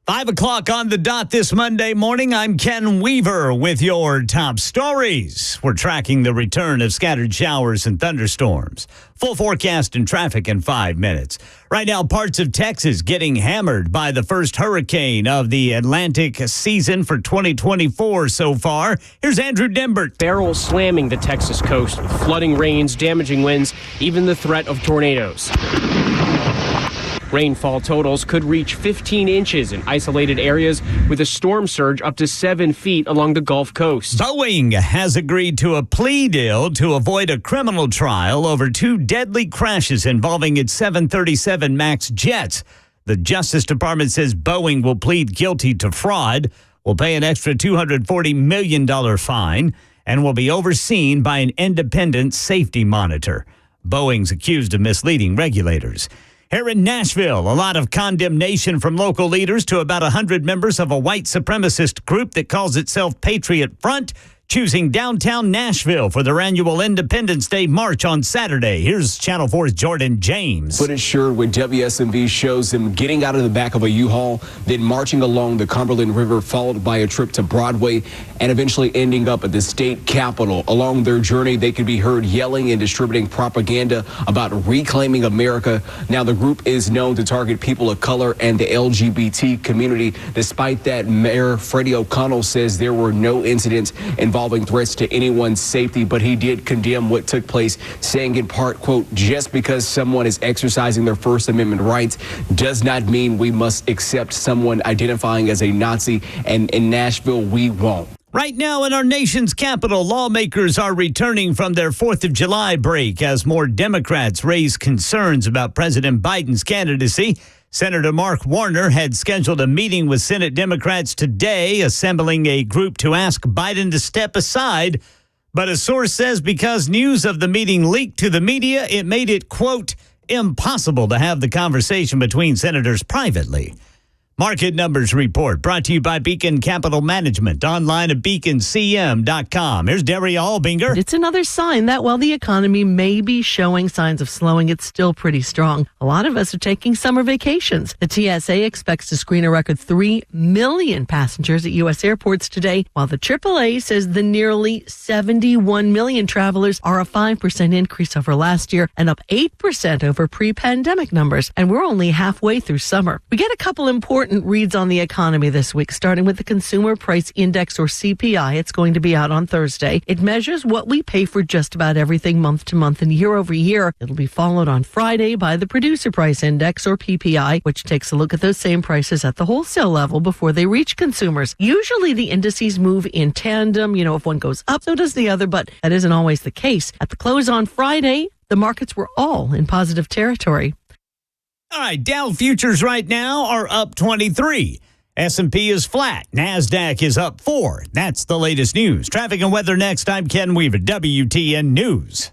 5 o'clock on the dot this Monday morning. I'm Ken Weaver with your top stories. We're tracking the return of scattered showers and thunderstorms. Full forecast and traffic in 5 minutes. Right now, parts of Texas getting hammered by the first hurricane of the Atlantic season for 2024 so far. Here's Andrew Dembert. Beryl slamming the Texas coast with flooding rains, damaging winds, even the threat of tornadoes. Rainfall totals could reach 15 inches in isolated areas with a storm surge up to 7 feet along the Gulf Coast. Boeing has agreed to a plea deal to avoid a criminal trial over 2 deadly crashes involving its 737 MAX jets. The Justice Department says Boeing will plead guilty to fraud, will pay an extra $240 million fine, and will be overseen by an independent safety monitor. Boeing's accused of misleading regulators. Here in Nashville, a lot of condemnation from local leaders to about 100 members of a white supremacist group that calls itself Patriot Front, choosing downtown Nashville for their annual Independence Day March on Saturday. Here's Channel 4's Jordan James. Footage shared with WSMV shows them getting out of the back of a U-Haul, then marching along the Cumberland River, followed by a trip to Broadway, and eventually ending up at the state capitol. Along their journey, they could be heard yelling and distributing propaganda about reclaiming America. Now, the group is known to target people of color and the LGBT community. Despite that, Mayor Freddie O'Connell says there were no incidents involving threats to anyone's safety, but he did condemn what took place, saying in part, quote, just because someone is exercising their First Amendment rights does not mean we must accept someone identifying as a Nazi, and in Nashville, we won't. Right now in our nation's capital, lawmakers are returning from their 4th of July break as more Democrats raise concerns about President Biden's candidacy. Senator Mark Warner had scheduled a meeting with Senate Democrats today, assembling a group to ask Biden to step aside. But a source says because news of the meeting leaked to the media, it made it, quote, impossible to have the conversation between senators privately. Market Numbers Report brought to you by Beacon Capital Management, online at beaconcm.com. Here's Derry Albinger. It's another sign that while the economy may be showing signs of slowing, it's still pretty strong. A lot of us are taking summer vacations. The TSA expects to screen a record 3 million passengers at U.S. airports today, while the AAA says the nearly 71 million travelers are a 5% increase over last year and up 8% over pre-pandemic numbers. And we're only halfway through summer. We get a couple important reads on the economy this week, starting with the Consumer Price Index, or CPI. It's going to be out on Thursday. It measures what we pay for just about everything month to month and year over year. It'll be followed on Friday by the Producer Price Index, or PPI, which takes a look at those same prices at the wholesale level before they reach consumers. Usually the indices move in tandem. If one goes up, so does the other, but that isn't always the case. At the close on Friday, the markets were all in positive territory. All right, Dow futures right now are up 23. S&P is flat. NASDAQ is up 4. That's the latest news. Traffic and weather next. I'm Ken Weaver, WTN News.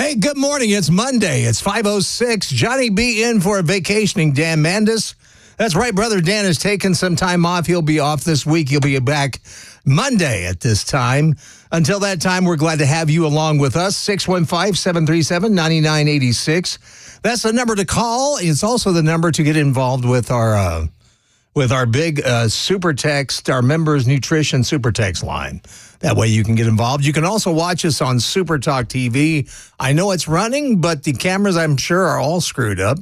Hey, good morning. It's Monday. It's 5:06. Johnny B in for a vacationing Dan Mandis. That's right, brother Dan is taking some time off. He'll be off this week. He'll be back Monday at this time. Until that time, we're glad to have you along with us. 615-737-9986. That's the number to call. It's also the number to get involved with our big super text, our members nutrition super text line. That way you can get involved. You can also watch us on Super Talk TV. I know it's running, but the cameras, I'm sure, are all screwed up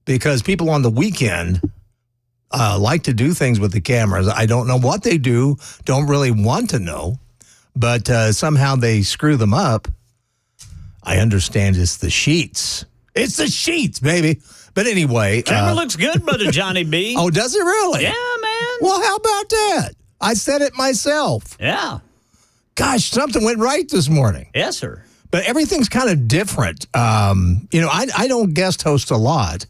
because people on the weekend like to do things with the cameras. I don't know what they do, don't really want to know, but somehow they screw them up. I understand it's the sheets. It's the sheets, baby. But anyway. Camera looks good, brother Johnny B. Oh, does it really? Yeah, man. Well, how about that? I said it myself. Yeah. Gosh, something went right this morning. Yes, sir. But everything's kind of different. I don't guest host a lot.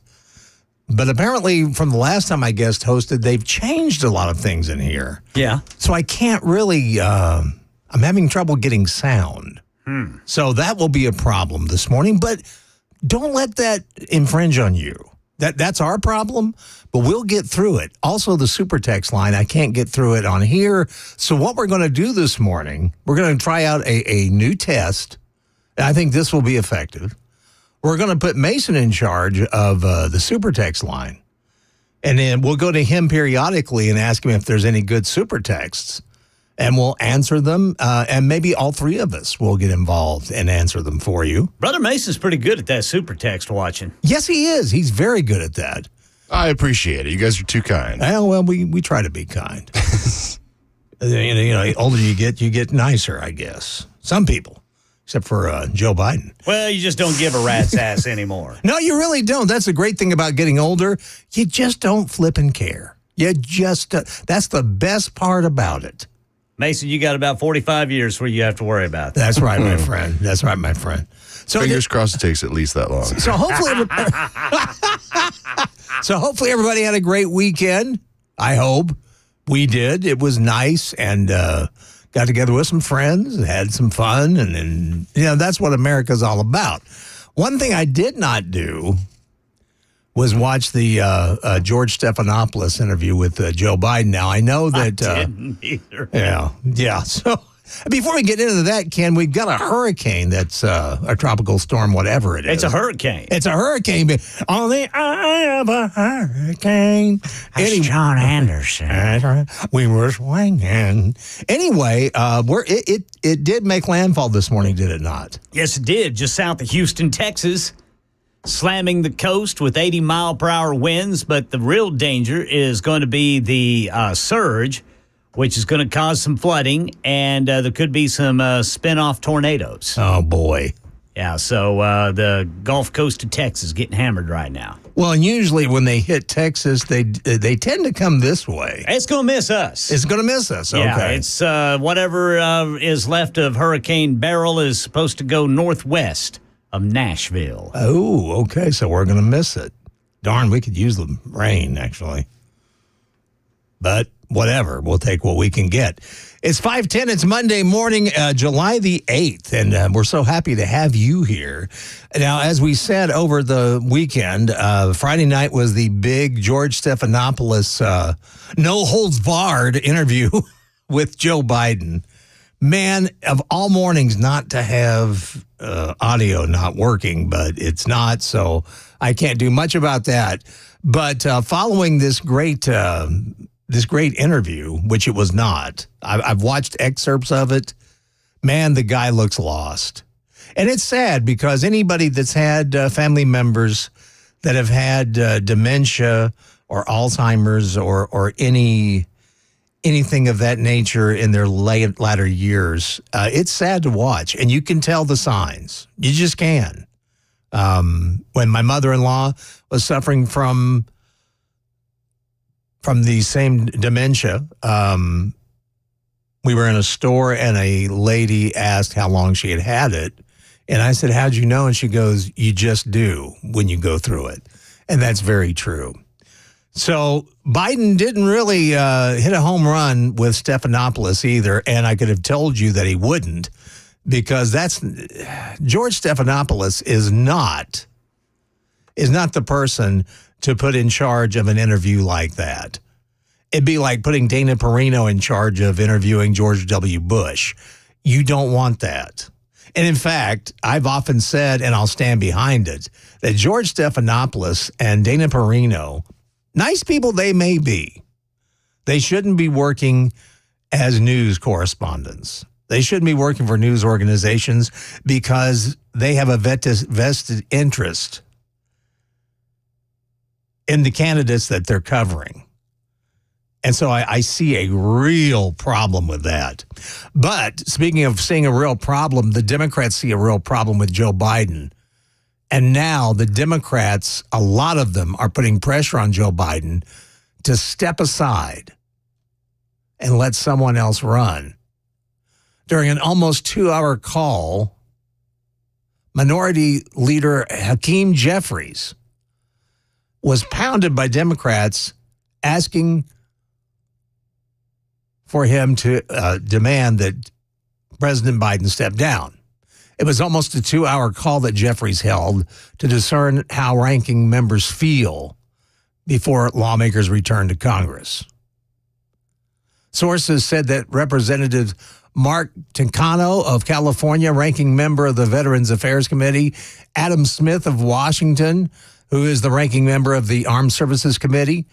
But apparently from the last time I guest hosted, they've changed a lot of things in here. Yeah. So I can't really, I'm having trouble getting sound. So that will be a problem this morning. But don't let that infringe on you. That's our problem, but we'll get through it. Also, the super text line, I can't get through it on here. So what we're going to do this morning, we're going to try out a new test. I think this will be effective. We're going to put Mason in charge of the super text line. And then we'll go to him periodically and ask him if there's any good super texts. And we'll answer them, and maybe all three of us will get involved and answer them for you. Brother Mason's pretty good at that super text watching. Yes, he is. He's very good at that. I appreciate it. You guys are too kind. Well, we try to be kind. The older you get nicer, I guess. Some people, except for Joe Biden. Well, you just don't give a rat's ass anymore. No, you really don't. That's the great thing about getting older. You just don't flip and care. You just that's the best part about it. Mason, you got about 45 years where you have to worry about that. That's right, my friend. That's right, my friend. So fingers crossed it takes at least that long. So hopefully everybody had a great weekend. I hope we did. It was nice and got together with some friends, had some fun, and that's what America's all about. One thing I did not do was watch the George Stephanopoulos interview with Joe Biden. Now, I know that... I didn't either. Yeah. So before we get into that, Ken, we've got a hurricane that's a tropical storm, whatever it is. It's a hurricane. It's a hurricane. On the eye of a hurricane. That's John Anderson. We were swinging. Anyway, it did make landfall this morning, did it not? Yes, it did. Just south of Houston, Texas. Slamming the coast with 80-mile-per-hour winds, but the real danger is going to be the surge, which is going to cause some flooding, and there could be some spin-off tornadoes. Oh, boy. Yeah, so the Gulf Coast of Texas getting hammered right now. Well, and usually when they hit Texas, they tend to come this way. It's going to miss us. It's going to miss us, okay. Yeah, it's whatever is left of Hurricane Beryl is supposed to go northwest of Nashville. Oh, okay. So we're going to miss it. Darn, we could use the rain, actually. But whatever. We'll take what we can get. It's 5:10. It's Monday morning, July the 8th, and we're so happy to have you here. Now, as we said over the weekend, Friday night was the big George Stephanopoulos no-holds-barred interview with Joe Biden. Man, of all mornings not to have audio not working, but it's not, so I can't do much about that. But following this great interview, which it was not, I've watched excerpts of it. Man, the guy looks lost. And it's sad because anybody that's had family members that have had dementia or Alzheimer's or anything of that nature in their latter years, it's sad to watch. And you can tell the signs. You just can. When my mother-in-law was suffering from the same dementia, we were in a store and a lady asked how long she had it. And I said, how'd you know? And she goes, you just do when you go through it. And that's very true. So Biden didn't really hit a home run with Stephanopoulos either, and I could have told you that he wouldn't. because George Stephanopoulos is not the person to put in charge of an interview like that. It'd be like putting Dana Perino in charge of interviewing George W. Bush. You don't want that. And in fact, I've often said, and I'll stand behind it, that George Stephanopoulos and Dana Perino, nice people they may be, they shouldn't be working as news correspondents. They shouldn't be working for news organizations because they have a vested interest in the candidates that they're covering. And so I see a real problem with that. But speaking of seeing a real problem, the Democrats see a real problem with Joe Biden. And now the Democrats, a lot of them, are putting pressure on Joe Biden to step aside and let someone else run. During an almost 2-hour call, Minority Leader Hakeem Jeffries was pounded by Democrats asking for him to demand that President Biden step down. It was almost a 2-hour call that Jeffries held to discern how ranking members feel before lawmakers return to Congress. Sources said that Representative Mark Tincano of California, ranking member of the Veterans Affairs Committee, Adam Smith of Washington, who is the ranking member of the Armed Services Committee,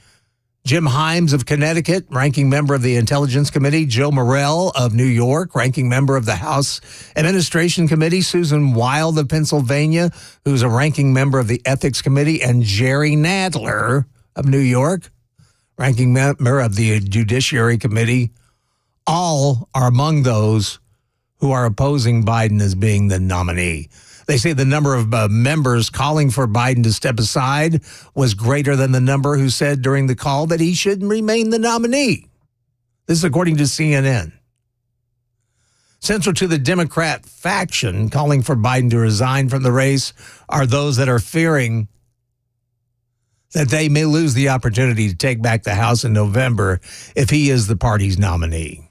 Jim Himes of Connecticut, ranking member of the Intelligence Committee, Joe Morell of New York, ranking member of the House Administration Committee, Susan Wild of Pennsylvania, who's a ranking member of the Ethics Committee, and Jerry Nadler of New York, ranking member of the Judiciary Committee, all are among those who are opposing Biden as being the nominee. They say the number of members calling for Biden to step aside was greater than the number who said during the call that he should remain the nominee. This is according to CNN. Central to the Democrat faction calling for Biden to resign from the race are those that are fearing that they may lose the opportunity to take back the House in November if he is the party's nominee.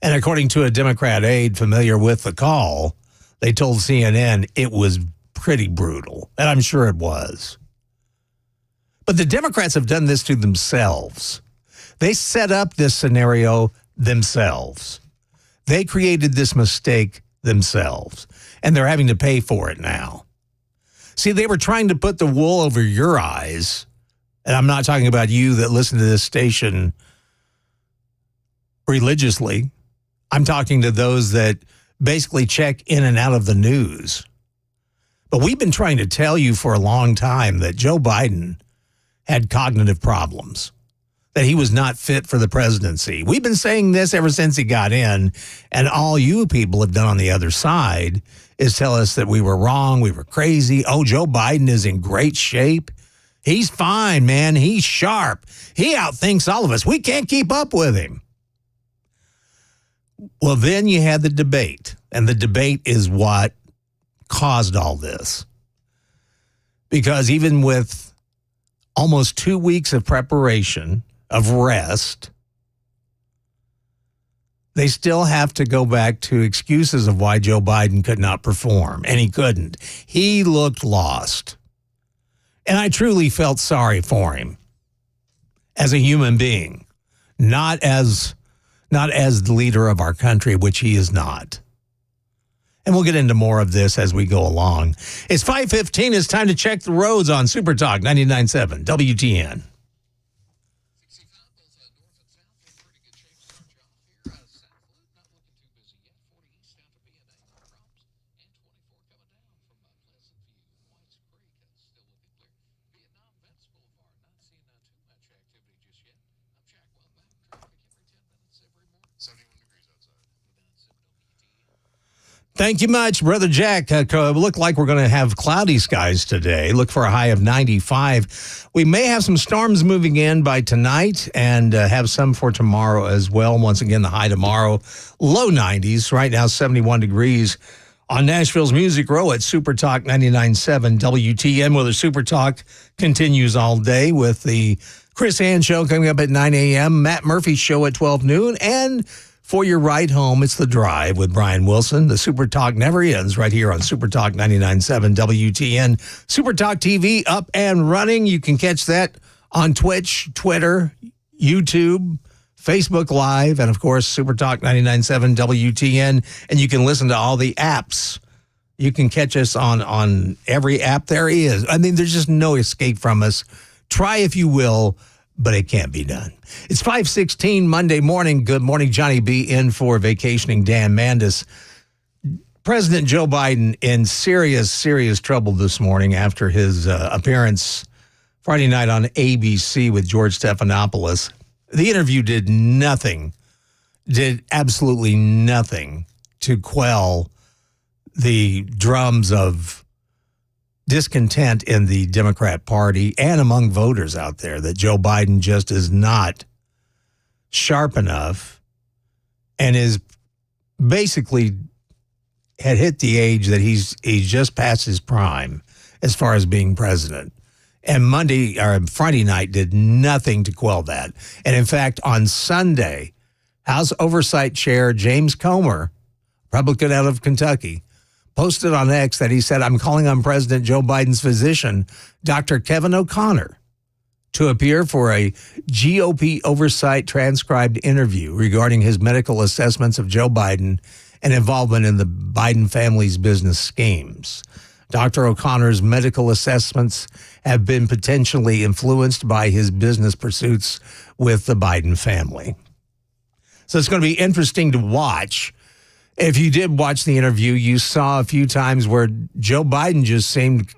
And according to a Democrat aide familiar with the call, they told CNN it was pretty brutal, and I'm sure it was. But the Democrats have done this to themselves. They set up this scenario themselves. They created this mistake themselves, and they're having to pay for it now. See, they were trying to put the wool over your eyes, and I'm not talking about you that listen to this station religiously. I'm talking to those that basically check in and out of the news. But we've been trying to tell you for a long time that Joe Biden had cognitive problems, that he was not fit for the presidency. We've been saying this ever since he got in, and all you people have done on the other side is tell us that we were wrong, we were crazy. Oh, Joe Biden is in great shape. He's fine, man. He's sharp. He outthinks all of us. We can't keep up with him. Well, then you had the debate, and the debate is what caused all this. Because even with almost 2 weeks of preparation, of rest, they still have to go back to excuses of why Joe Biden could not perform, and he couldn't. He looked lost. And I truly felt sorry for him as a human being, not as the leader of our country, which he is not. And we'll get into more of this as we go along. It's 5:15. It's time to check the roads on Super Talk 99.7 WTN. Thank you much, Brother Jack. Look like we're going to have cloudy skies today. Look for a high of 95. We may have some storms moving in by tonight and have some for tomorrow as well. Once again, the high tomorrow, low 90s. Right now, 71 degrees on Nashville's Music Row at Super Talk 99.7 WTN, where the Super Talk continues all day with the Chris Hand Show coming up at 9 a.m., Matt Murphy's show at 12 noon, and for your ride home. It's The Drive with Brian Wilson. The Super Talk never ends right here on Super Talk 99.7 WTN. Super Talk TV up and running. You can catch that on Twitch, Twitter, YouTube, Facebook Live, and of course, Super Talk 99.7 WTN. And you can listen to all the apps. You can catch us on every app there is. I mean, there's just no escape from us. Try if you will, but it can't be done. It's 5:16 Monday morning. Good morning, Johnny B. in for vacationing Dan Mandis. President Joe Biden in serious, serious trouble this morning after his appearance Friday night on ABC with George Stephanopoulos. The interview did absolutely nothing to quell the drums of discontent in the Democrat Party and among voters out there that Joe Biden just is not sharp enough and is basically had hit the age that he's just past his prime as far as being president. And Friday night did nothing to quell that. And in fact, on Sunday, House Oversight Chair James Comer, Republican out of Kentucky, posted on X that he said, I'm calling on President Joe Biden's physician, Dr. Kevin O'Connor, to appear for a GOP oversight transcribed interview regarding his medical assessments of Joe Biden and involvement in the Biden family's business schemes. Dr. O'Connor's medical assessments have been potentially influenced by his business pursuits with the Biden family. So it's going to be interesting to watch. If you did watch the interview, you saw a few times where Joe Biden just seemed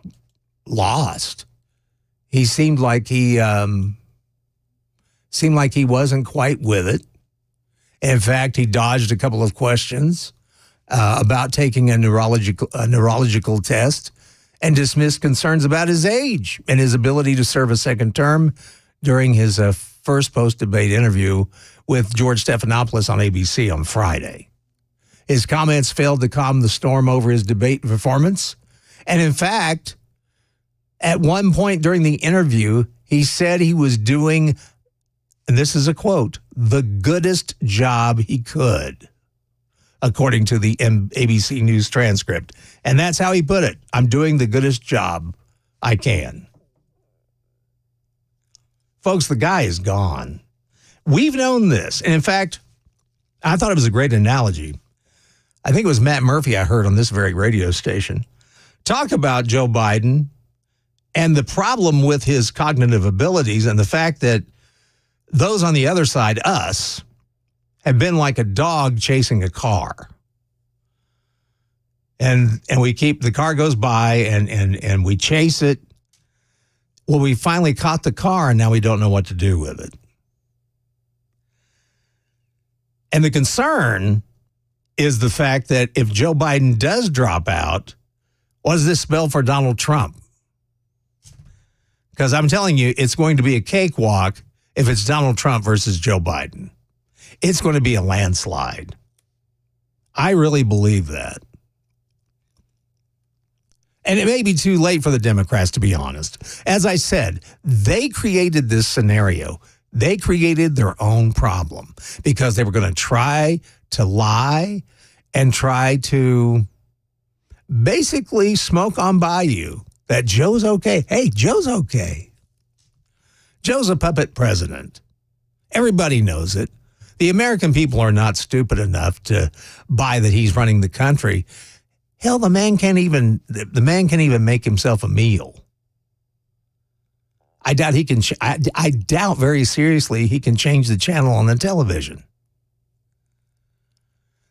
lost. He seemed like he wasn't quite with it. In fact, he dodged a couple of questions about taking a neurological test and dismissed concerns about his age and his ability to serve a second term during his first post-debate interview with George Stephanopoulos on ABC on Friday. His comments failed to calm the storm over his debate performance. And in fact, at one point during the interview, he said he was doing, and this is a quote, the goodest job he could, according to the ABC News transcript. And that's how he put it. I'm doing the goodest job I can. Folks, the guy is gone. We've known this. And in fact, I thought it was a great analogy. I think it was Matt Murphy I heard on this very radio station talk about Joe Biden and the problem with his cognitive abilities and the fact that those on the other side, us, have been like a dog chasing a car. And the car goes by and we chase it. Well, we finally caught the car and now we don't know what to do with it. And the concern is the fact that if Joe Biden does drop out, what does this spell for Donald Trump? Because I'm telling you, it's going to be a cakewalk if it's Donald Trump versus Joe Biden. It's going to be a landslide. I really believe that. And it may be too late for the Democrats, to be honest. As I said, they created this scenario. They created their own problem because they were going to try to lie and try to basically smoke on by you that Joe's okay. Hey, Joe's okay. Joe's a puppet president. Everybody knows it. The American people are not stupid enough to buy that he's running the country. Hell, the man can't even make himself a meal. I doubt he can. I doubt very seriously he can change the channel on the television.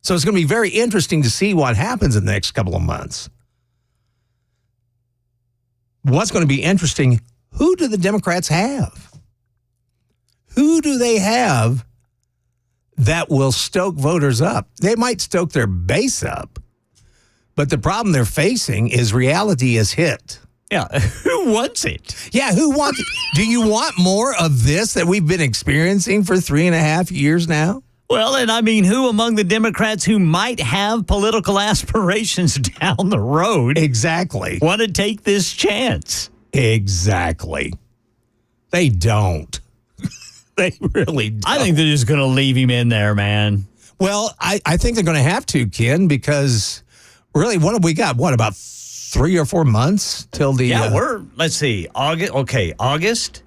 So it's going to be very interesting to see what happens in the next couple of months. What's going to be interesting, who do the Democrats have? Who do they have that will stoke voters up? They might stoke their base up, but the problem they're facing is reality is hit. Yeah, who wants it? Yeah, who wants it? Do you want more of this that we've been experiencing for 3.5 years now? Well, and I mean, who among the Democrats who might have political aspirations down the road exactly want to take this chance? Exactly. They don't. They really don't. I think they're just going to leave him in there, man. Well, I think they're going to have to, Ken, because really, what have we got? What, about 3 or 4 months till the... let's see, August,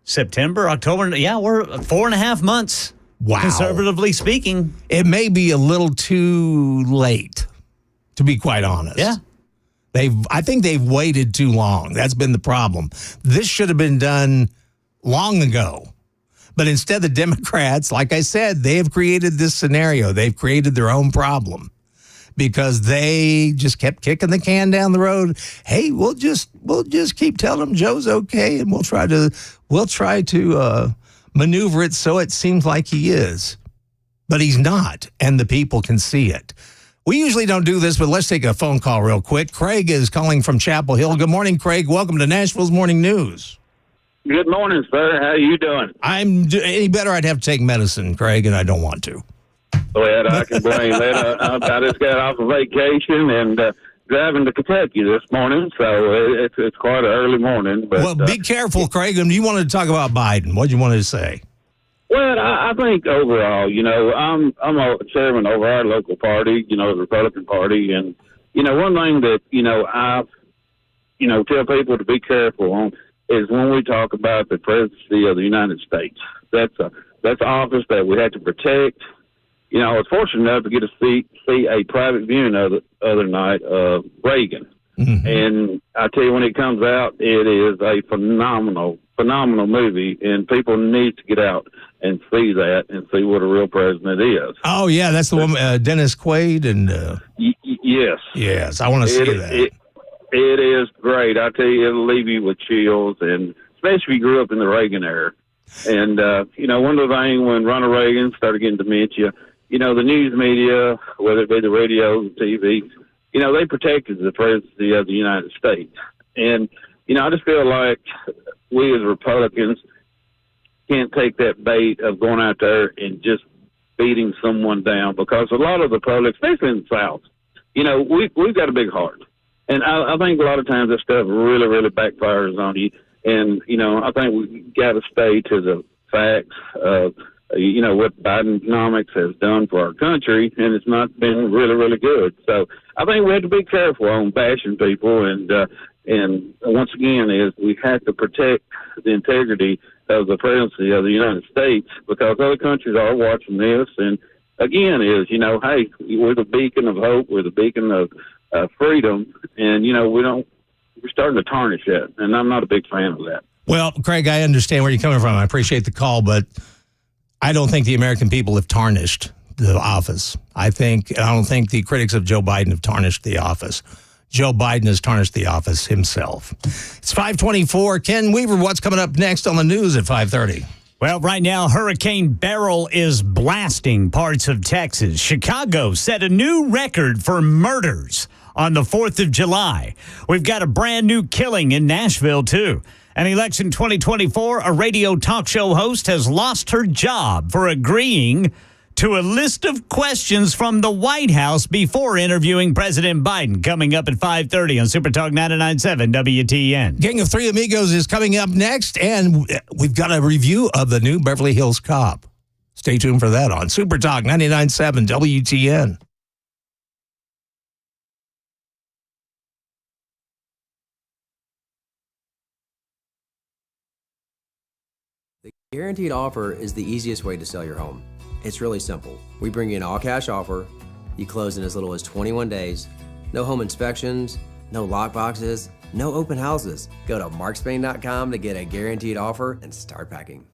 September, October. Yeah, we're 4.5 months. Wow. Conservatively speaking. It may be a little too late, to be quite honest. Yeah. I think they've waited too long. That's been the problem. This should have been done long ago. But instead, the Democrats, like I said, they have created this scenario. They've created their own problem because they just kept kicking the can down the road. Hey, we'll just keep telling them Joe's okay, and we'll try to maneuver it so it seems like he is. But he's not, and the people can see it. We usually don't do this, but let's take a phone call real quick. Craig is calling from Chapel Hill. Good morning, Craig. Welcome to Nashville's Morning News. Good morning, sir. How you doing? Any better, I'd have to take medicine, Craig, and I don't want to. Well, I can blame that. I just got off of vacation and driving to Kentucky this morning, so it's quite an early morning. But, well, be careful, Craig. And you wanted to talk about Biden. What did you want to say? Well, I think overall, I'm a chairman over our local party, the Republican Party, and one thing that I tell people to be careful on is when we talk about the presidency of the United States. That's an office that we have to protect. I was fortunate enough to get to see a private viewing the other night of Reagan. Mm-hmm. And I tell you, when it comes out, it is a phenomenal movie, and people need to get out and see that and see what a real president is. Oh, yeah, that's the one, Dennis Quaid. And yes. Yes, I want to see that. It is great. I tell you, it'll leave you with chills, and especially if you grew up in the Reagan era. And, one of the things when Ronald Reagan started getting dementia, the news media, whether it be the radio, the TV, they protected the presidency of the United States. And, I just feel like we as Republicans can't take that bait of going out there and just beating someone down, because a lot of the public, especially in the South, we've got a big heart. And I think a lot of times that stuff really, really backfires on you. And, I think we got to stay to the facts of, what Bidenomics has done for our country, and it's not been really, really good. So I think we have to be careful on bashing people. And once again, we have to protect the integrity of the presidency of the United States, because other countries are watching this. And again, hey, we're the beacon of hope. We're the beacon of freedom, and we're starting to tarnish that, and I'm not a big fan of that. Well, Craig, I understand where you're coming from. I appreciate the call, but I don't think the American people have tarnished the office. I don't think the critics of Joe Biden have tarnished the office. Joe Biden has tarnished the office himself. It's 5:24. Ken Weaver, what's coming up next on the news at 5:30? Well, right now, Hurricane Beryl is blasting parts of Texas. Chicago set a new record for murders on the 4th of July. We've got a brand new killing in Nashville, too. And election 2024, a radio talk show host has lost her job for agreeing to a list of questions from the White House before interviewing President Biden. Coming up at 5:30 on Super Talk 99.7 WTN. Gang of Three Amigos is coming up next, and we've got a review of the new Beverly Hills Cop. Stay tuned for that on Super Talk 99.7 WTN. The guaranteed offer is the easiest way to sell your home. It's really simple. We bring you an all-cash offer. You close in as little as 21 days. No home inspections, no lockboxes, no open houses. Go to markspain.com to get a guaranteed offer and start packing.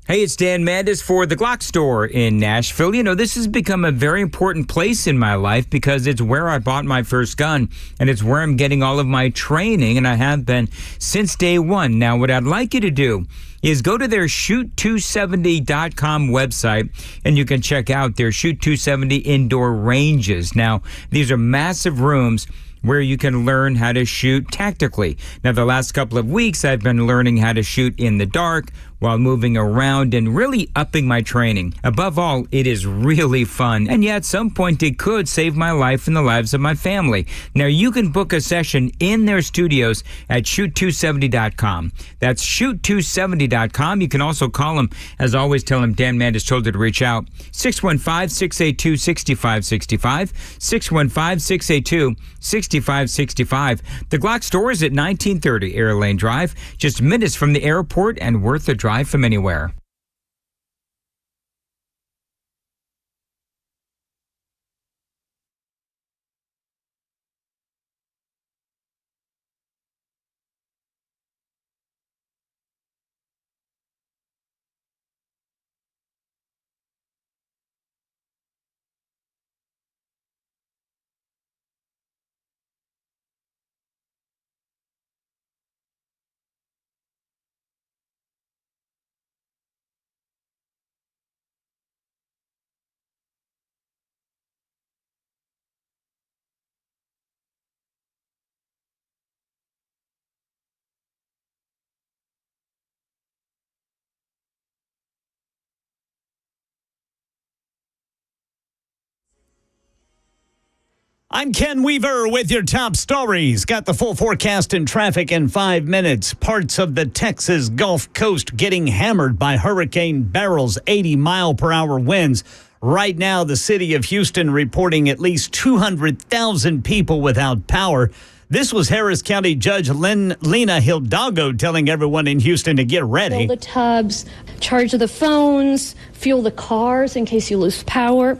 Hey, it's Dan Mandis for the Glock store in Nashville. You know, this has become a very important place in my life because it's where I bought my first gun, and it's where I'm getting all of my training, and I have been since day one. Now, what I'd like you to do is go to their shoot270.com website, and you can check out their Shoot 270 indoor ranges. Now, these are massive rooms where you can learn how to shoot tactically. Now, the last couple of weeks, I've been learning how to shoot in the dark while moving around and really upping my training. Above all, it is really fun. And yeah, at some point, it could save my life and the lives of my family. Now, you can book a session in their studios at shoot270.com. That's shoot270.com. You can also call them. As always, tell them Dan Mandis told you to reach out. 615-682-6565. 615-682-6565. The Glock store is at 1930 Air Lane Drive, just minutes from the airport and worth a drive from anywhere. I'm Ken Weaver with your top stories. Got the full forecast and traffic in 5 minutes. Parts of the Texas Gulf Coast getting hammered by Hurricane Beryl's 80-mile-per-hour winds. Right now, the city of Houston reporting at least 200,000 people without power. This was Harris County Judge Lena Hidalgo telling everyone in Houston to get ready. Fill the tubs, charge the phones, fuel the cars in case you lose power.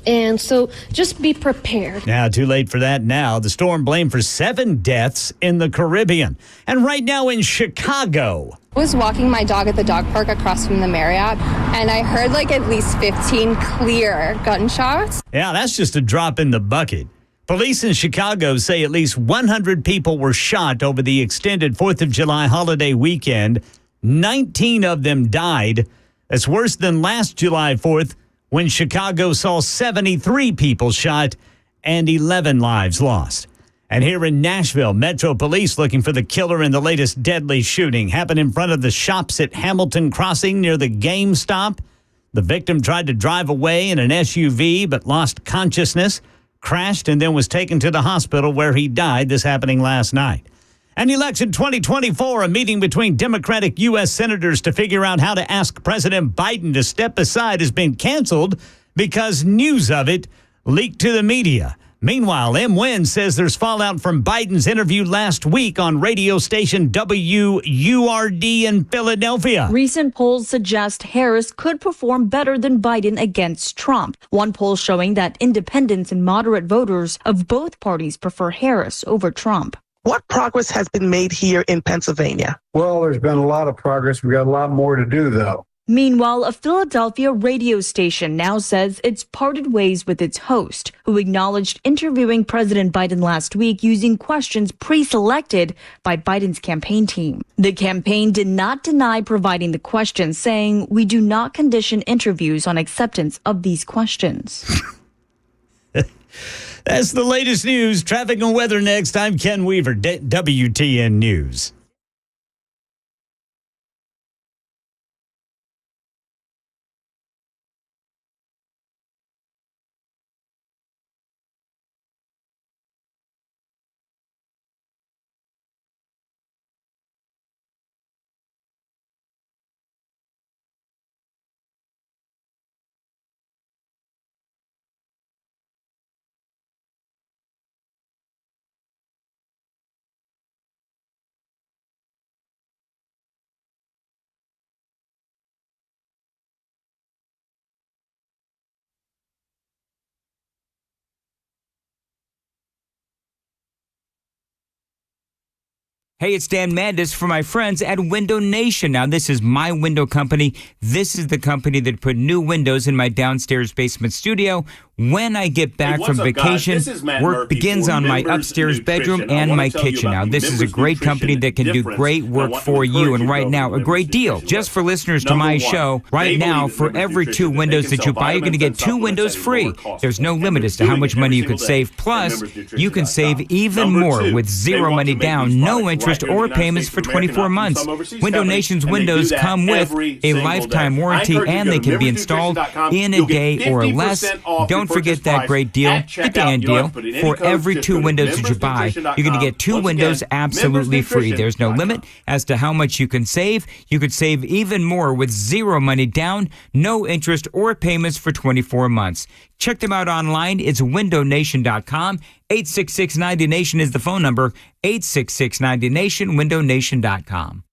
And so just be prepared. Now, too late for that now. The storm blamed for 7 deaths in the Caribbean. And right now in Chicago. I was walking my dog at the dog park across from the Marriott, and I heard like at least 15 clear gunshots. Yeah, that's just a drop in the bucket. Police in Chicago say at least 100 people were shot over the extended 4th of July holiday weekend. 19 of them died. That's worse than last July 4th, when Chicago saw 73 people shot and 11 lives lost. And here in Nashville, Metro Police looking for the killer in the latest deadly shooting. Happened in front of the shops at Hamilton Crossing near the GameStop. The victim tried to drive away in an SUV but lost consciousness, crashed, and then was taken to the hospital where he died. This happening last night. And election 2024, a meeting between Democratic U.S. senators to figure out how to ask President Biden to step aside has been canceled because news of it leaked to the media. Meanwhile, M. Wynn says there's fallout from Biden's interview last week on radio station WURD in Philadelphia. Recent polls suggest Harris could perform better than Biden against Trump. One poll showing that independents and moderate voters of both parties prefer Harris over Trump. What progress has been made here in Pennsylvania? Well, there's been a lot of progress. We've got a lot more to do, though. Meanwhile, a Philadelphia radio station now says it's parted ways with its host, who acknowledged interviewing President Biden last week using questions pre-selected by Biden's campaign team. The campaign did not deny providing the questions, saying, "We do not condition interviews on acceptance of these questions." That's the latest news. Traffic and weather next. I'm Ken Weaver, WTN News. Hey, it's Dan Mandis for my friends at Window Nation. Now, this is my window company. This is the company that put new windows in my downstairs basement studio. When I get back from vacation, work begins on my upstairs bedroom and my kitchen. Now, this is a great company that can do great work for you. And right now, a great deal. Just for listeners to my show, right now, for every 2 windows that you buy, you're going to get 2 windows free. There's no limit as to how much money you could save. Plus, you can save even more with 0 money down, no interest or payments for 24 months. Window Nation's windows come with a lifetime warranty, and they can be installed in a day or less. Don't forget that great deal, the Dan deal. For every 2 windows that you buy, you're going to get 2 windows absolutely free. There's no limit as to how much you can save. You could save even more with 0 money down, no interest or payments for 24 months. Check them out online. It's windownation.com. 866-90-NATION is the phone number. 866-90-NATION, windownation.com.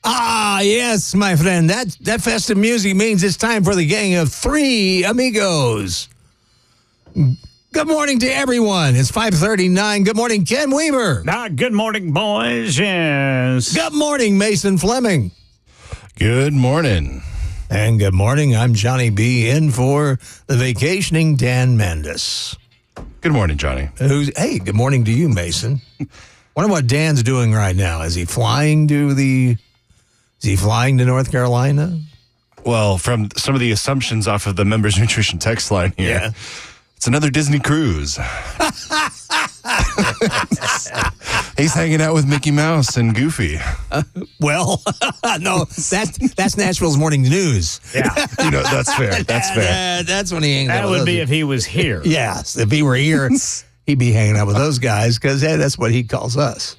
Ah, yes, my friend. That festive music means it's time for the gang of 3 amigos. Good morning to everyone. It's 5:39. Good morning, Ken Weaver. Good morning, boys. Yes. Good morning, Mason Fleming. Good morning. And good morning, I'm Johnny B. in for the vacationing Dan Mandis. Good morning, Johnny. Hey, good morning to you, Mason. Wonder what Dan's doing right now. Is he flying to North Carolina? Well, from some of the assumptions off of the members nutrition text line here, It's another Disney cruise. He's hanging out with Mickey Mouse and Goofy. Well, no, that's Nashville's morning news. Yeah. That's fair. That's fair. That's when he hangs out That with would those. be if he was here. Yes, if he were here, he'd be hanging out with those guys because that's what he calls us.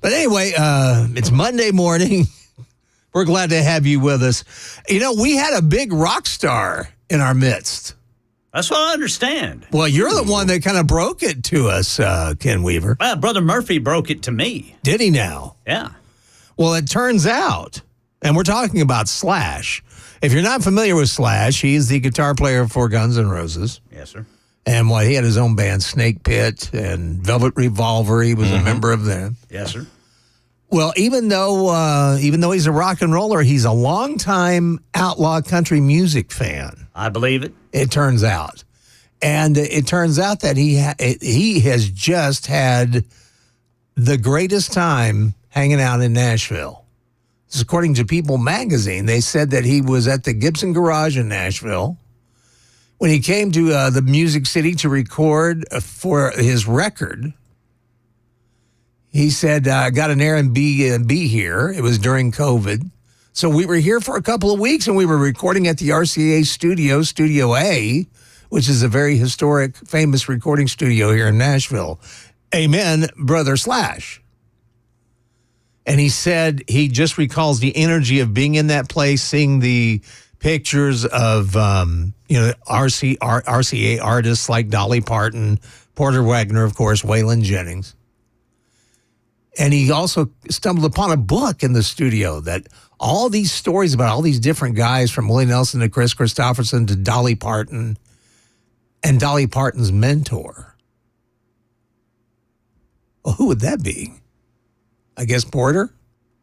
But anyway, it's Monday morning. We're glad to have you with us. We had a big rock star in our midst. That's what I understand. Well, you're the one that kind of broke it to us, Ken Weaver. Well, Brother Murphy broke it to me. Did he now? Yeah. Well, it turns out, and we're talking about Slash. If you're not familiar with Slash, he's the guitar player for Guns N' Roses. Yes, sir. And he had his own band, Snake Pit and Velvet Revolver. He was a member of them. Yes, sir. Well, even though he's a rock and roller, he's a longtime outlaw country music fan. I believe it. It turns out. And it turns out that he has just had the greatest time hanging out in Nashville. This is according to People magazine. They said that he was at the Gibson Garage in Nashville when he came to the Music City to record for his record. He said, I got an Airbnb here. It was during COVID. So we were here for a couple of weeks, and we were recording at the RCA studio, Studio A, which is a very historic, famous recording studio here in Nashville. Amen, Brother Slash. And he said he just recalls the energy of being in that place, seeing the pictures of, RCA artists like Dolly Parton, Porter Wagner, of course, Waylon Jennings. And he also stumbled upon a book in the studio that all these stories about all these different guys, from Willie Nelson to Chris Christopherson to Dolly Parton, and Dolly Parton's mentor. Well, who would that be? I guess Porter?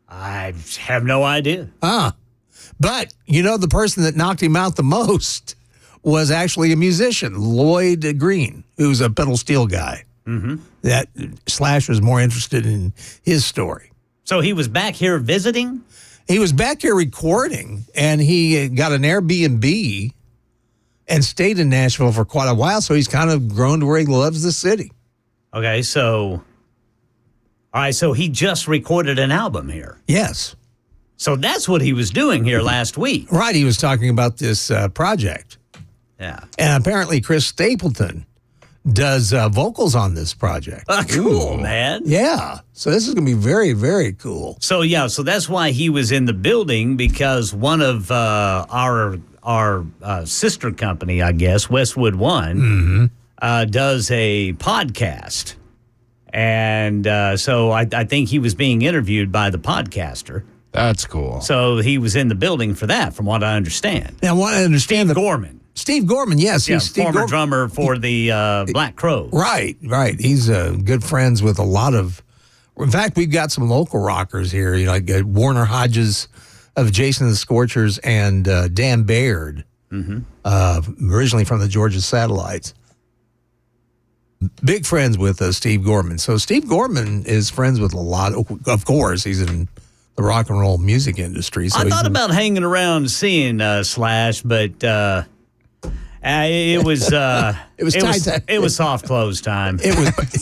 I have no idea. But, the person that knocked him out the most was actually a musician, Lloyd Green, who's a pedal steel guy. Mm-hmm. That Slash was more interested in his story. So he was back here visiting? He was back here recording, and he got an Airbnb and stayed in Nashville for quite a while, so he's kind of grown to where he loves the city. Okay, so he just recorded an album here. Yes. So that's what he was doing here last week. Right, he was talking about this project. Yeah. And apparently Chris Stapleton does vocals on this project. Cool, man. Yeah. So this is going to be very, very cool. So that's why he was in the building, because one of our sister company, I guess, Westwood One, does a podcast. And so I think he was being interviewed by the podcaster. That's cool. So he was in the building for that, from what I understand. Now, what I understand... Steve Gorman, yes. Yeah, He's Steve former drummer for the Black Crowes. Right. He's good friends with a lot of... In fact, we've got some local rockers here, like Warner Hodges of Jason and the Scorchers and Dan Baird, originally from the Georgia Satellites. Big friends with Steve Gorman. So Steve Gorman is friends with a lot of course, he's in the rock and roll music industry. So I thought about hanging around and seeing Slash, but it was soft close time.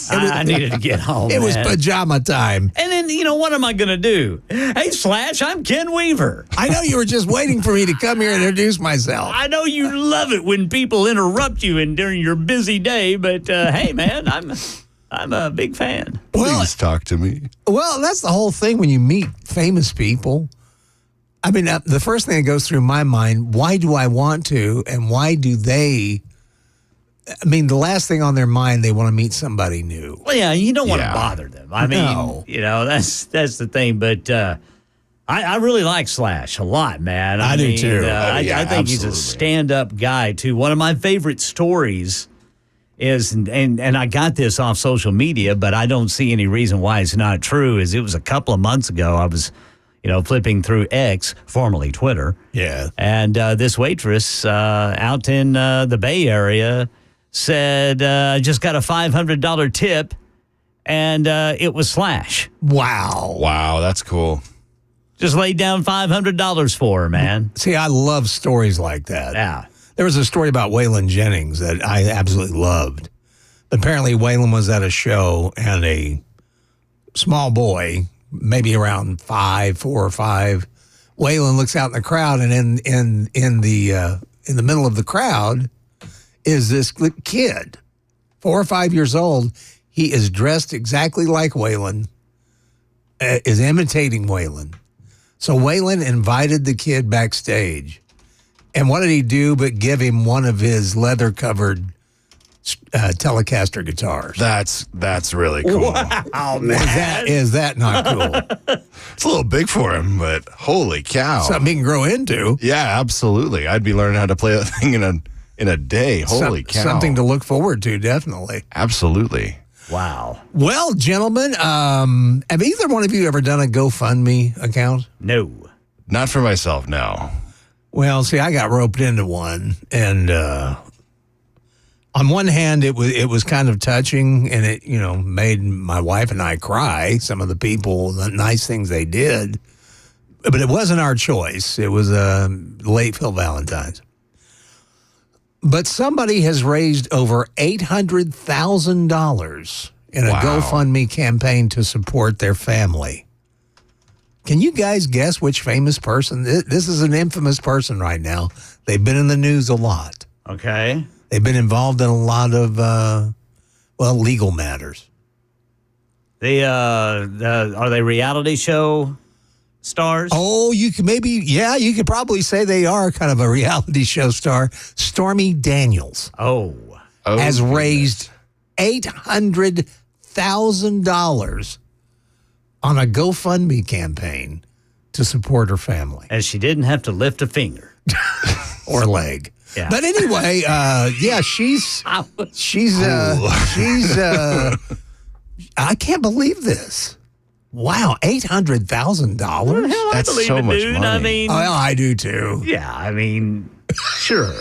I needed to get home. It was pajama time. And then, what am I going to do? Hey, Slash, I'm Ken Weaver. I know you were just waiting for me to come here and introduce myself. I know you love it when people interrupt you during your busy day, but hey, man, I'm a big fan. Please talk to me. Well, that's the whole thing when you meet famous people. I mean, the first thing that goes through my mind, why do I want to, and why do they? I mean, the last thing on their mind, they want to meet somebody new. Well, yeah, you don't want to bother them. I mean, that's the thing. But I really like Slash a lot, man. I do too. I think he's a stand-up guy too. One of my favorite stories is, and I got this off social media, but I don't see any reason why it's not true, is it was a couple of months ago. I was flipping through X, formerly Twitter. Yeah. And this waitress out in the Bay Area said, I just got a $500 tip, and it was Slash. Wow, that's cool. Just laid down $500 for her, man. See, I love stories like that. Yeah. There was a story about Waylon Jennings that I absolutely loved. Apparently, Waylon was at a show, and a small boy, maybe around 4 or 5. Waylon looks out in the crowd, and in the middle of the crowd is this kid, 4 or 5 years old. He is dressed exactly like Waylon, is imitating Waylon. So Waylon invited the kid backstage. And what did he do but give him one of his leather-covered Telecaster guitars? That's really cool. Wow, man. Is that not cool? It's a little big for him, but holy cow. Something he can grow into. Yeah, absolutely. I'd be learning how to play that thing in a day. Holy cow. Something to look forward to, definitely. Absolutely. Wow. Well, gentlemen, have either one of you ever done a GoFundMe account? No. Not for myself, no. Well, see, I got roped into one, and on one hand, it was kind of touching, and it made my wife and I cry. Some of the people, the nice things they did, but it wasn't our choice. It was late Phil Valentine's. But somebody has raised over $800,000 in a GoFundMe campaign to support their family. Can you guys guess which famous person? This is an infamous person right now. They've been in the news a lot. Okay. They've been involved in a lot of, legal matters. Are they reality show stars? Oh, you could probably say they are kind of a reality show star. Stormy Daniels. Has raised $800,000 on a GoFundMe campaign to support her family. And she didn't have to lift a finger. Or leg. Yeah. But anyway, she's I can't believe this. Wow, $800,000? That's so much money. I mean, well, I do too. Yeah, I mean, sure.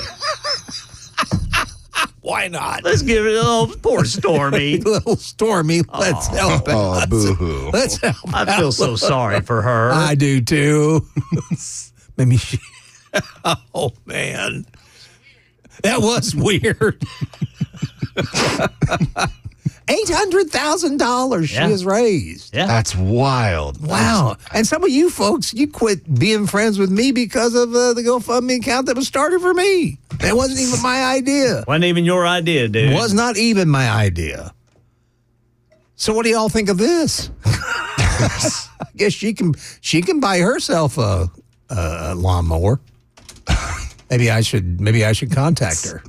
Why not? Let's give it a little poor Stormy. Little Stormy. Let's help out. Oh, boo-hoo. Let's help I feel so sorry for her. I do too. Maybe she. Oh man, that was weird. $800,000 she has raised. Yeah. That's wild. Wow. And some of you folks, you quit being friends with me because of the GoFundMe account that was started for me. That wasn't even my idea. Wasn't even your idea, dude. Was not even my idea. So what do y'all think of this? I guess she can buy herself a lawnmower. Maybe I should contact her.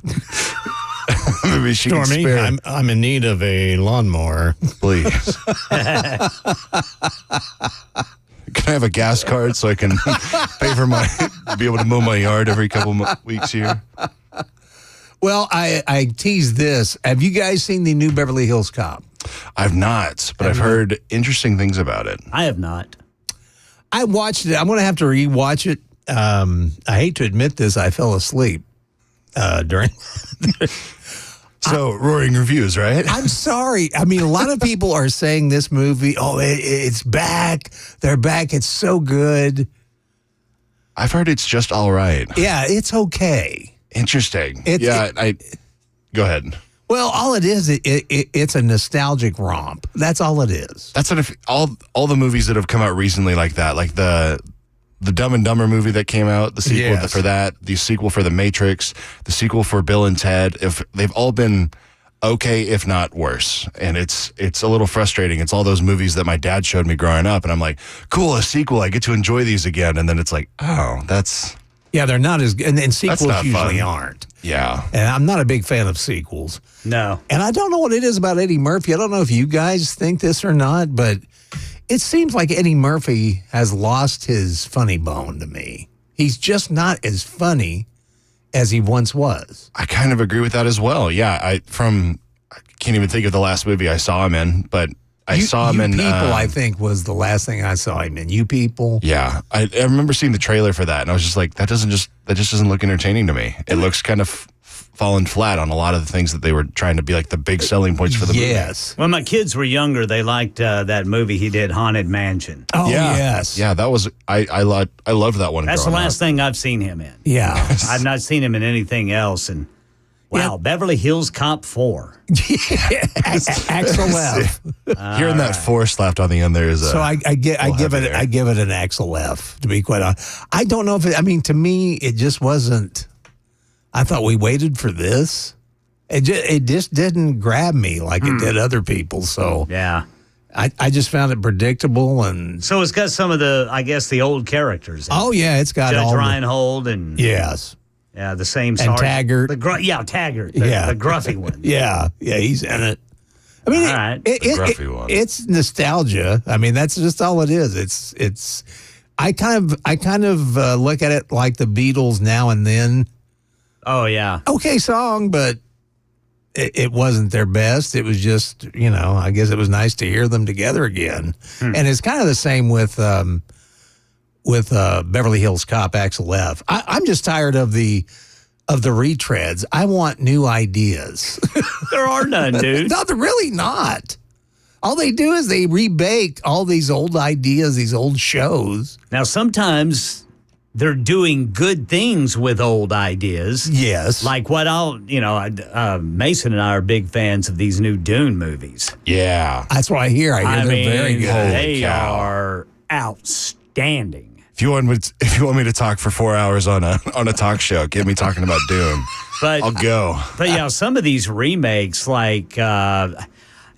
Maybe she can Stormy, spare. I'm in need of a lawnmower. Please. Can I have a gas card so I can pay for be able to mow my yard every couple weeks here? Well, I teased this. Have you guys seen the new Beverly Hills Cop? I've not, but I've heard interesting things about it. I have not. I watched it. I'm going to have to rewatch it. I hate to admit this. I fell asleep during. So, roaring reviews, right? I'm sorry. I mean, a lot of people are saying this movie, it's back. They're back. It's so good. I've heard it's just all right. Yeah, it's okay. Interesting. Go ahead. Well, all it is, it's a nostalgic romp. That's all it is. That's what all the movies that have come out recently like that, like the Dumb and Dumber movie that came out, the sequel for that, the sequel for The Matrix, the sequel for Bill and Ted, if they've all been okay, if not worse. And it's a little frustrating. It's all those movies that my dad showed me growing up, and I'm like, cool, a sequel, I get to enjoy these again. And then it's like, oh, that's... Yeah, they're not as good. And sequels usually fun. aren't. Yeah. And I'm not a big fan of sequels. No. And I don't know what it is about Eddie Murphy. I don't know if you guys think this or not, but it seems like Eddie Murphy has lost his funny bone to me. He's just not as funny as he once was. I kind of agree with that as well. Yeah, I can't even think of the last movie I saw him in, but I saw him in... People, I think, was the last thing I saw him in. You People. Yeah. I remember seeing the trailer for that, and I was just like, that just doesn't look entertaining to me. It looks kind of fallen flat on a lot of the things that they were trying to be like the big selling points for the movie. Yes. When my kids were younger, they liked that movie he did, Haunted Mansion. Oh, yeah. yes. Yeah, that was... I loved that one. That's the last thing I've seen him in. Yeah. I've not seen him in anything else, and Wow, Beverly Hills Cop 4. Axel F. Hearing that 4 slapped on the end there is a. So I give it an Axel F, to be quite honest. I don't know if to me it just wasn't. I thought we waited for this. It just didn't grab me like it did other people. So yeah. I just found it predictable, and so it's got some of the old characters. Oh yeah, it's got Judge all Reinhold and yes. Yeah, the same and sergeant. Taggart. Taggart. The gruffy one. Yeah, he's in it. I mean, gruffy one. It's nostalgia. I mean, that's just all it is. It's. I kind of look at it like the Beatles now and then. Oh yeah. Okay song, but it wasn't their best. It was just, I guess it was nice to hear them together again. And it's kind of the same with Beverly Hills Cop, Axel F. I'm just tired of the retreads. I want new ideas. There are none, dude. No, they're really not. All they do is they rebake all these old ideas, these old shows. Now, sometimes they're doing good things with old ideas. Yes. Like what Mason and I are big fans of these new Dune movies. Yeah. That's what I hear. I hear they're very good. They are outstanding. If you want me to talk for 4 hours on a talk show, get me talking about Dune. But I'll go. But some of these remakes, like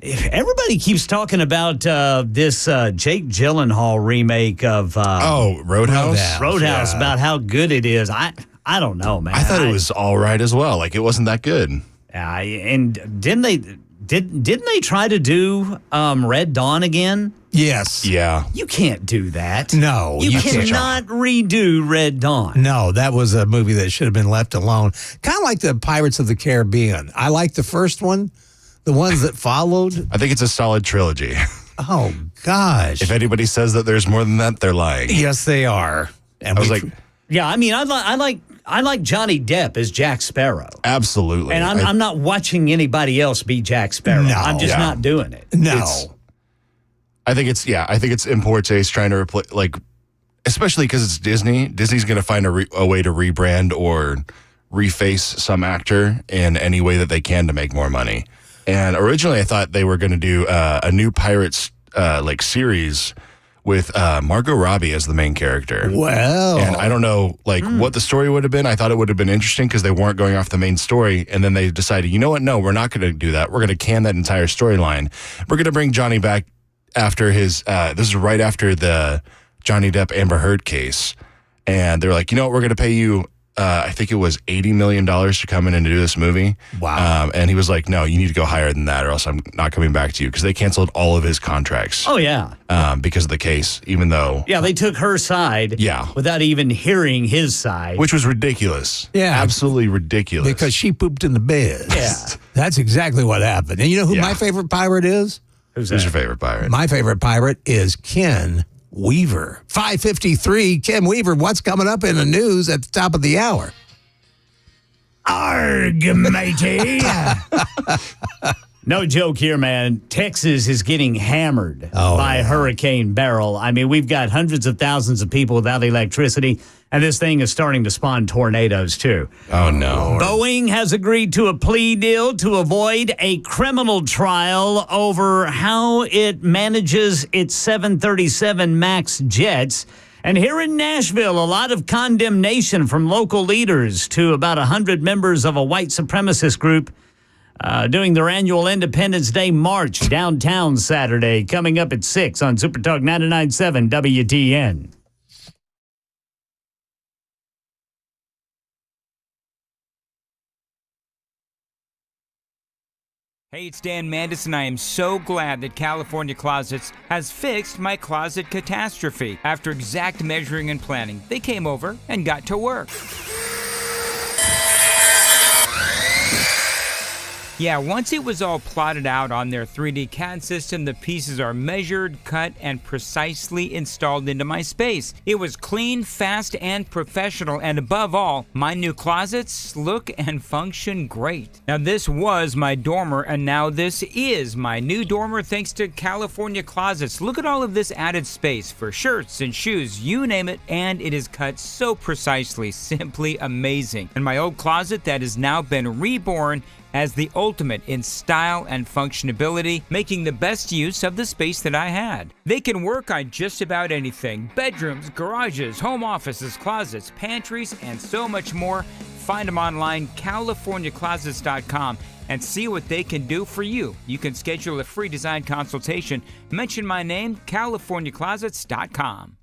everybody keeps talking about this Jake Gyllenhaal remake of Roadhouse. Roadhouse, about how good it is. I don't know, man. I thought it was all right as well. Like, it wasn't that good. Yeah, and didn't they try to do Red Dawn again? Yes. Yeah. You can't do that. No, you cannot redo Red Dawn. No, that was a movie that should have been left alone. Kind of like the Pirates of the Caribbean. I like the first one. The ones that followed. I think it's a solid trilogy. Oh gosh! If anybody says that there's more than that, they're lying. Yes, they are. And I was like, yeah. I mean, I like Johnny Depp as Jack Sparrow. Absolutely. And I'm not watching anybody else be Jack Sparrow. No. I'm just not doing it. No. I think it's in poor taste trying to replace, especially because it's Disney. Disney's going to find a way to rebrand or reface some actor in any way that they can to make more money. And originally, I thought they were going to do a new Pirates series with Margot Robbie as the main character. Well, and I don't know what the story would have been. I thought it would have been interesting because they weren't going off the main story, and then they decided, you know what? No, we're not going to do that. We're going to can that entire storyline. We're going to bring Johnny back after his. This is right after the Johnny Depp Amber Heard case, and they're like, you know what? We're going to pay you. I think it was $80 million to come in and do this movie. Wow. And he was like, no, you need to go higher than that or else I'm not coming back to you, because they canceled all of his contracts. Oh, yeah. Because of the case, even though. Yeah, they took her side. Yeah. Without even hearing his side. Which was ridiculous. Yeah. Absolutely ridiculous. Because she pooped in the bed. Yeah. That's exactly what happened. And you know who my favorite pirate is? Who's your favorite pirate? My favorite pirate is Ken Weaver. 5:53, Ken Weaver, what's coming up in the news at the top of the hour? Arg, matey. No joke here, man. Texas is getting hammered by Hurricane Beryl. I mean, we've got hundreds of thousands of people without electricity, and this thing is starting to spawn tornadoes, too. Oh, no. Boeing has agreed to a plea deal to avoid a criminal trial over how it manages its 737 MAX jets. And here in Nashville, a lot of condemnation from local leaders to about 100 members of a white supremacist group doing their annual Independence Day March downtown Saturday, coming up at 6 on Super Talk 99.7 WTN. Hey, it's Dan Mandis, and I am so glad that California Closets has fixed my closet catastrophe. After exact measuring and planning, they came over and got to work. Yeah, once it was all plotted out on their 3D CAD system, the pieces are measured, cut, and precisely installed into my space. It was clean, fast, and professional, and above all, my new closets look and function great. Now, this was my dormer, and now this is my new dormer thanks to California Closets. Look at all of this added space for shirts and shoes, you name it, and it is cut so precisely, simply amazing. And my old closet that has now been reborn as the ultimate in style and functionability, making the best use of the space that I had. They can work on just about anything: bedrooms, garages, home offices, closets, pantries, and so much more. Find them online, CaliforniaClosets.com, and see what they can do for you. You can schedule a free design consultation. Mention my name, CaliforniaClosets.com.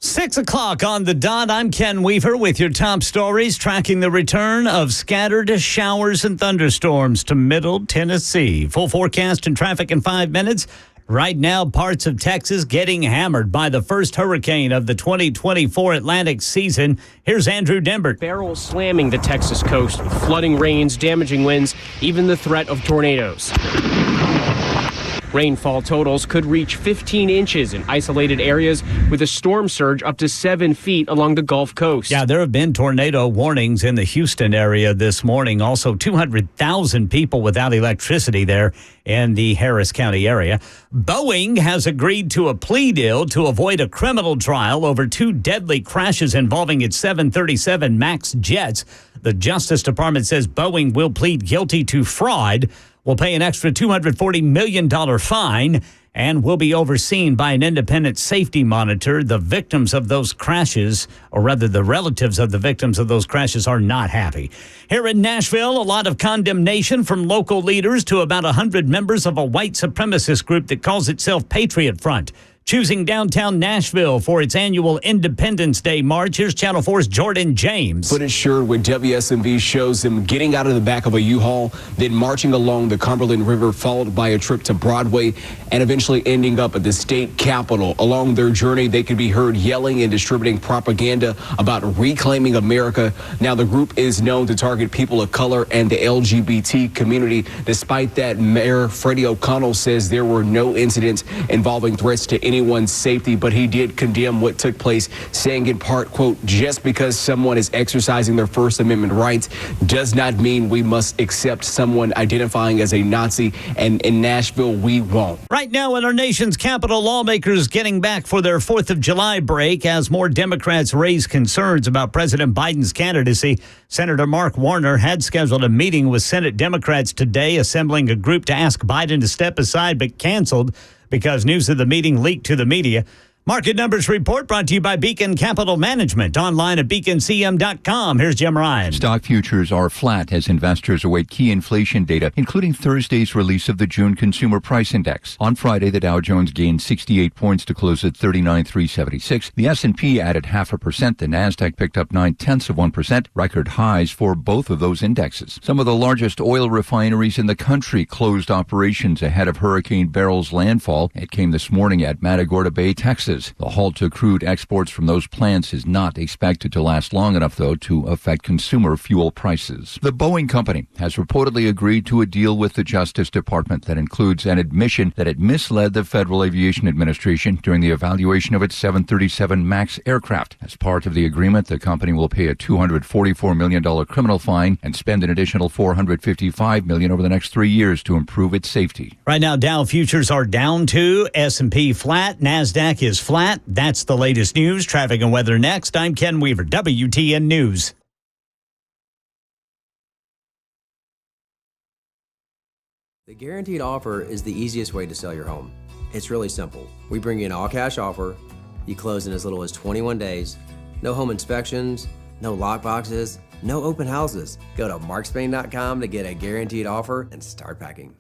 6 o'clock on the dot. I'm Ken Weaver with your top stories, tracking the return of scattered showers and thunderstorms to Middle Tennessee. Full forecast and traffic in 5 minutes. Right now, parts of Texas getting hammered by the first hurricane of the 2024 Atlantic season. Here's Andrew Dembert. Beryl slamming the Texas coast with flooding rains, damaging winds, even the threat of tornadoes. Rainfall totals could reach 15 inches in isolated areas with a storm surge up to 7 feet along the Gulf Coast. Yeah, there have been tornado warnings in the Houston area this morning. Also, 200,000 people without electricity there in the Harris County area. Boeing has agreed to a plea deal to avoid a criminal trial over 2 deadly crashes involving its 737 MAX jets. The Justice Department says Boeing will plead guilty to fraud, will pay an extra $240 million fine, and will be overseen by an independent safety monitor. The victims of those crashes, or rather the relatives of the victims of those crashes, are not happy. Here in Nashville, a lot of condemnation from local leaders to about 100 members of a white supremacist group that calls itself Patriot Front, choosing downtown Nashville for its annual Independence Day March. Here's Channel 4's Jordan James. Footage shared with WSMV shows him getting out of the back of a U-Haul, then marching along the Cumberland River, followed by a trip to Broadway, and eventually ending up at the state capitol. Along their journey, they could be heard yelling and distributing propaganda about reclaiming America. Now, the group is known to target people of color and the LGBT community. Despite that, Mayor Freddie O'Connell says there were no incidents involving threats to anyone's safety, but he did condemn what took place, saying in part, quote, "Just because someone is exercising their First Amendment rights does not mean we must accept someone identifying as a Nazi, and in Nashville, we won't." Right now in our nation's capital, lawmakers getting back for their 4th of July break as more Democrats raise concerns about President Biden's candidacy. Senator Mark Warner had scheduled a meeting with Senate Democrats today, assembling a group to ask Biden to step aside, but canceled because news of the meeting leaked to the media. Market Numbers Report brought to you by Beacon Capital Management. Online at beaconcm.com. Here's Jim Ryan. Stock futures are flat as investors await key inflation data, including Thursday's release of the June Consumer Price Index. On Friday, the Dow Jones gained 68 points to close at 39,376. The S&P added 0.5%. The Nasdaq picked up 0.9%, record highs for both of those indexes. Some of the largest oil refineries in the country closed operations ahead of Hurricane Beryl's landfall. It came this morning at Matagorda Bay, Texas. The halt to crude exports from those plants is not expected to last long enough, though, to affect consumer fuel prices. The Boeing company has reportedly agreed to a deal with the Justice Department that includes an admission that it misled the Federal Aviation Administration during the evaluation of its 737 MAX aircraft. As part of the agreement, the company will pay a $244 million criminal fine and spend an additional $455 million over the next 3 years to improve its safety. Right now, Dow futures are down 2, S&P flat, Nasdaq is flat. That's the latest news. Traffic and weather next. I'm Ken Weaver, WTN News. The guaranteed offer is the easiest way to sell your home. It's really simple. We bring you an all-cash offer. You close in as little as 21 days. No home inspections, no lock boxes, no open houses. Go to markspain.com to get a guaranteed offer and start packing.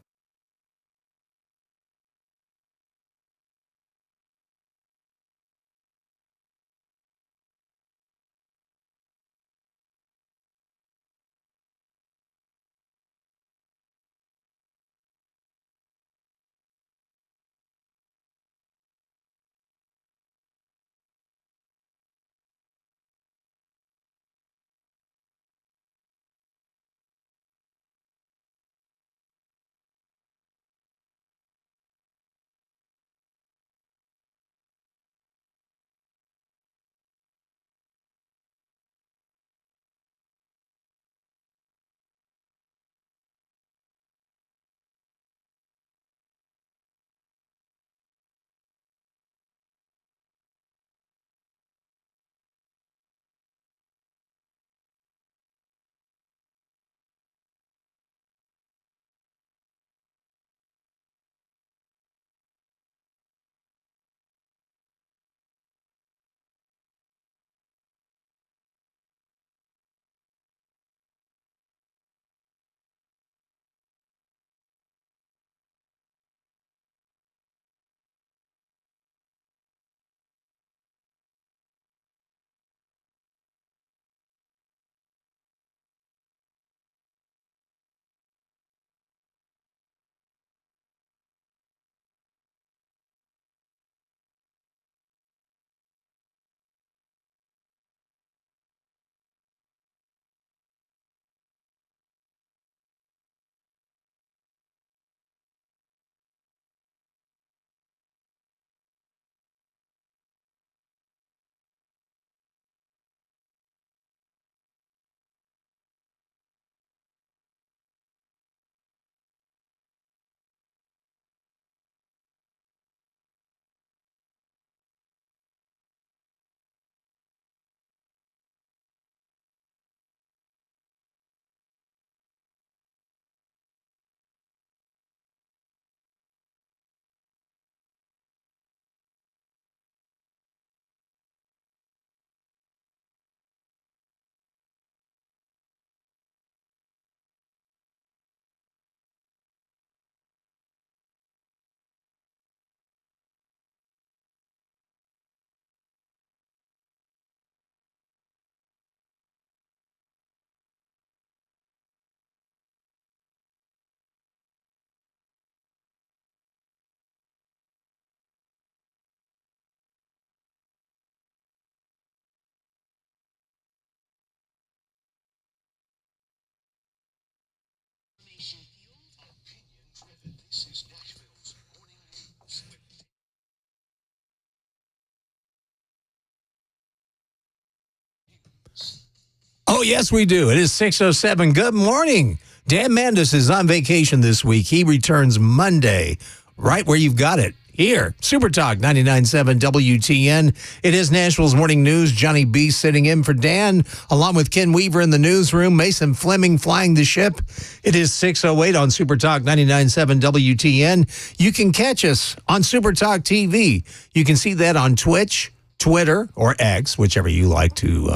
yes, we do. It is 6:07. Good morning. Dan Mandis is on vacation this week. He returns Monday, right where you've got it. Here, Super Talk 99.7 WTN. It is Nashville's Morning News. Johnny B sitting in for Dan, along with Ken Weaver in the newsroom. Mason Fleming flying the ship. It is 6:08 on Super Talk 99.7 WTN. You can catch us on Super Talk TV. You can see that on Twitch, Twitter, or X, whichever you like to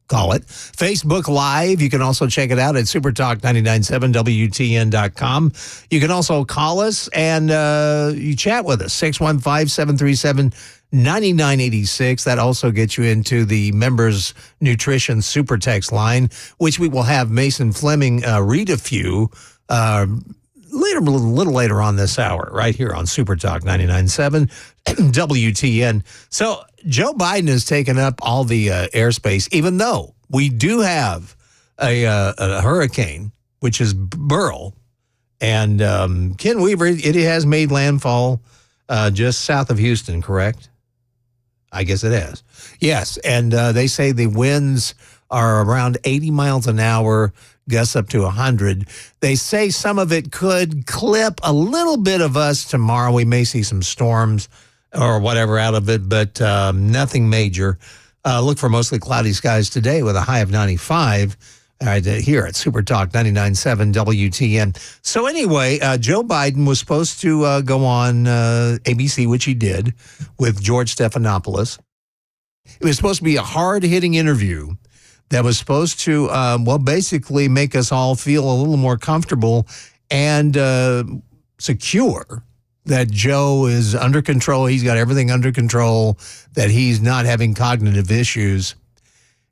call it. Facebook Live. You can also check it out at supertalk997wtn.com. You can also call us and you chat with us, 615-737-9986. That also gets you into the Members Nutrition Super Text line, which we will have Mason Fleming read a few a little later on this hour, right here on Super Talk 99.7 WTN. So Joe Biden has taken up all the airspace, even though we do have a hurricane, which is Beryl. And Ken Weaver, it has made landfall just south of Houston, correct? I guess it has. Yes, and they say the winds are around 80 miles an hour, gusts up to 100. They say some of it could clip a little bit of us tomorrow. We may see some storms or whatever out of it, but nothing major. Look for mostly cloudy skies today with a high of 95 here at Super Talk 99.7 WTN. So anyway, Joe Biden was supposed to go on ABC, which he did, with George Stephanopoulos. It was supposed to be a hard-hitting interview that was supposed to, basically make us all feel a little more comfortable and secure that Joe is under control. He's got everything under control, that he's not having cognitive issues.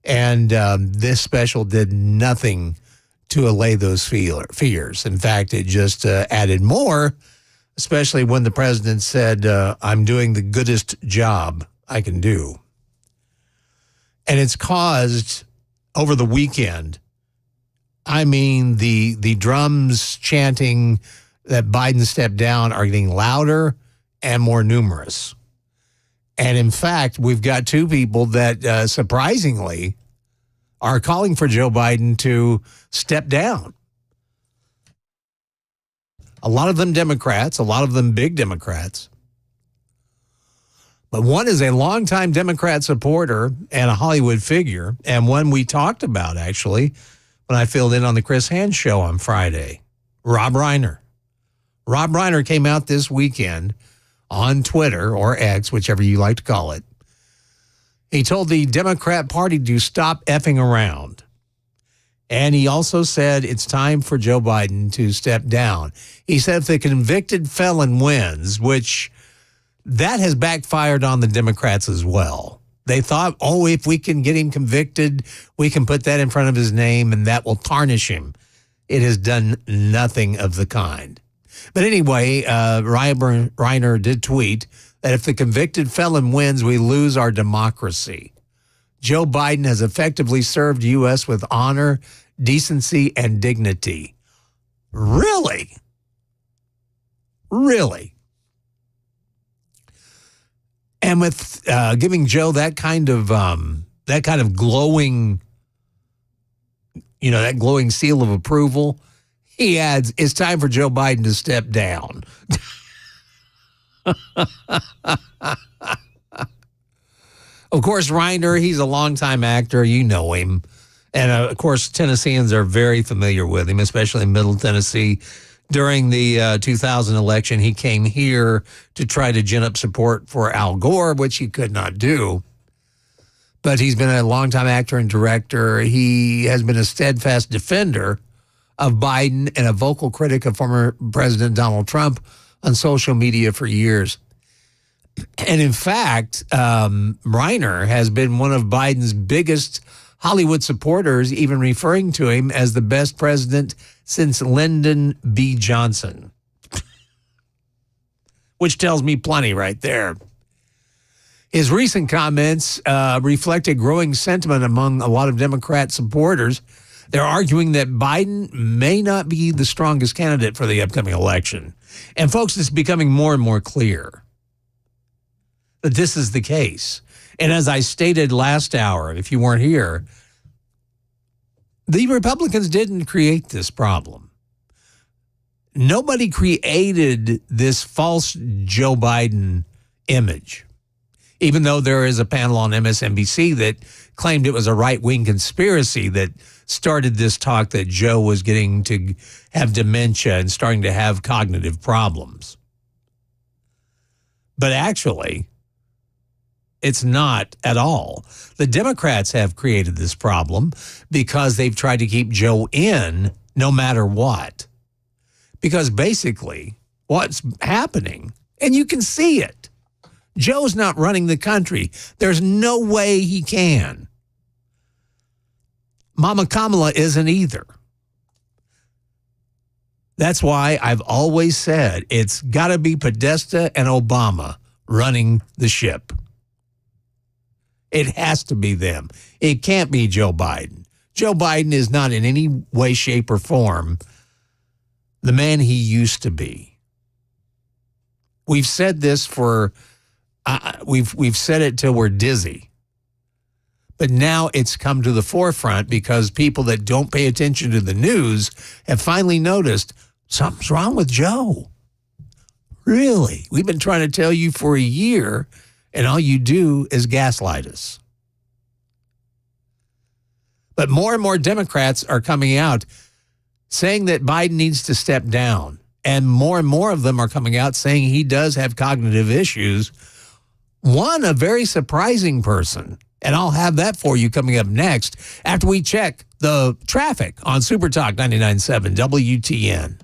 And this special did nothing to allay those fears. In fact, it just added more, especially when the president said, I'm doing the goodest job I can do. And it's caused, over the weekend, I mean, the drums chanting that Biden stepped down are getting louder and more numerous. And in fact, we've got two people that surprisingly are calling for Joe Biden to step down. A lot of them Democrats, a lot of them big Democrats. But one is a longtime Democrat supporter and a Hollywood figure, and one we talked about, actually, when I filled in on the Chris Hand Show on Friday, Rob Reiner. Rob Reiner came out this weekend on Twitter, or X, whichever you like to call it. He told the Democrat Party to stop effing around. And he also said it's time for Joe Biden to step down. He said if the convicted felon wins, which that has backfired on the Democrats as well. They thought, if we can get him convicted, we can put that in front of his name and that will tarnish him. It has done nothing of the kind. But anyway, Reiner did tweet that if the convicted felon wins, we lose our democracy. Joe Biden has effectively served U.S. with honor, decency, and dignity. Really? Really? And with giving Joe that kind of glowing, that glowing seal of approval, he adds, it's time for Joe Biden to step down. Of course, Reiner, he's a longtime actor. You know him. And, of course, Tennesseans are very familiar with him, especially in Middle Tennessee. During the 2000 election, he came here to try to gin up support for Al Gore, which he could not do. But he's been a longtime actor and director. He has been a steadfast defender of Biden and a vocal critic of former President Donald Trump on social media for years. And in fact, Reiner has been one of Biden's biggest Hollywood supporters, even referring to him as the best president since Lyndon B. Johnson, which tells me plenty right there. His recent comments reflect a growing sentiment among a lot of Democrat supporters. They're arguing that Biden may not be the strongest candidate for the upcoming election. And folks, it's becoming more and more clear that this is the case. And as I stated last hour, if you weren't here, The Republicans didn't create this problem. Nobody created this false Joe Biden image, even though there is a panel on MSNBC that claimed it was a right-wing conspiracy that started this talk that Joe was getting to have dementia and starting to have cognitive problems. But actually, it's not at all. The Democrats have created this problem because they've tried to keep Joe in no matter what. Because basically, what's happening, and you can see it, Joe's not running the country. There's no way he can. Mama Kamala isn't either. That's why I've always said it's got to be Podesta and Obama running the ship. It has to be them. It can't be Joe Biden. Joe Biden is not in any way, shape, or form the man he used to be. We've said this for, we've said it till we're dizzy. But now it's come to the forefront because people that don't pay attention to the news have finally noticed something's wrong with Joe. Really? We've been trying to tell you for a year, and all you do is gaslight us. But more and more Democrats are coming out saying that Biden needs to step down. And more of them are coming out saying he does have cognitive issues. One, a very surprising person. And I'll have that for you coming up next after we check the traffic on Super Talk 99.7 WTN.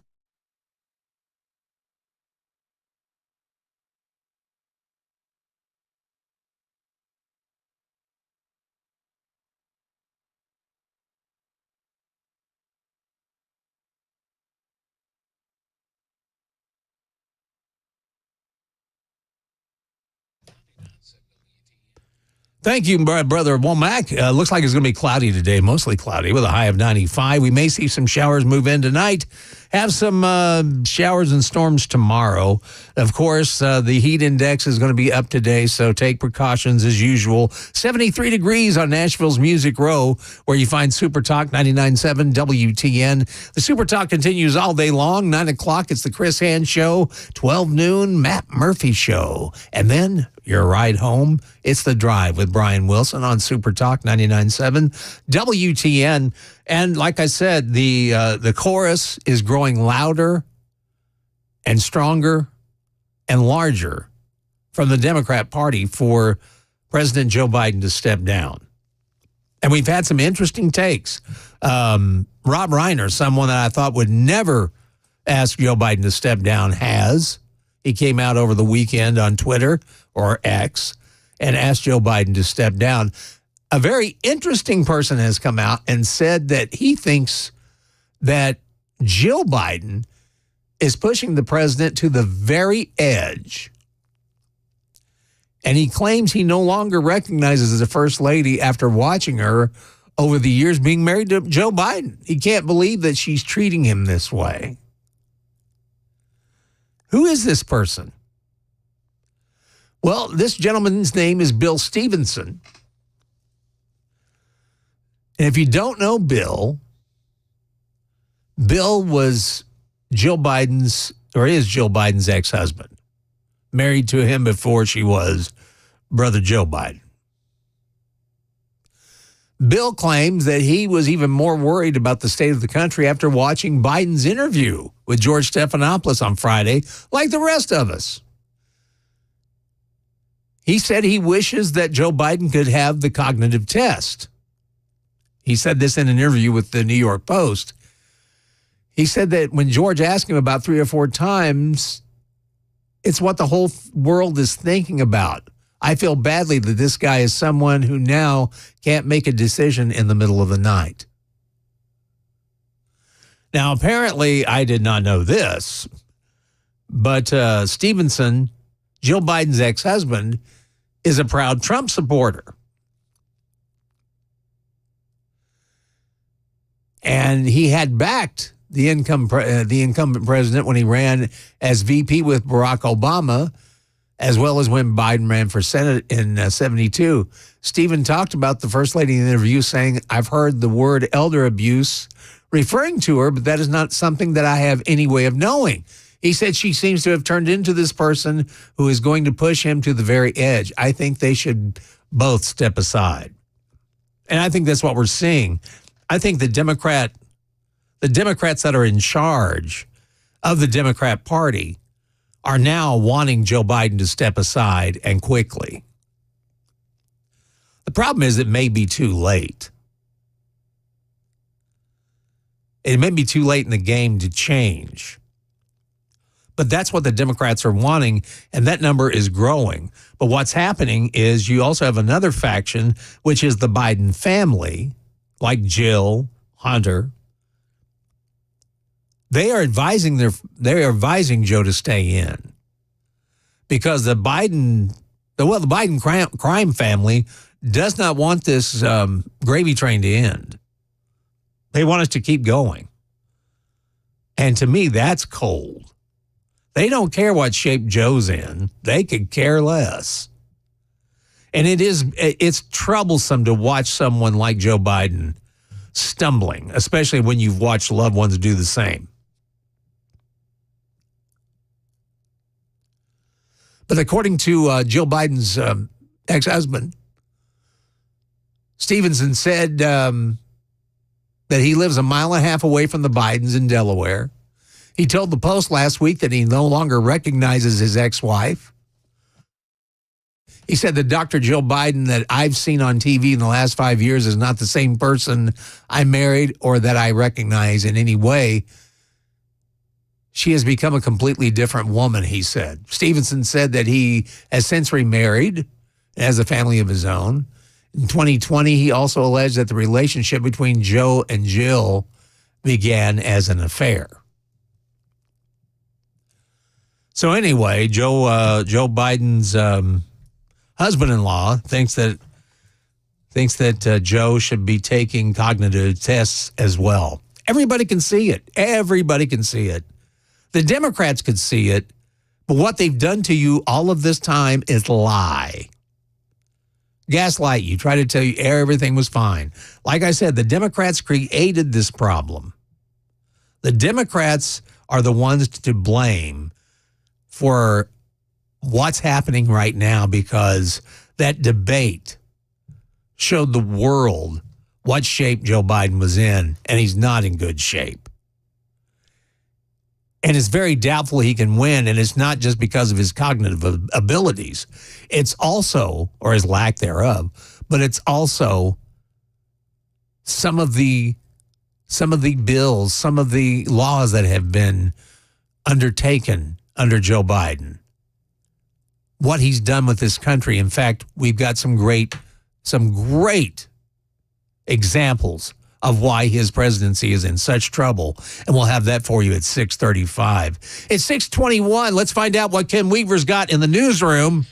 Thank you, Brother Womack. Looks like it's going to be cloudy today, mostly cloudy with a high of 95. We may see some showers move in tonight, have some showers and storms tomorrow. Of course, the heat index is going to be up today, so take precautions as usual. 73 degrees on Nashville's Music Row, where you find Super Talk 99.7 WTN. The Super Talk continues all day long. 9 o'clock, it's the Chris Hand Show. 12 noon, Matt Murphy Show. And then your ride home, it's The Drive with Brian Wilson on Super Talk 99.7 WTN. And like I said, the chorus is growing louder and stronger and larger from the Democrat Party for President Joe Biden to step down. And we've had some interesting takes. Rob Reiner, someone that I thought would never ask Joe Biden to step down, has. He came out over the weekend on Twitter or X and asked Joe Biden to step down. A very interesting person has come out and said that he thinks that Jill Biden is pushing the president to the very edge. And he claims he no longer recognizes the first lady after watching her over the years being married to Joe Biden. He can't believe that she's treating him this way. Who is this person? Well, this gentleman's name is Bill Stevenson. And if you don't know Bill was Jill Biden's, or is Jill Biden's ex-husband, married to him before she was Brother Joe Biden. Bill claims that he was even more worried about the state of the country after watching Biden's interview with George Stephanopoulos on Friday, like the rest of us. He said he wishes that Joe Biden could have the cognitive test. He said this in an interview with the New York Post. He said that when George asked him about 3 or 4 times, it's what the whole world is thinking about. I feel badly that this guy is someone who now can't make a decision in the middle of the night. Now, apparently, I did not know this, but Stevenson, Jill Biden's ex-husband, is a proud Trump supporter. And he had backed the incumbent president when he ran as VP with Barack Obama as well as when Biden ran for Senate in 72. Stephen talked about the First Lady in the interview saying, I've heard the word elder abuse referring to her, but that is not something that I have any way of knowing. He said she seems to have turned into this person who is going to push him to the very edge. I think they should both step aside. And I think that's what we're seeing. I think the Democrats that are in charge of the Democrat Party are now wanting Joe Biden to step aside and quickly. The problem is it may be too late. It may be too late in the game to change. But that's what the Democrats are wanting, and that number is growing. But what's happening is you also have another faction, which is the Biden family, like Jill, Hunter. They are advising Joe to stay in because the Biden crime family does not want this gravy train to end. They want us to keep going. And to me, that's cold. They don't care what shape Joe's in. They could care less. And it's troublesome to watch someone like Joe Biden stumbling, especially when you've watched loved ones do the same. But according to Jill Biden's ex-husband, Stevenson said that he lives 1.5 miles away from the Bidens in Delaware. He told the Post last week that he no longer recognizes his ex-wife. He said that Dr. Jill Biden that I've seen on TV in the last 5 years is not the same person I married or that I recognize in any way. She has become a completely different woman, he said. Stevenson said that he has since remarried and has a family of his own. In 2020, he also alleged that the relationship between Joe and Jill began as an affair. So anyway, Joe Biden's husband-in-law thinks that Joe should be taking cognitive tests as well. Everybody can see it. Everybody can see it. The Democrats could see it, but what they've done to you all of this time is lie. Gaslight you, try to tell you everything was fine. Like I said, the Democrats created this problem. The Democrats are the ones to blame for what's happening right now because that debate showed the world what shape Joe Biden was in, and he's not in good shape. And it's very doubtful he can win, and it's not just because of his cognitive abilities. It's also, or his lack thereof, but it's also some of the bills, some of the laws that have been undertaken under Joe Biden. What he's done with this country. In fact, we've got some great examples of why his presidency is in such trouble. And we'll have that for you at 6:35. It's 6:21. Let's find out what Ken Weaver's got in the newsroom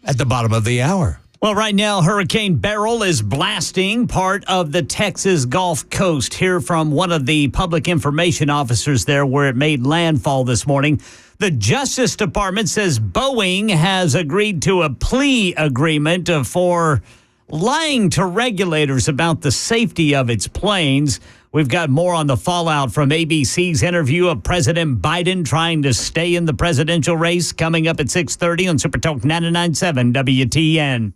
at the bottom of the hour. Well, right now, Hurricane Beryl is blasting part of the Texas Gulf Coast. Hear from one of the public information officers there where it made landfall this morning. The Justice Department says Boeing has agreed to a plea agreement for lying to regulators about the safety of its planes. We've got more on the fallout from ABC's interview of President Biden trying to stay in the presidential race coming up at 6:30 on Super Talk 99.7 WTN.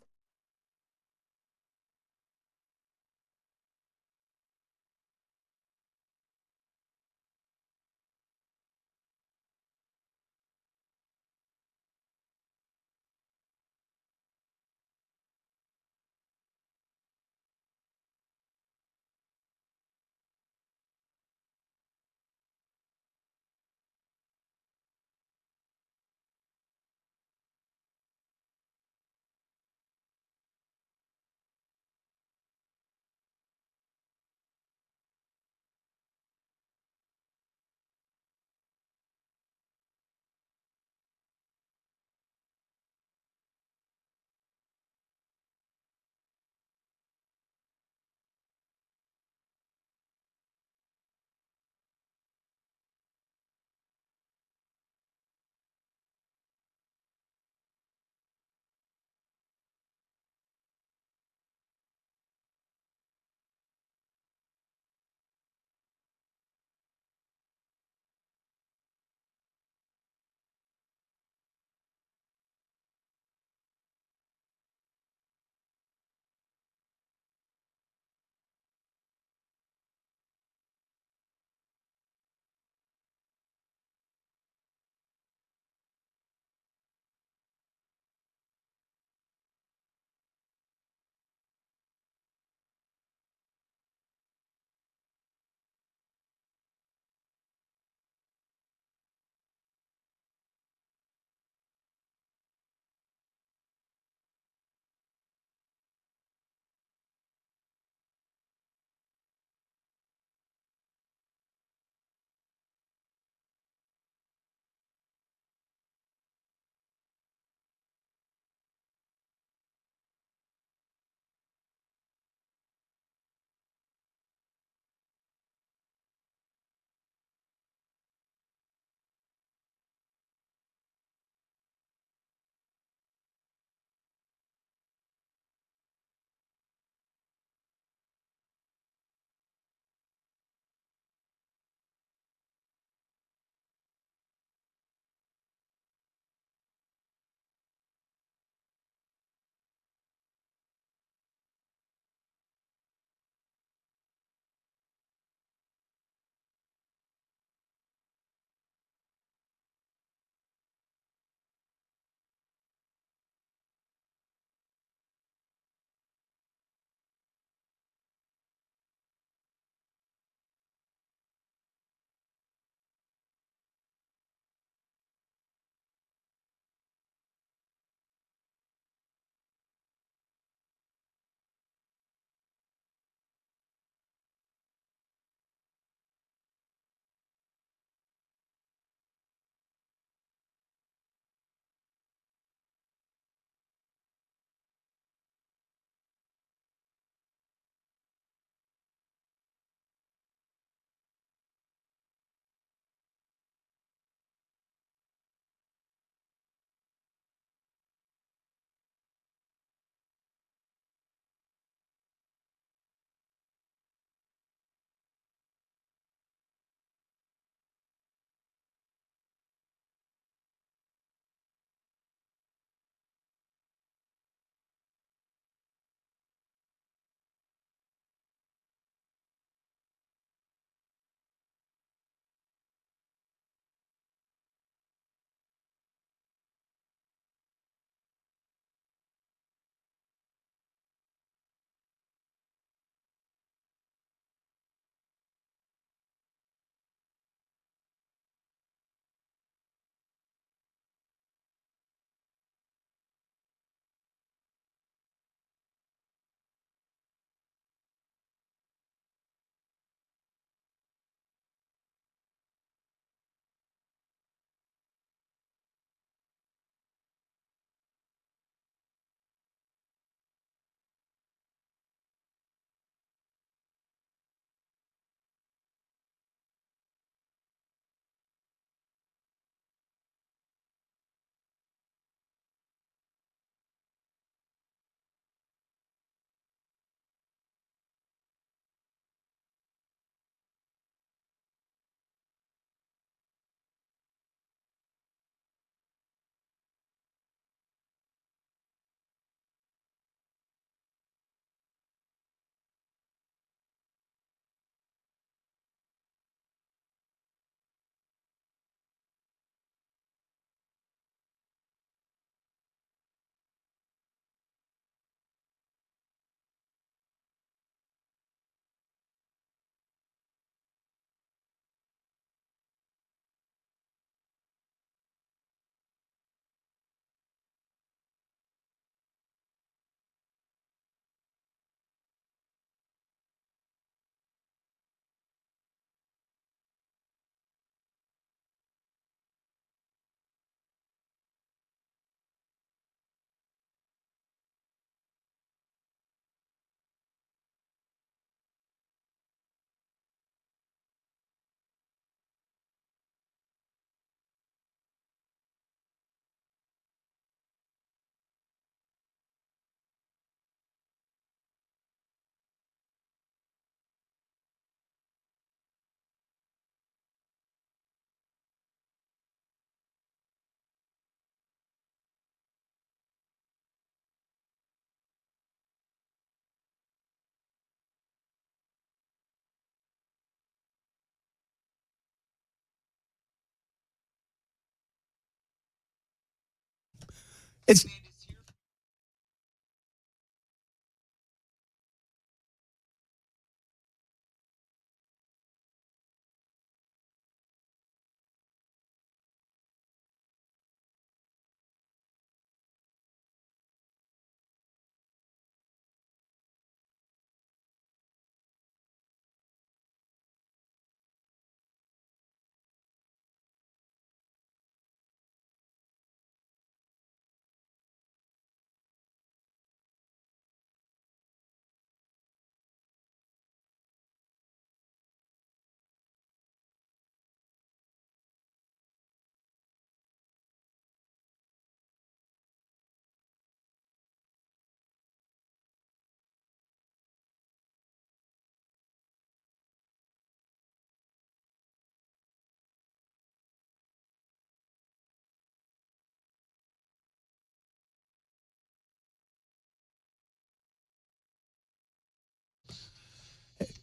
It's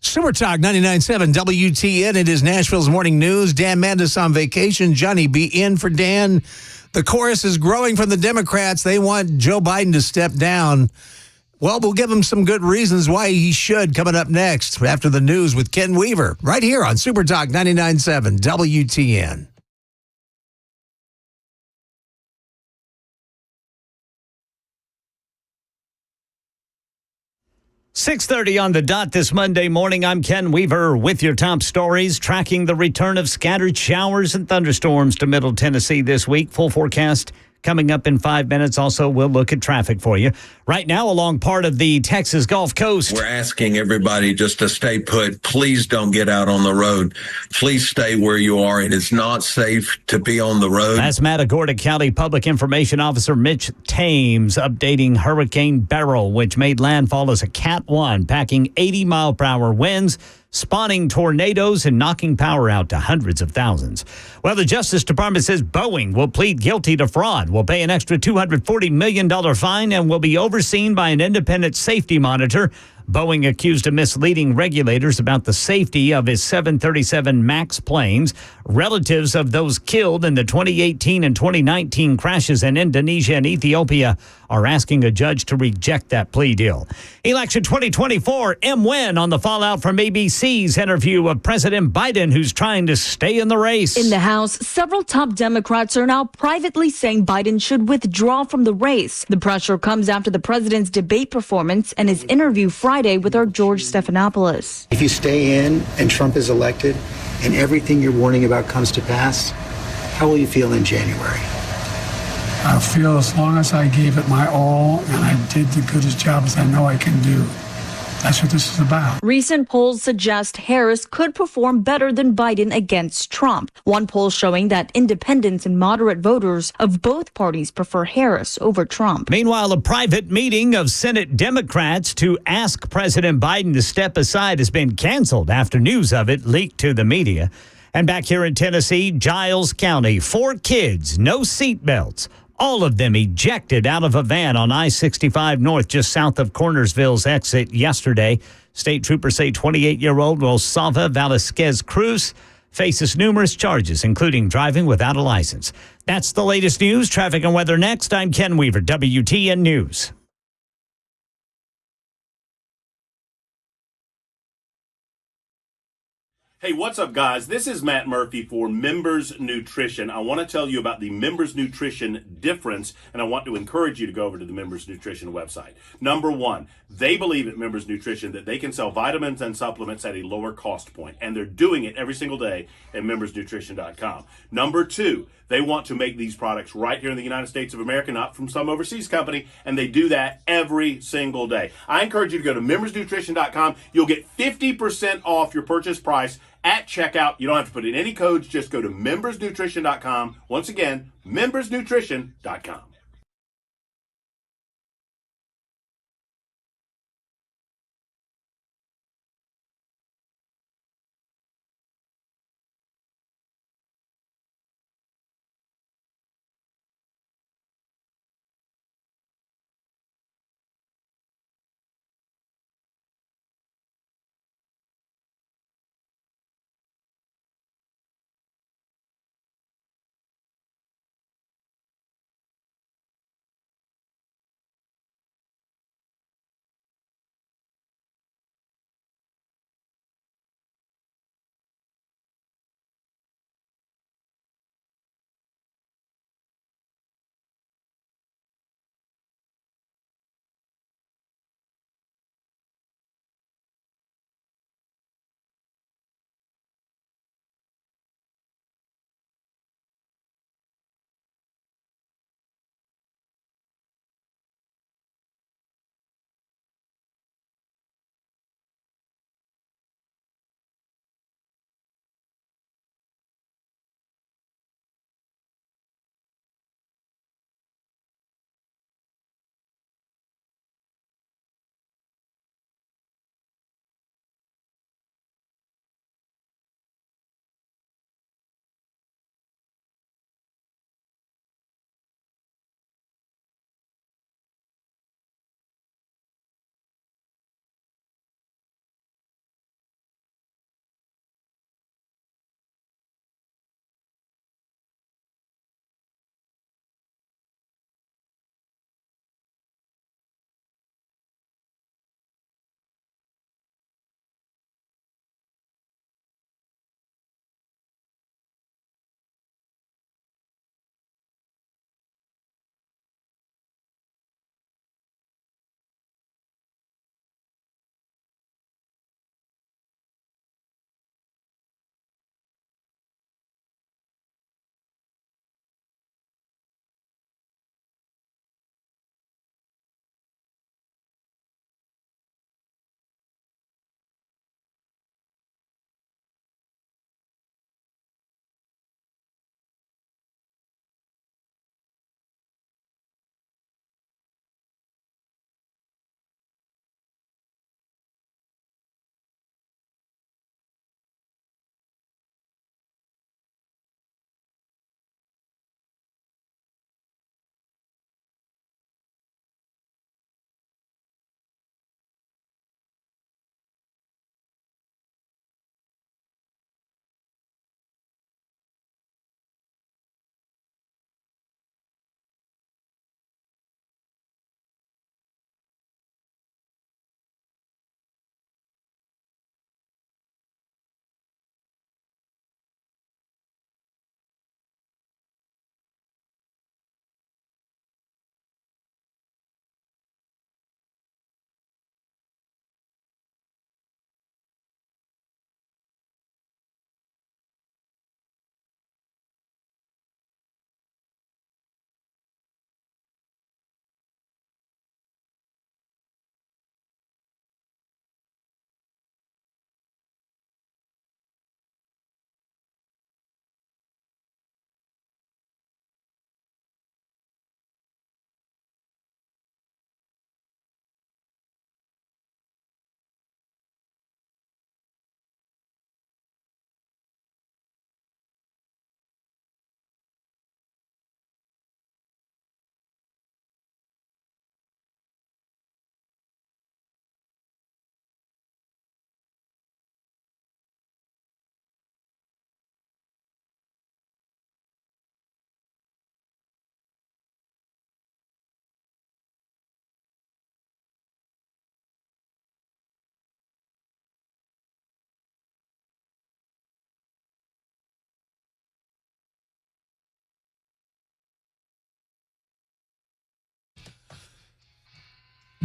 Super Talk 99.7 WTN. It is Nashville's morning news. Dan Mandis on vacation. Johnny B in for Dan. The chorus is growing from the Democrats. They want Joe Biden to step down. Well, we'll give him some good reasons why he should coming up next after the news with Ken Weaver right here on Super Talk 99.7 WTN. 6:30 on the dot this Monday morning. I'm Ken Weaver with your top stories, tracking the return of scattered showers and thunderstorms to Middle Tennessee this week. Full forecast coming up in 5 minutes. Also, we'll look at traffic for you. Right now, along part of the Texas Gulf Coast. We're asking everybody just to stay put. Please don't get out on the road. Please stay where you are. It is not safe to be on the road. That's Matagorda County Public Information Officer Mitch Thames updating Hurricane Beryl, which made landfall as a Cat 1, packing 80-mile-per-hour winds, spawning tornadoes and knocking power out to hundreds of thousands. Well, the Justice Department says Boeing will plead guilty to fraud, will pay an extra $240 million fine, and will be overseen by an independent safety monitor. Boeing accused of misleading regulators about the safety of its 737 MAX planes. Relatives of those killed in the 2018 and 2019 crashes in Indonesia and Ethiopia are asking a judge to reject that plea deal. Election 2024, win on the fallout from ABC's interview of President Biden, who's trying to stay in the race. In the House, several top Democrats are now privately saying Biden should withdraw from the race. The pressure comes after the president's debate performance and his interview Friday with our George Stephanopoulos. If you stay in and Trump is elected and everything you're warning about comes to pass, how will you feel in January? I feel as long as I gave it my all and I did the goodest job as I know I can do. That's what this is about. Recent polls suggest Harris could perform better than Biden against Trump. One poll showing that independents and moderate voters of both parties prefer Harris over Trump. Meanwhile, a private meeting of Senate Democrats to ask President Biden to step aside has been canceled after news of it leaked to the media. And back here in Tennessee, Giles County, 4 kids, no seatbelts. All of them ejected out of a van on I-65 North, just south of Cornersville's exit yesterday. State troopers say 28-year-old Rosalva Velasquez Cruz faces numerous charges, including driving without a license. That's the latest news. Traffic and weather next. I'm Ken Weaver, WTN News. Hey, what's up, guys? This is Matt Murphy for Members Nutrition. I want to tell you about the Members Nutrition difference, and I want to encourage you to go over to the Members Nutrition website. Number one, they believe at Members Nutrition that they can sell vitamins and supplements at a lower cost point, and they're doing it every single day at membersnutrition.com. Number two, they want to make these products right here in the United States of America, not from some overseas company, and they do that every single day. I encourage you to go to membersnutrition.com. You'll get 50% off your purchase price at checkout. You don't have to put in any codes. Just go to membersnutrition.com. Once again, membersnutrition.com.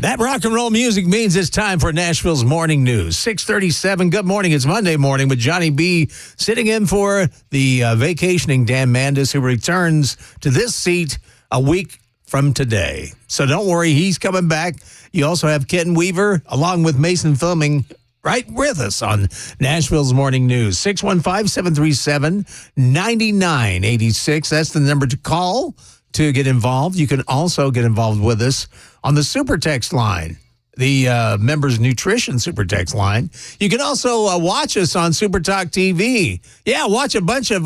That rock and roll music means it's time for Nashville's morning news. 6:37. Good morning. It's Monday morning with Johnny B sitting in for the vacationing Dan Mandis, who returns to this seat a week from today. So don't worry, he's coming back. You also have Ken Weaver along with Mason Filming right with us on Nashville's morning news. 615-737-9986. That's the number to call to get involved. You can also get involved with us on the super text line, the members nutrition super text line. You can also watch us on Super Talk TV. Yeah, watch a bunch of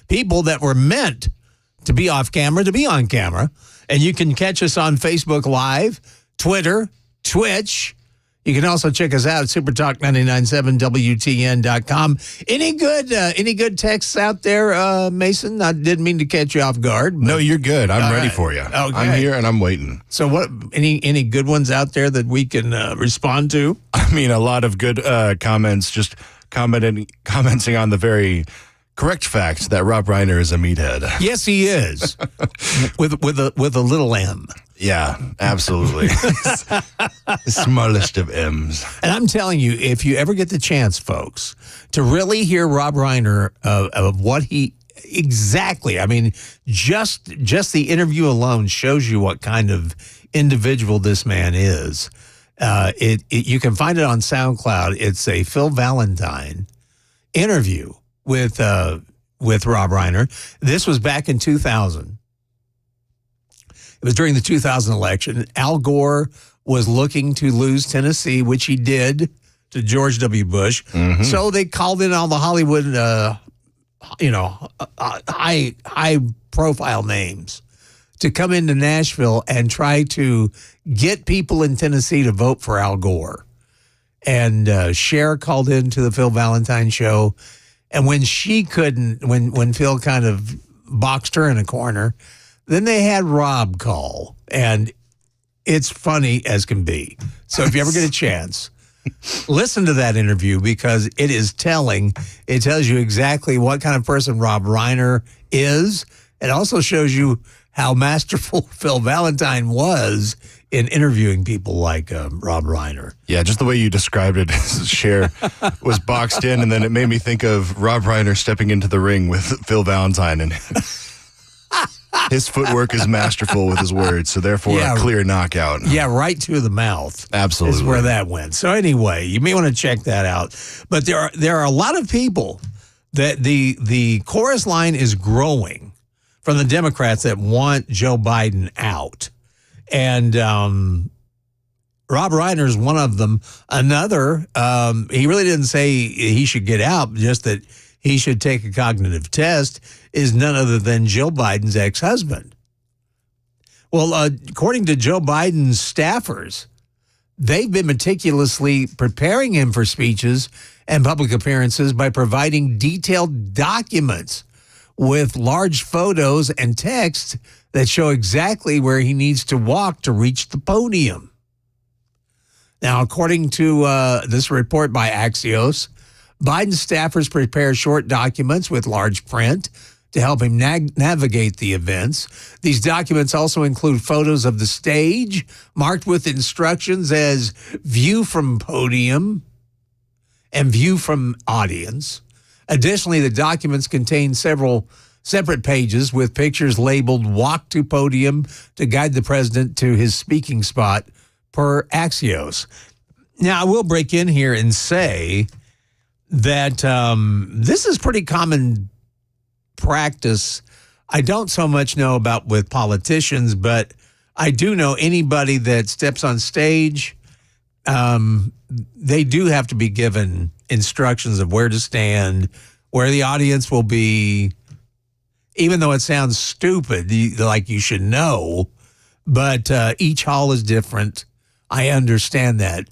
people that were meant to be off camera to be on camera. And you can catch us on Facebook Live, Twitter, Twitch. You can also check us out at supertalk997wtn.com. Any good texts out there, Mason? I didn't mean to catch you off guard. No, you're good. I'm ready for you. Okay. I'm here and I'm waiting. So what? Any good ones out there that we can respond to? I mean, a lot of good comments, just commenting on the very correct fact that Rob Reiner is a meathead. Yes, he is. with a little M. Yeah, absolutely. The smallest of M's. And I'm telling you, if you ever get the chance, folks, to really hear Rob Reiner of what he exactly, I mean, just the interview alone shows you what kind of individual this man is. You can find it on SoundCloud. It's a Phil Valentine interview with Rob Reiner. This was back in 2000. It was during the 2000 election. Al Gore was looking to lose Tennessee, which he did, to George W. Bush. Mm-hmm. So they called in all the Hollywood, high-profile names to come into Nashville and try to get people in Tennessee to vote for Al Gore. And Cher called into the Phil Valentine show. And when she couldn't, when Phil kind of boxed her in a corner, then they had Rob call, and it's funny as can be. So if you ever get a chance, listen to that interview because it is telling. It tells you exactly what kind of person Rob Reiner is. It also shows you how masterful Phil Valentine was in interviewing people like Rob Reiner. Yeah, just the way you described it, Cher was boxed in, and then it made me think of Rob Reiner stepping into the ring with Phil Valentine, and his footwork is masterful with his words, so therefore a clear knockout. Yeah, right to the mouth. Absolutely. Is where that went. So anyway, you may want to check that out. But there are a lot of people that the chorus line is growing from the Democrats that want Joe Biden out. And Rob Reiner is one of them. Another, he really didn't say he should get out, just that he should take a cognitive test, is none other than Joe Biden's ex-husband. Well, according to Joe Biden's staffers, they've been meticulously preparing him for speeches and public appearances by providing detailed documents with large photos and text that show exactly where he needs to walk to reach the podium. Now, according to this report by Axios, Biden's staffers prepare short documents with large print to help him navigate the events. These documents also include photos of the stage marked with instructions as view from podium and view from audience. Additionally, the documents contain several separate pages with pictures labeled walk to podium to guide the president to his speaking spot per Axios. Now, I will break in here and say that this is pretty common practice. I don't so much know about with politicians, but I do know anybody that steps on stage, they do have to be given instructions of where to stand, where the audience will be, even though it sounds stupid, like you should know, but each hall is different. I understand that.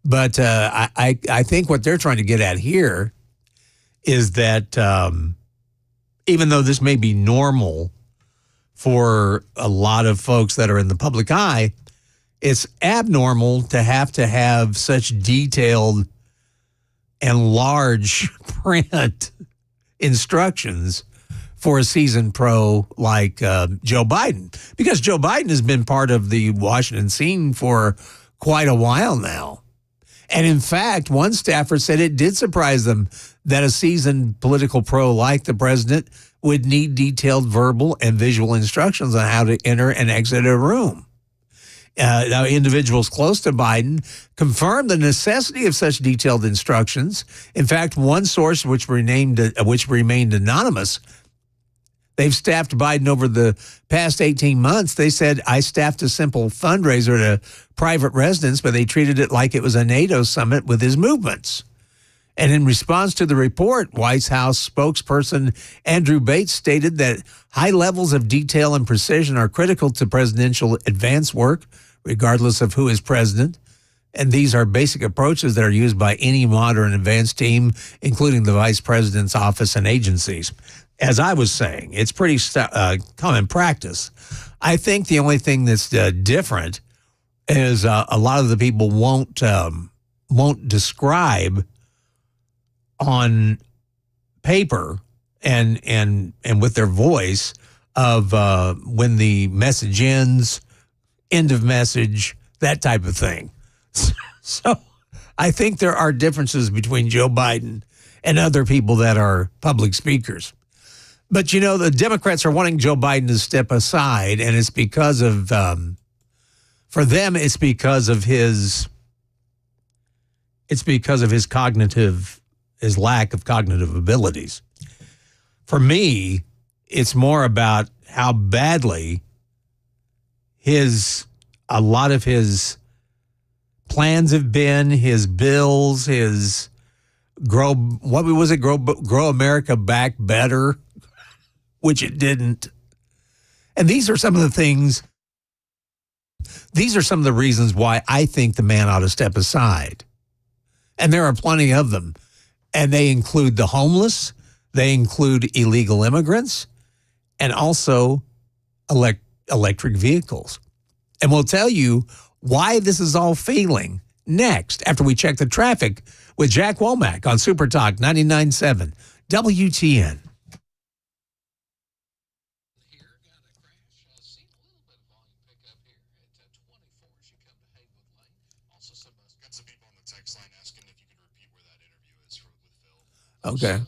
But I think what they're trying to get at here is that even though this may be normal for a lot of folks that are in the public eye, it's abnormal to have such detailed and large print instructions for a seasoned pro like Joe Biden. Because Joe Biden has been part of the Washington scene for quite a while now. And in fact, one staffer said it did surprise them that a seasoned political pro like the president would need detailed verbal and visual instructions on how to enter and exit a room. Now, individuals close to Biden confirmed the necessity of such detailed instructions. In fact, one source, which remained anonymous, they've staffed Biden over the past 18 months. They said, I staffed a simple fundraiser at a private residence, but they treated it like it was a NATO summit with his movements. And in response to the report, White House spokesperson Andrew Bates stated that high levels of detail and precision are critical to presidential advance work, regardless of who is president. And these are basic approaches that are used by any modern advance team, including the vice president's office and agencies. As I was saying, it's pretty common practice. I think the only thing that's different is a lot of the people won't describe on paper and with their voice of when the message ends, end of message, that type of thing. So I think there are differences between Joe Biden and other people that are public speakers. But, you know, the Democrats are wanting Joe Biden to step aside, and it's because of, for them, it's because of his lack of cognitive abilities. For me, it's more about how badly a lot of his plans have been, his bills, his Grow America Back Better, which it didn't. And these are some of the reasons why I think the man ought to step aside. And there are plenty of them. And they include the homeless, they include illegal immigrants, and also electric vehicles. And we'll tell you why this is all failing next after we check the traffic with Jack Womack on Super Talk 99.7 WTN. Okay.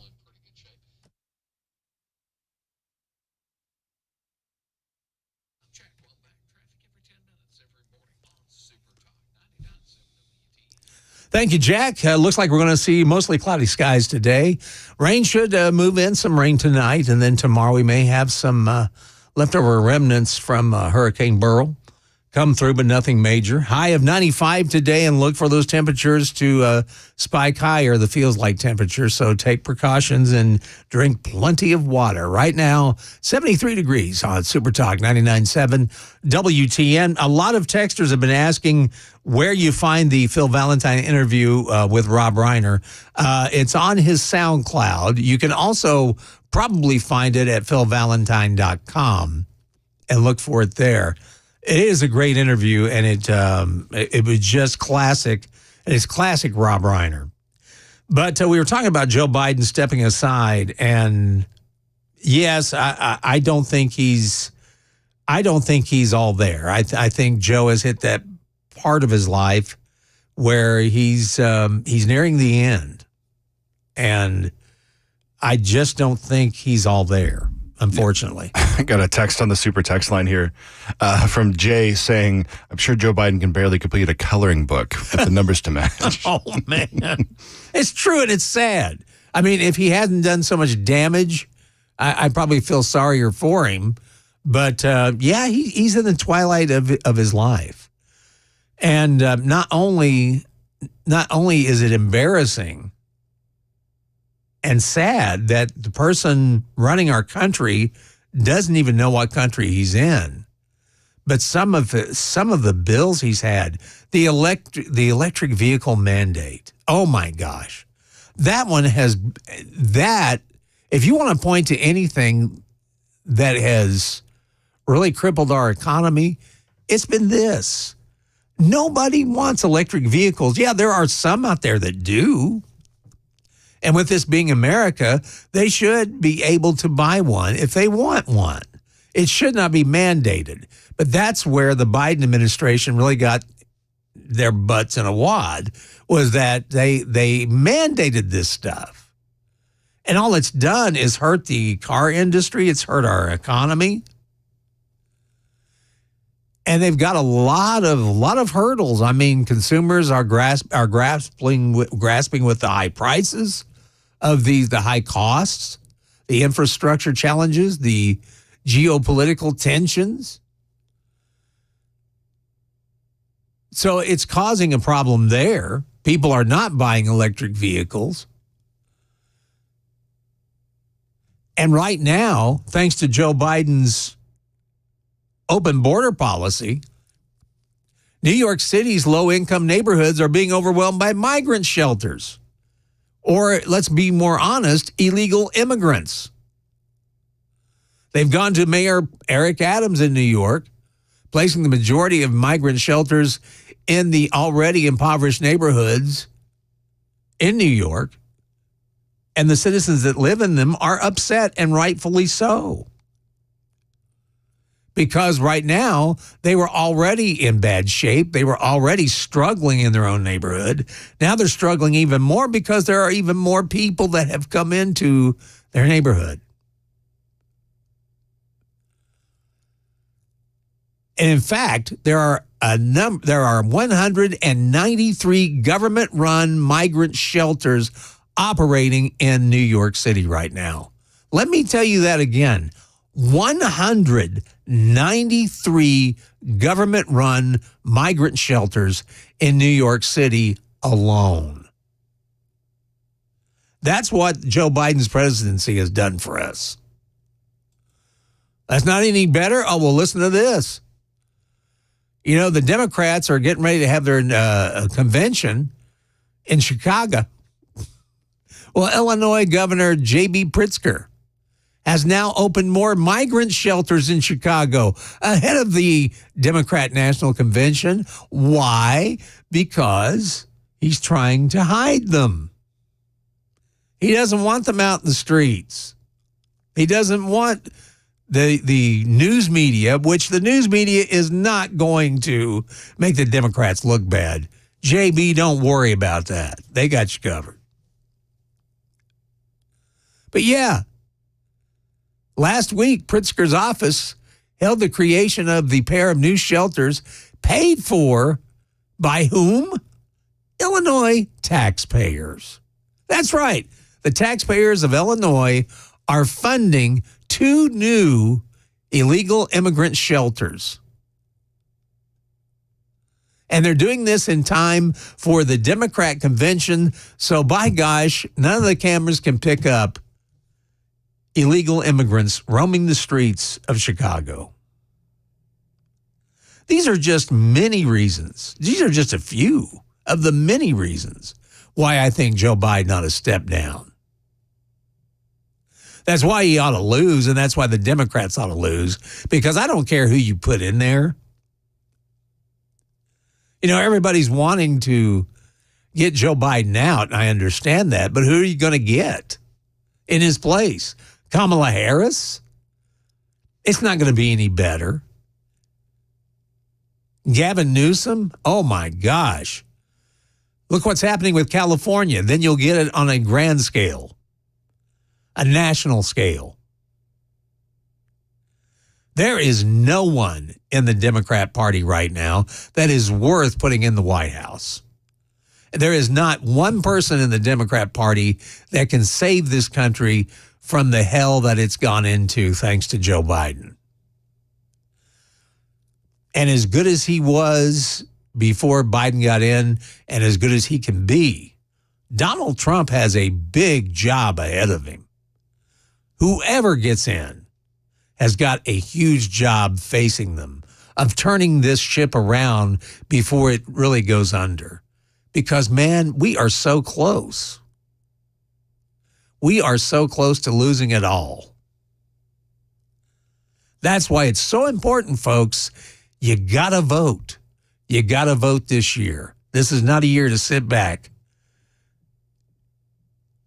Thank you, Jack. Looks like we're going to see mostly cloudy skies today. Rain should move in, some rain tonight, and then tomorrow we may have some leftover remnants from Hurricane Beryl come through, but nothing major. High of 95 today, and look for those temperatures to spike higher, the feels-like temperature, so take precautions and drink plenty of water. Right now, 73 degrees on Super Talk 99.7 WTN. A lot of texters have been asking where you find the Phil Valentine interview with Rob Reiner. It's on his SoundCloud. You can also probably find it at philvalentine.com and look for it there. It is a great interview, and it was just classic. And it's classic Rob Reiner. But we were talking about Joe Biden stepping aside, and yes, I don't think he's all there. I think Joe has hit that part of his life where he's nearing the end, and I just don't think he's all there. Unfortunately. I got a text on the super text line here from Jay saying, I'm sure Joe Biden can barely complete a coloring book with the numbers to match. Oh, man. It's true, and it's sad. I mean, if he hadn't done so much damage, I probably feel sorrier for him. But, yeah, he's in the twilight of his life. And not only is it embarrassing and sad that the person running our country doesn't even know what country he's in, but some of the bills he's had, the electric vehicle mandate. Oh my gosh, that one has that. If you want to point to anything that has really crippled our economy, it's been this. Nobody wants electric vehicles. Yeah, there are some out there that do. And with this being America, they should be able to buy one if they want one. It should not be mandated. But that's where the Biden administration really got their butts in a wad was that they mandated this stuff. And all it's done is hurt the car industry. It's hurt our economy. And they've got a lot of hurdles. I mean, consumers are grasping with the high prices of the high costs, the infrastructure challenges, the geopolitical tensions. So it's causing a problem there. People are not buying electric vehicles. And right now, thanks to Joe Biden's open border policy, New York City's low-income neighborhoods are being overwhelmed by migrant shelters. Or, let's be more honest, illegal immigrants. They've gone to Mayor Eric Adams in New York, placing the majority of migrant shelters in the already impoverished neighborhoods in New York, and the citizens that live in them are upset, and rightfully so. Because right now, they were already in bad shape. They were already struggling in their own neighborhood. Now they're struggling even more because there are even more people that have come into their neighborhood. And in fact, there are 193 government-run migrant shelters operating in New York City right now. Let me tell you that again. 193 government-run migrant shelters in New York City alone. That's what Joe Biden's presidency has done for us. That's not any better? Oh, well, listen to this. You know, the Democrats are getting ready to have their convention in Chicago. Well, Illinois Governor J.B. Pritzker has now opened more migrant shelters in Chicago ahead of the Democrat National Convention. Why? Because he's trying to hide them. He doesn't want them out in the streets. He doesn't want the news media, which the news media is not going to make the Democrats look bad. JB, don't worry about that. They got you covered. But yeah, last week, Pritzker's office held the creation of the pair of new shelters paid for by whom? Illinois taxpayers. That's right. The taxpayers of Illinois are funding 2 new illegal immigrant shelters. And they're doing this in time for the Democrat convention. So by gosh, none of the cameras can pick up illegal immigrants roaming the streets of Chicago. These are just many reasons. These are just a few of the many reasons why I think Joe Biden ought to step down. That's why he ought to lose, and that's why the Democrats ought to lose, because I don't care who you put in there. You know, everybody's wanting to get Joe Biden out, and I understand that, but who are you going to get in his place? Kamala Harris? It's not going to be any better. Gavin Newsom? Oh, my gosh. Look what's happening with California. Then you'll get it on a grand scale, a national scale. There is no one in the Democrat Party right now that is worth putting in the White House. There is not one person in the Democrat Party that can save this country from the hell that it's gone into thanks to Joe Biden. And as good as he was before Biden got in, and as good as he can be, Donald Trump has a big job ahead of him. Whoever gets in has got a huge job facing them of turning this ship around before it really goes under. Because, man, we are so close. We are so close to losing it all. That's why it's so important, folks. You got to vote. You got to vote this year. This is not a year to sit back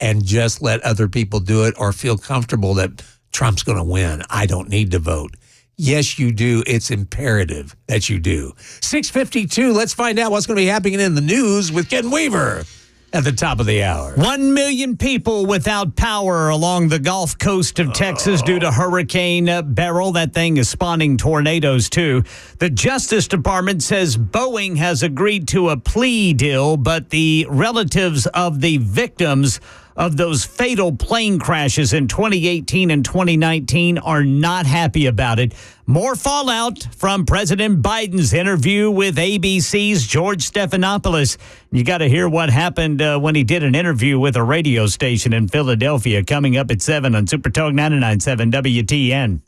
and just let other people do it or feel comfortable that Trump's going to win. I don't need to vote. Yes, you do. It's imperative that you do. 6:52. Let's find out what's going to be happening in the news with Ken Weaver at the top of the hour. 1 million people without power along the Gulf Coast of Texas due to Hurricane Beryl. That thing is spawning tornadoes, too. The Justice Department says Boeing has agreed to a plea deal, but the relatives of the victims of those fatal plane crashes in 2018 and 2019 are not happy about it. More fallout from President Biden's interview with ABC's George Stephanopoulos. You got to hear what happened when he did an interview with a radio station in Philadelphia, coming up at 7 on Super Talk 99.7 WTN.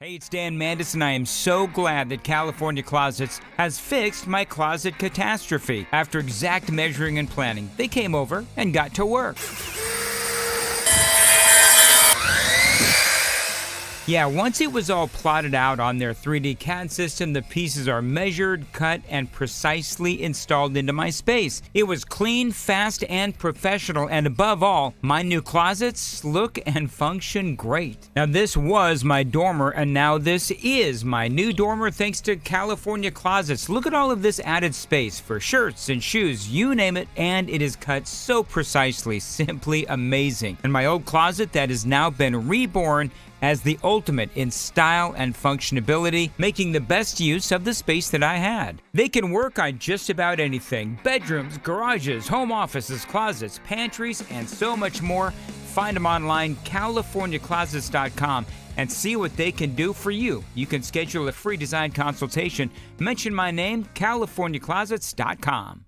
Hey, it's Dan Mandis, and I am so glad that California Closets has fixed my closet catastrophe. After exact measuring and planning, they came over and got to work. Yeah, once it was all plotted out on their 3D CAD system, the pieces are measured, cut, and precisely installed into my space. It was clean, fast, and professional, and above all, my new closets look and function great. Now, this was my dormer, and now this is my new dormer thanks to California Closets. Look at all of this added space for shirts and shoes, you name it, and it is cut so precisely, simply amazing. And my old closet that has now been reborn as the ultimate in style and functionability, making the best use of the space that I had. They can work on just about anything: bedrooms, garages, home offices, closets, pantries, and so much more. Find them online, CaliforniaClosets.com, and see what they can do for you. You can schedule a free design consultation. Mention my name, CaliforniaClosets.com.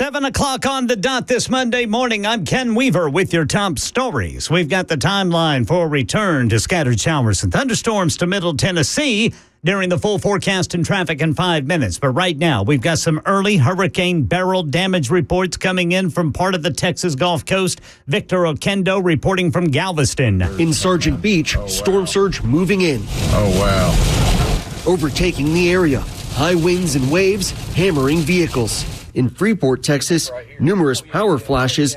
7 o'clock on the dot this Monday morning. I'm Ken Weaver with your top stories. We've got the timeline for a return to scattered showers and thunderstorms to Middle Tennessee during the full forecast and traffic in 5 minutes. But right now, we've got some early Hurricane Beryl damage reports coming in from part of the Texas Gulf Coast. Victor Oquendo reporting from Galveston. In Sargent Beach, storm surge moving in. Oh, wow. Overtaking the area. High winds and waves hammering vehicles. In Freeport, Texas, numerous power flashes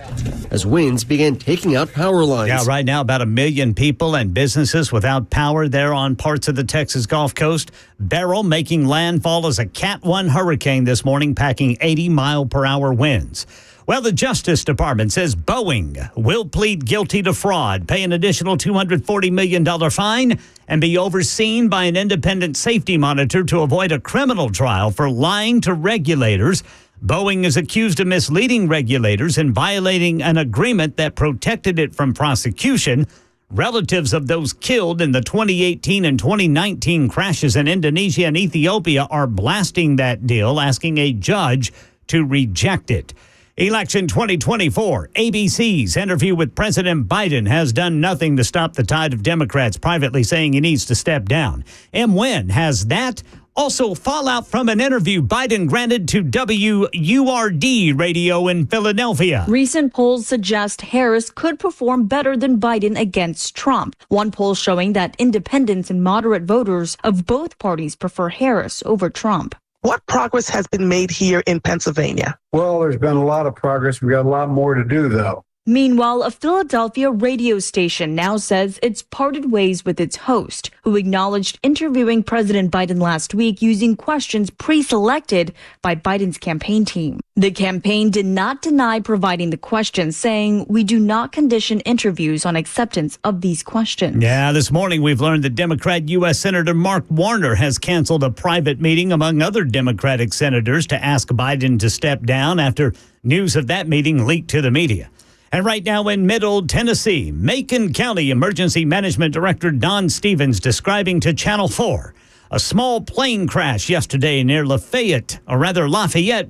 as winds began taking out power lines. Yeah, right now, about 1 million people and businesses without power there on parts of the Texas Gulf Coast. Beryl making landfall as a Cat 1 hurricane this morning, packing 80-mile-per-hour winds. Well, the Justice Department says Boeing will plead guilty to fraud, pay an additional $240 million fine, and be overseen by an independent safety monitor to avoid a criminal trial for lying to regulators. Boeing is accused of misleading regulators and violating an agreement that protected it from prosecution. Relatives of those killed in the 2018 and 2019 crashes in Indonesia and Ethiopia are blasting that deal, asking a judge to reject it. Election 2024, ABC's interview with President Biden has done nothing to stop the tide of Democrats privately saying he needs to step down. Wynn has that. Also, fallout from an interview Biden granted to WURD radio in Philadelphia. Recent polls suggest Harris could perform better than Biden against Trump. One poll showing that independents and moderate voters of both parties prefer Harris over Trump. What progress has been made here in Pennsylvania? Well, there's been a lot of progress. We got a lot more to do, though. Meanwhile, a Philadelphia radio station now says it's parted ways with its host, who acknowledged interviewing President Biden last week using questions pre-selected by Biden's campaign team. The campaign did not deny providing the questions, saying, "We do not condition interviews on acceptance of these questions." Yeah, this morning we've learned that Democrat U.S. Senator Mark Warner has canceled a private meeting among other Democratic senators to ask Biden to step down after news of that meeting leaked to the media. And right now in Middle Tennessee, Macon County Emergency Management Director Don Stevens describing to Channel 4 a small plane crash yesterday near Lafayette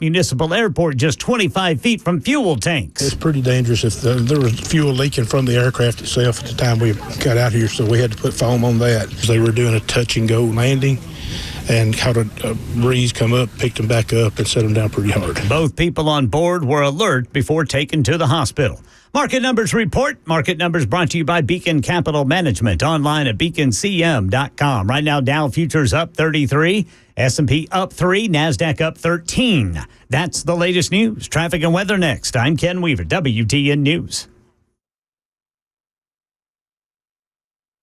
Municipal Airport, just 25 feet from fuel tanks. It's pretty dangerous if there was fuel leaking from the aircraft itself at the time we got out here, so we had to put foam on that. They were doing a touch-and-go landing and caught a breeze come up, picked them back up, and set them down pretty hard. Both people on board were alert before taken to the hospital. Market Numbers Report. Market Numbers brought to you by Beacon Capital Management. Online at beaconcm.com. Right now, Dow Futures up 33, S&P up 3, NASDAQ up 13. That's the latest news. Traffic and weather next. I'm Ken Weaver, WTN News.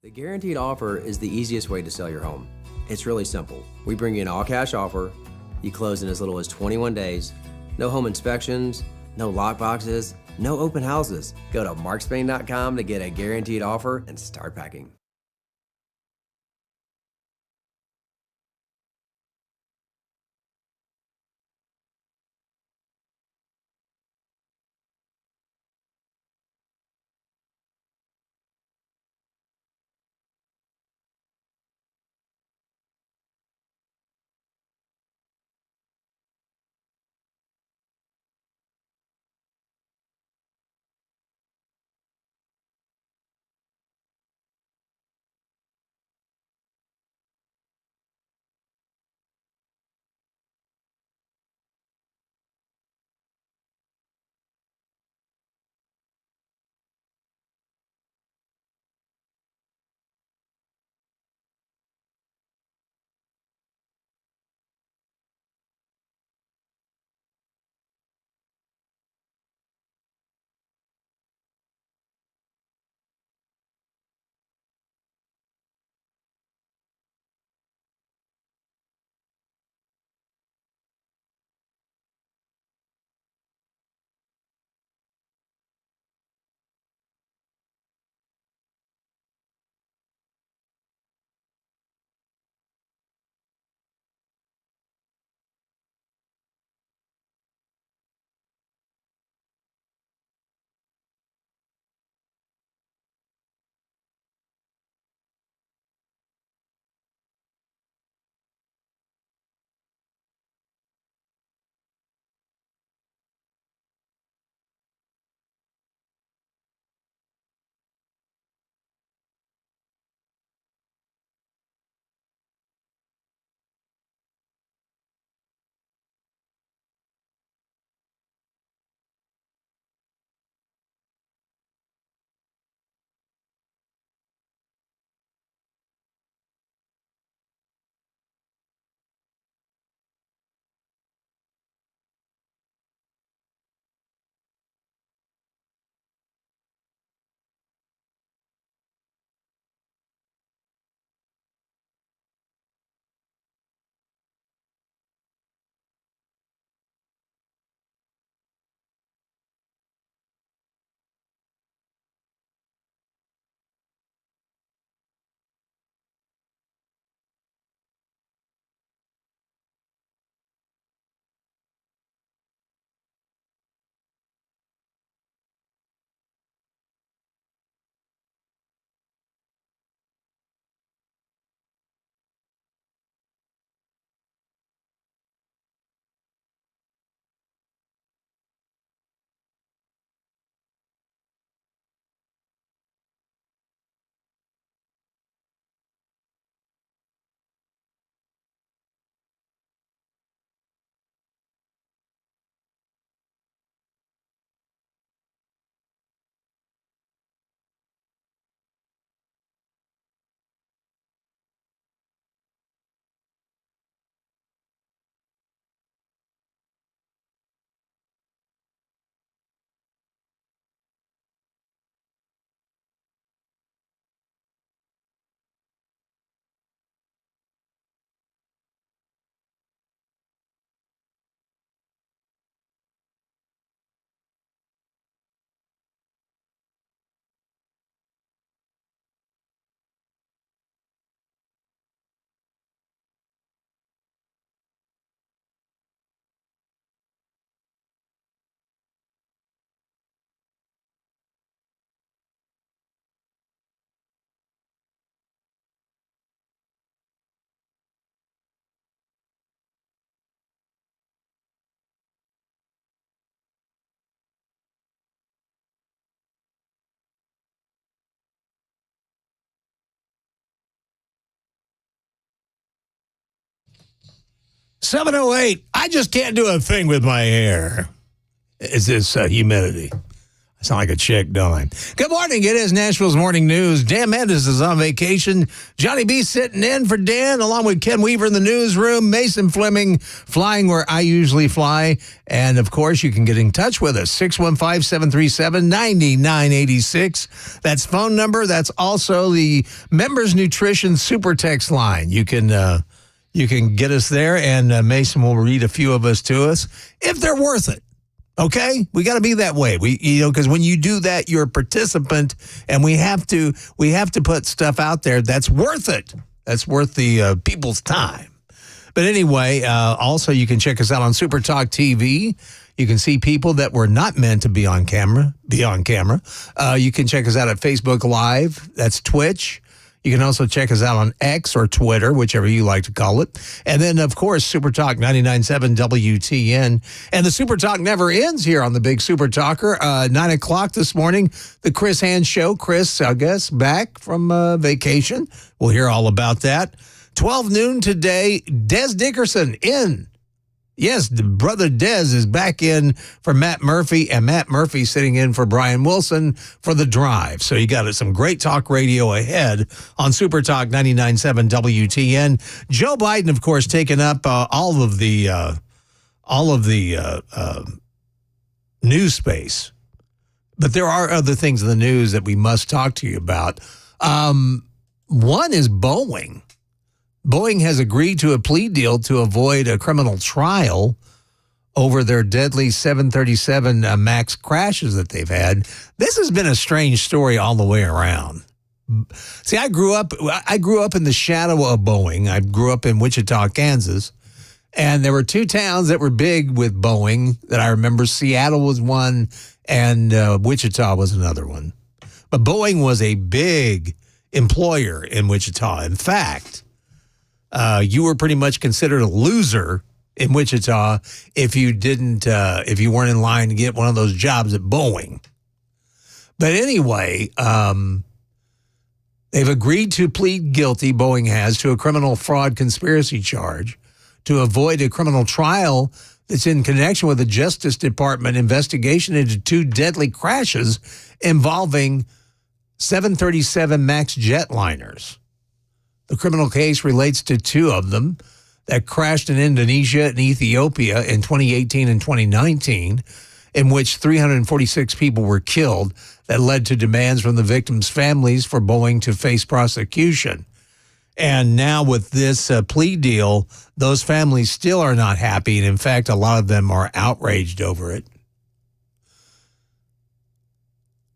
The guaranteed offer is the easiest way to sell your home. It's really simple. We bring you an all-cash offer. You close in as little as 21 days. No home inspections, no lock boxes, no open houses. Go to markspain.com to get a guaranteed offer and start packing. 7:08. I just can't do a thing with my hair. Is this humidity? I sound like a chick, don't I? Good morning. It is Nashville's Morning News. Dan Mandis is on vacation. Johnny B sitting in for Dan, along with Ken Weaver in the newsroom. Mason Fleming flying where I usually fly. And, of course, you can get in touch with us. 615-737-9986. That's phone number. That's also the Members Nutrition Super Text line. You can get us there, and Mason will read a few of us to us if they're worth it. Okay, we got to be that way. Because when you do that, you're a participant, and we have to put stuff out there that's worth it. That's worth the people's time. But anyway, also you can check us out on Super Talk TV. You can see people that were not meant to be on camera. You can check us out at Facebook Live. That's Twitch. You can also check us out on X or Twitter, whichever you like to call it. And then, of course, Super Talk 99.7 WTN. And the Super Talk never ends here on the Big Super Talker. 9 o'clock this morning, the Chris Hand Show. Chris, I guess, back from vacation. We'll hear all about that. 12 noon today, Des Dickerson in. Yes, brother Des is back in for Matt Murphy, and Matt Murphy sitting in for Brian Wilson for The Drive. So you got some great talk radio ahead on Super Talk 99.7 WTN. Joe Biden, of course, taking up all of the news space. But there are other things in the news that we must talk to you about. One is Boeing. Boeing has agreed to a plea deal to avoid a criminal trial over their deadly 737 MAX crashes that they've had. This has been a strange story all the way around. See, I grew up in the shadow of Boeing. I grew up in Wichita, Kansas, and there were two towns that were big with Boeing that I remember. Seattle was one, and Wichita was another one. But Boeing was a big employer in Wichita. In fact, you were pretty much considered a loser in Wichita if you weren't in line to get one of those jobs at Boeing. But anyway, they've agreed to plead guilty, Boeing has, to a criminal fraud conspiracy charge to avoid a criminal trial that's in connection with the Justice Department investigation into two deadly crashes involving 737 MAX jetliners. The criminal case relates to two of them that crashed in Indonesia and Ethiopia in 2018 and 2019, in which 346 people were killed, that led to demands from the victims' families for Boeing to face prosecution. And now with this plea deal, those families still are not happy, and in fact, a lot of them are outraged over it.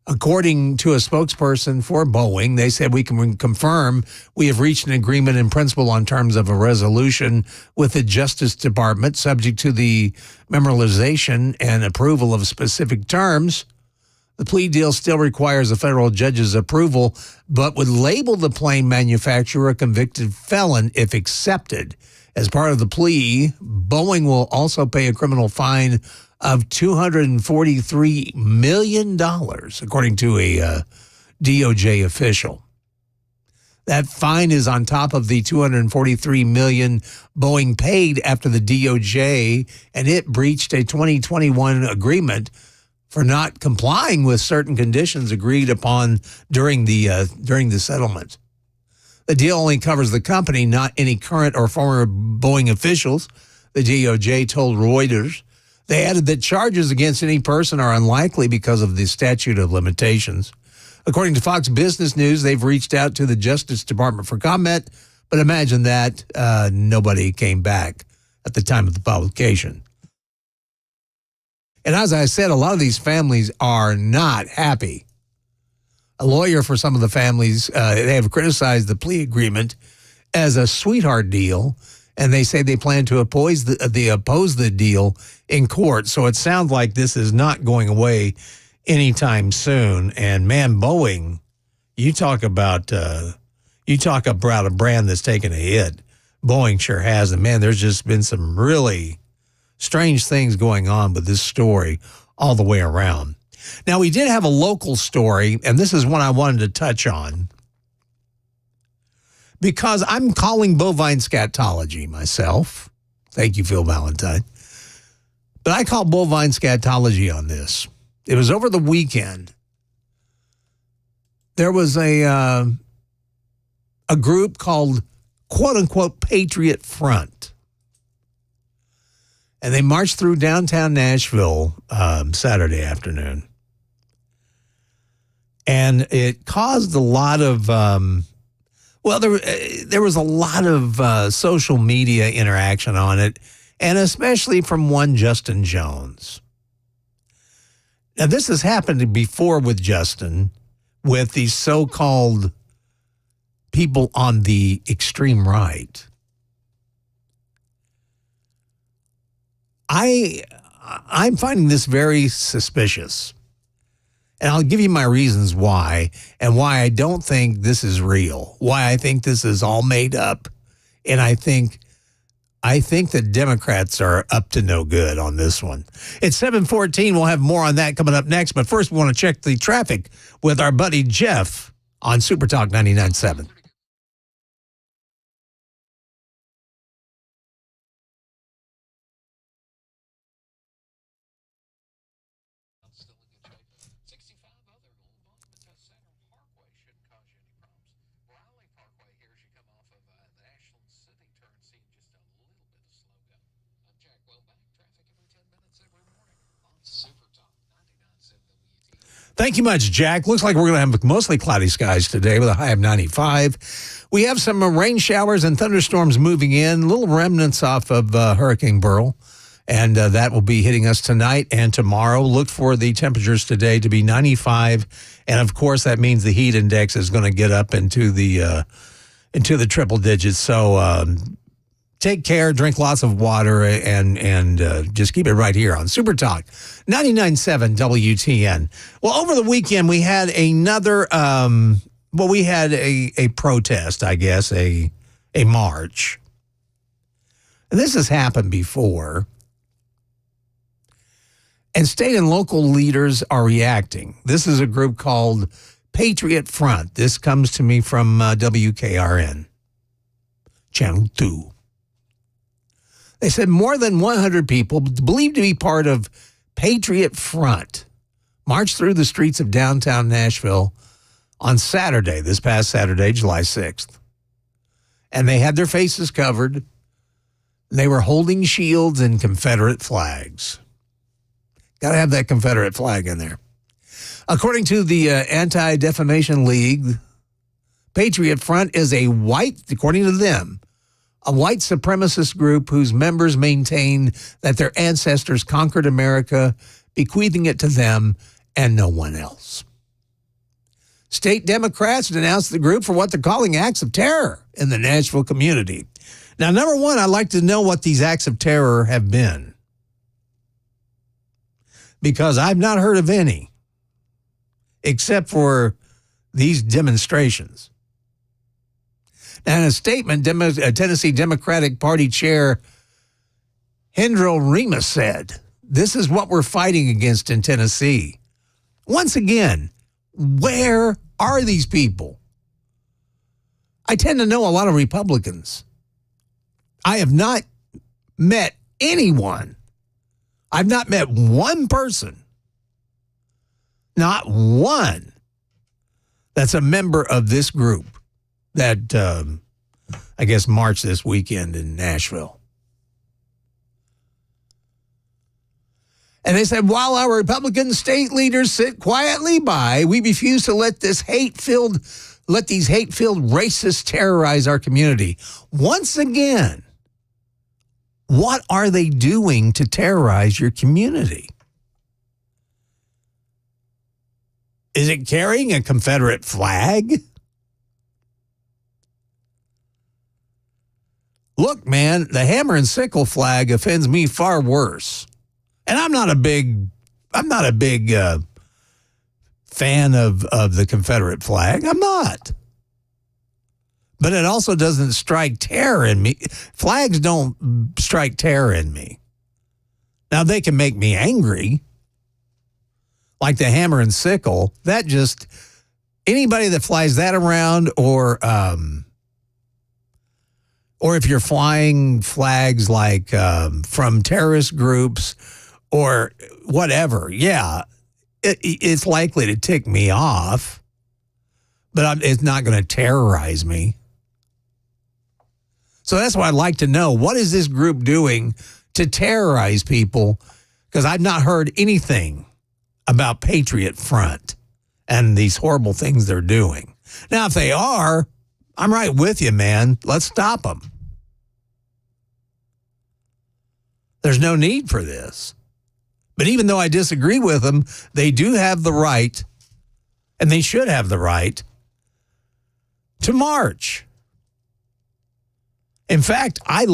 According to a spokesperson for Boeing, they said, we can confirm we have reached an agreement in principle on terms of a resolution with the Justice Department, subject to the memorialization and approval of specific terms. The plea deal still requires a federal judge's approval, but would label the plane manufacturer a convicted felon if accepted. As part of the plea, Boeing will also pay a criminal fine of $243 million, according to a DOJ official. That fine is on top of the $243 million Boeing paid after the DOJ, and it breached a 2021 agreement for not complying with certain conditions agreed upon during the settlement. The deal only covers the company, not any current or former Boeing officials, the DOJ told Reuters. They added that charges against any person are unlikely because of the statute of limitations. According to Fox Business News, they've reached out to the Justice Department for comment, but imagine that nobody came back at the time of the publication. And as I said, a lot of these families are not happy. A lawyer for some of the families, they have criticized the plea agreement as a sweetheart deal, and they say they plan to oppose the deal in court. So it sounds like this is not going away anytime soon. And man, Boeing, you talk about a brand that's taken a hit. Boeing sure has. And man, there's just been some really strange things going on with this story all the way around. Now, we did have a local story, and this is one I wanted to touch on, because I'm calling bovine scatology myself. Thank you, Phil Valentine. But I call bovine scatology on this. It was over the weekend. There was a group called, quote-unquote, Patriot Front. And they marched through downtown Nashville Saturday afternoon. And it caused a lot of, there was a lot of social media interaction on it, and especially from one Justin Jones. Now, this has happened before with Justin, with these so-called people on the extreme right. I'm finding this very suspicious. And I'll give you my reasons why, and why I don't think this is real, why I think this is all made up. And I think the Democrats are up to no good on this one. It's 7:14. We'll have more on that coming up next. But first, we want to check the traffic with our buddy Jeff on Super Talk 99.7. Thank you much, Jack. Looks like we're going to have mostly cloudy skies today with a high of 95. We have some rain showers and thunderstorms moving in, little remnants off of Hurricane Beryl, and that will be hitting us tonight and tomorrow. Look for the temperatures today to be 95, and of course that means the heat index is going to get up into the triple digits. So take care, drink lots of water, and just keep it right here on Super Talk 99.7 WTN. Well, over the weekend, we had another, we had a protest, I guess, a march. And this has happened before. And state and local leaders are reacting. This is a group called Patriot Front. This comes to me from WKRN, Channel 2. They said more than 100 people believed to be part of Patriot Front marched through the streets of downtown Nashville on Saturday, this past Saturday, July 6th. And they had their faces covered. They were holding shields and Confederate flags. Got to have that Confederate flag in there. According to the Anti-Defamation League, Patriot Front is according to them, a white supremacist group whose members maintain that their ancestors conquered America, bequeathing it to them and no one else. State Democrats denounced the group for what they're calling acts of terror in the Nashville community. Now, number one, I'd like to know what these acts of terror have been, because I've not heard of any, except for these demonstrations. Now, in a statement, Tennessee Democratic Party Chair Hendro Remus said, "This is what we're fighting against in Tennessee." Once again, where are these people? I tend to know a lot of Republicans. I have not met anyone. I've not met one person, not one, that's a member of this group that, I guess, marched this weekend in Nashville. And they said, while our Republican state leaders sit quietly by, we refuse to let these hate-filled racists terrorize our community. Once again, what are they doing to terrorize your community? Is it carrying a Confederate flag? Look, man, the hammer and sickle flag offends me far worse. And I'm not a big fan of the Confederate flag. I'm not. But it also doesn't strike terror in me. Flags don't strike terror in me. Now, they can make me angry, like the hammer and sickle. That just, anybody that flies that around or or if you're flying flags like from terrorist groups or whatever, yeah, it's likely to tick me off, but it's not going to terrorize me. So that's what I'd like to know. What is this group doing to terrorize people? Because I've not heard anything about Patriot Front and these horrible things they're doing. Now, if they are, I'm right with you, man. Let's stop them. There's no need for this. But even though I disagree with them, they do have the right, and they should have the right, to march. In fact, I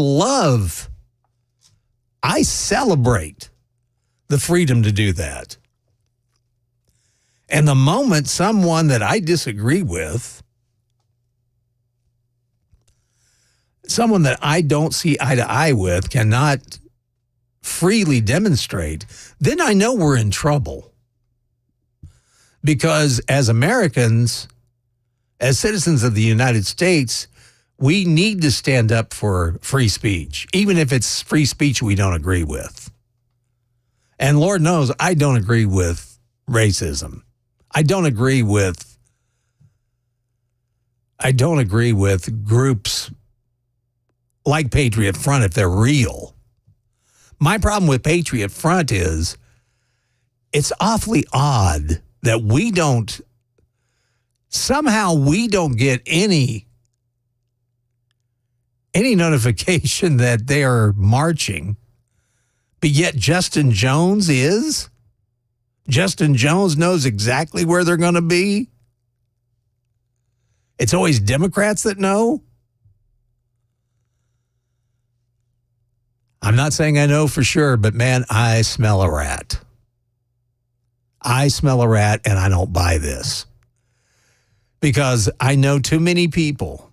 celebrate the freedom to do that. And the moment someone that I disagree with, someone that I don't see eye to eye with, cannot freely demonstrate, then I know we're in trouble. Because as Americans, as citizens of the United States, we need to stand up for free speech, even if it's free speech we don't agree with. And Lord knows I don't agree with racism. I don't agree with groups like Patriot Front if they're real. My problem with Patriot Front is it's awfully odd that we don't get any notification that they are marching, but yet Justin Jones is. Justin Jones knows exactly where they're going to be. It's always Democrats that know. I'm not saying I know for sure, but man, I smell a rat. I smell a rat, and I don't buy this. Because I know too many people.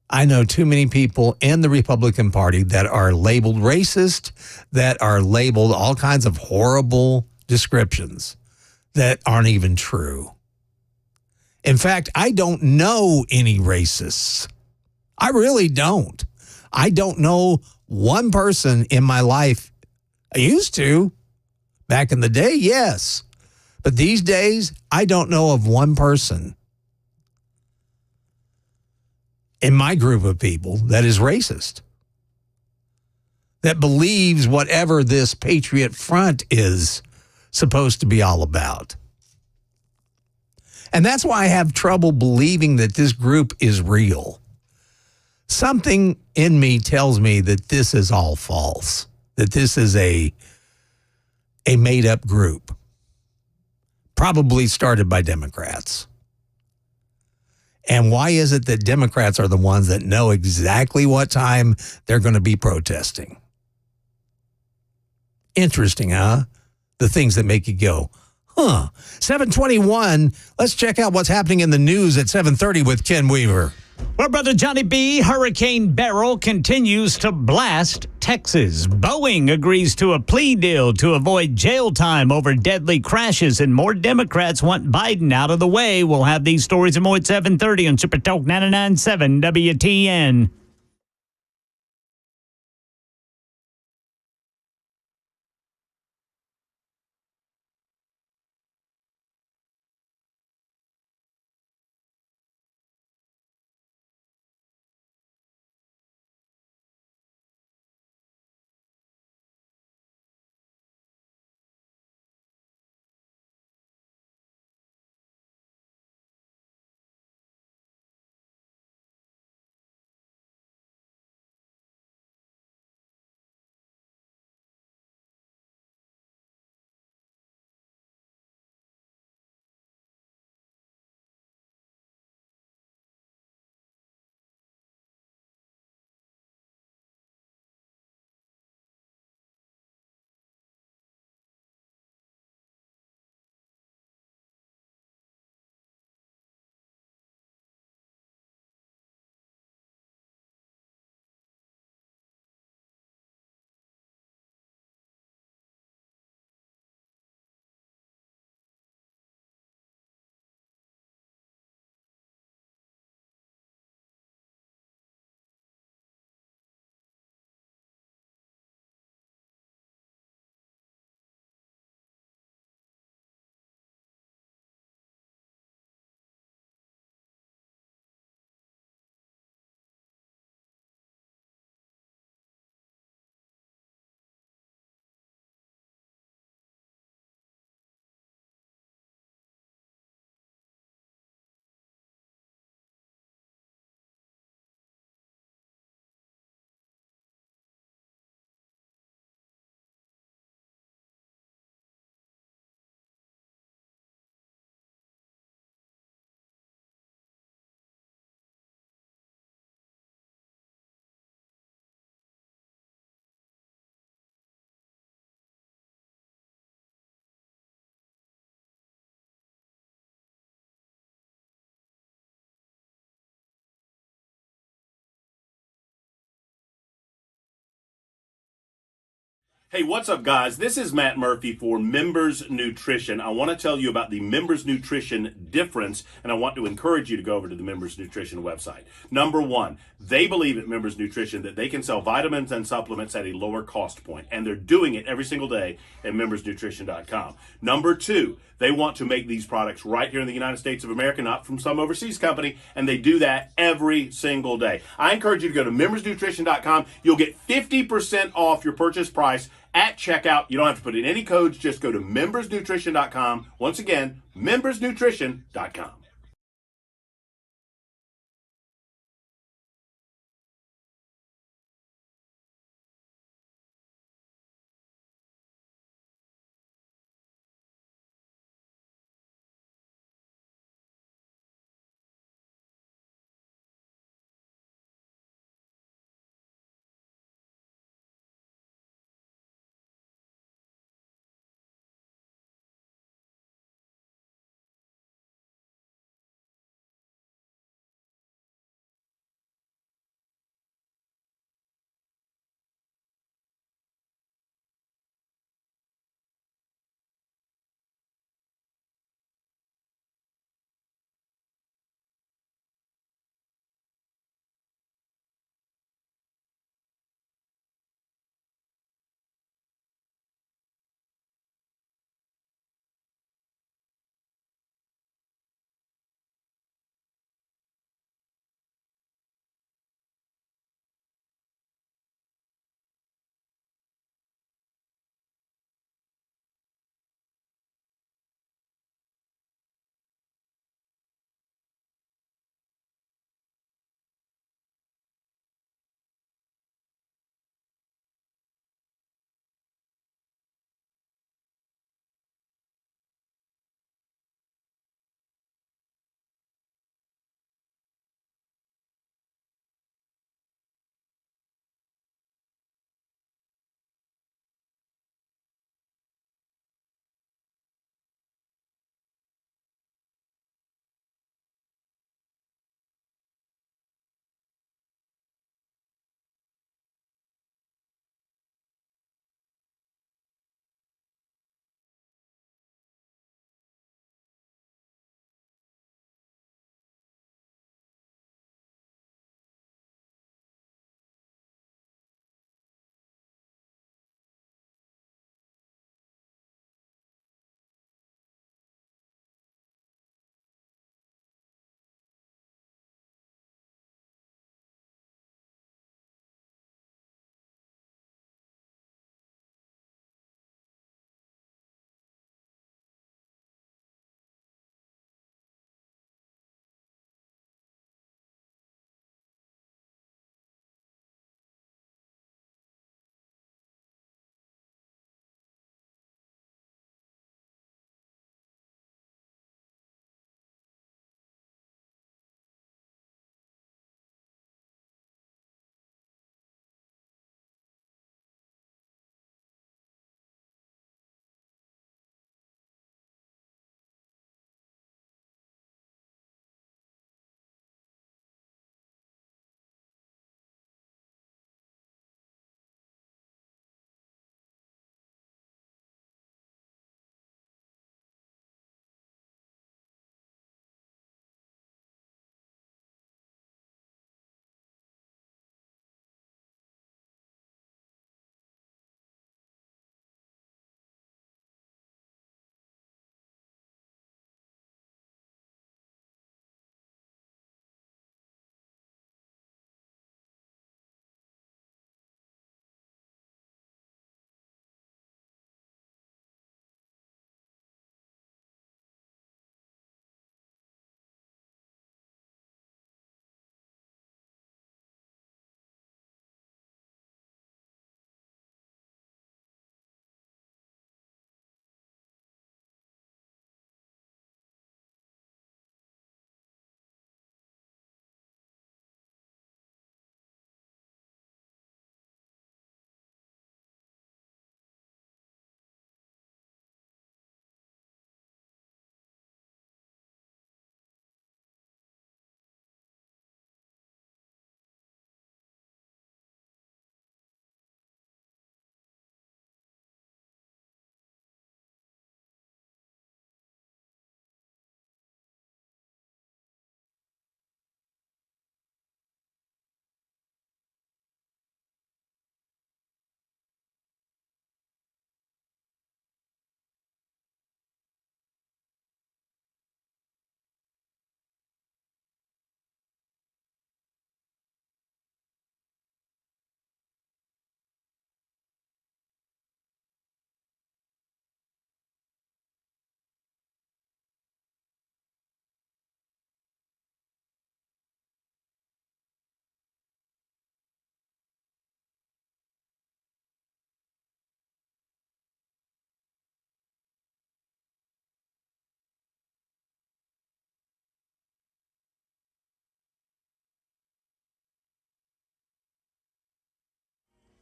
I know too many people in the Republican Party that are labeled racist, that are labeled all kinds of horrible descriptions that aren't even true. In fact, I don't know any racists. I really don't. I don't know one person in my life. I used to. Back in the day, yes. But these days, I don't know of one person in my group of people that is racist, that believes whatever this Patriot Front is supposed to be all about. And that's why I have trouble believing that this group is real. Something in me tells me that this is all false, that this is a made-up group, probably started by Democrats. And why is it that Democrats are the ones that know exactly what time they're going to be protesting? Interesting, huh? The things that make you go, huh. 721, let's check out what's happening in the news at 7:30 with Ken Weaver. Well, Brother Johnny B., Hurricane Beryl continues to blast Texas. Boeing agrees to a plea deal to avoid jail time over deadly crashes, and more Democrats want Biden out of the way. We'll have these stories and more at 7:30 on Super Talk 99.7 WTN. Hey, what's up, guys? This is Matt Murphy for Members Nutrition. I want to tell you about the Members Nutrition difference, and I want to encourage you to go over to the Members Nutrition website. Number one, they believe at Members Nutrition that they can sell vitamins and supplements at a lower cost point, and they're doing it every single day at membersnutrition.com. Number two, they want to make these products right here in the United States of America, not from some overseas company, and they do that every single day. I encourage you to go to membersnutrition.com. You'll get 50% off your purchase price at checkout. You don't have to put in any codes. Just go to membersnutrition.com. Once again, membersnutrition.com.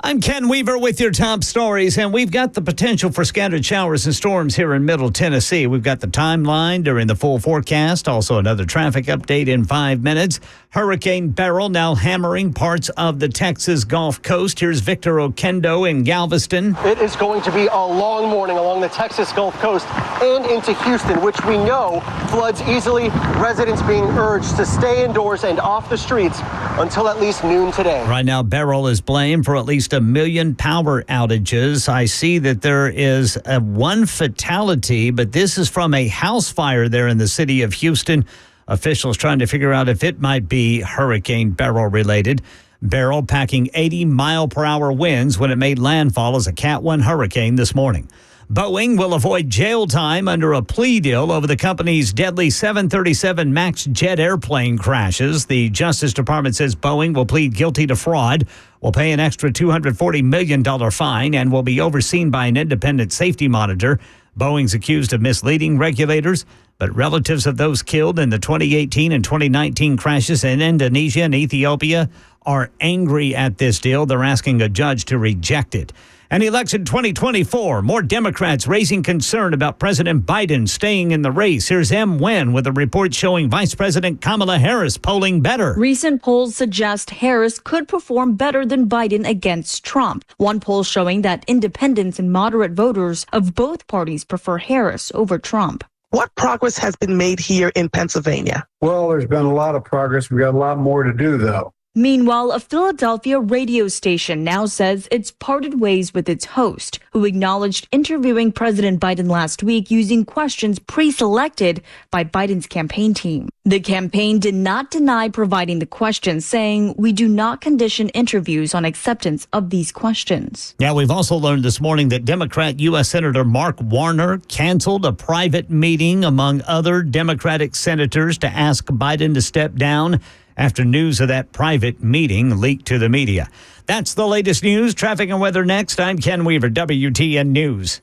I'm Ken Weaver with your top stories, and we've got the potential for scattered showers and storms here in Middle Tennessee. We've got the timeline during the full forecast, also another traffic update in 5 minutes. Hurricane Beryl now hammering parts of the Texas Gulf Coast. Here's Victor Oquendo in Galveston. It is going to be a long morning along the Texas Gulf Coast and into Houston, which we know floods easily. Residents being urged to stay indoors and off the streets until at least noon today. Right now, Beryl is blamed for at least 1 million power outages. I see that there is one fatality, but this is from a house fire there in the city of Houston. Officials trying to figure out if it might be Hurricane Beryl related. Beryl packing 80-mile-per-hour winds when it made landfall as a Cat 1 hurricane this morning. Boeing will avoid jail time under a plea deal over the company's deadly 737 MAX jet airplane crashes. The Justice Department says Boeing will plead guilty to fraud, will pay an extra $240 million fine, and will be overseen by an independent safety monitor. Boeing's accused of misleading regulators, but relatives of those killed in the 2018 and 2019 crashes in Indonesia and Ethiopia are angry at this deal. They're asking a judge to reject it. And election 2024, more Democrats raising concern about President Biden staying in the race. Here's M. Wen with a report showing Vice President Kamala Harris polling better. Recent polls suggest Harris could perform better than Biden against Trump. One poll showing that independents and moderate voters of both parties prefer Harris over Trump. What progress has been made here in Pennsylvania? Well, there's been a lot of progress. We got a lot more to do, though. Meanwhile, a Philadelphia radio station now says it's parted ways with its host, who acknowledged interviewing President Biden last week using questions pre-selected by Biden's campaign team. The campaign did not deny providing the questions, saying, "We do not condition interviews on acceptance of these questions." Yeah, we've also learned this morning that Democrat U.S. Senator Mark Warner canceled a private meeting among other Democratic senators to ask Biden to step down after news of that private meeting leaked to the media. That's the latest news. Traffic and weather next. I'm Ken Weaver, WTN News.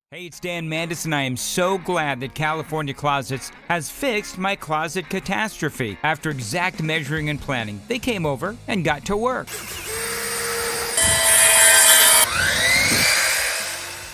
Hey, it's Dan Mandis, and I am so glad that California Closets has fixed my closet catastrophe. After exact measuring and planning, they came over and got to work.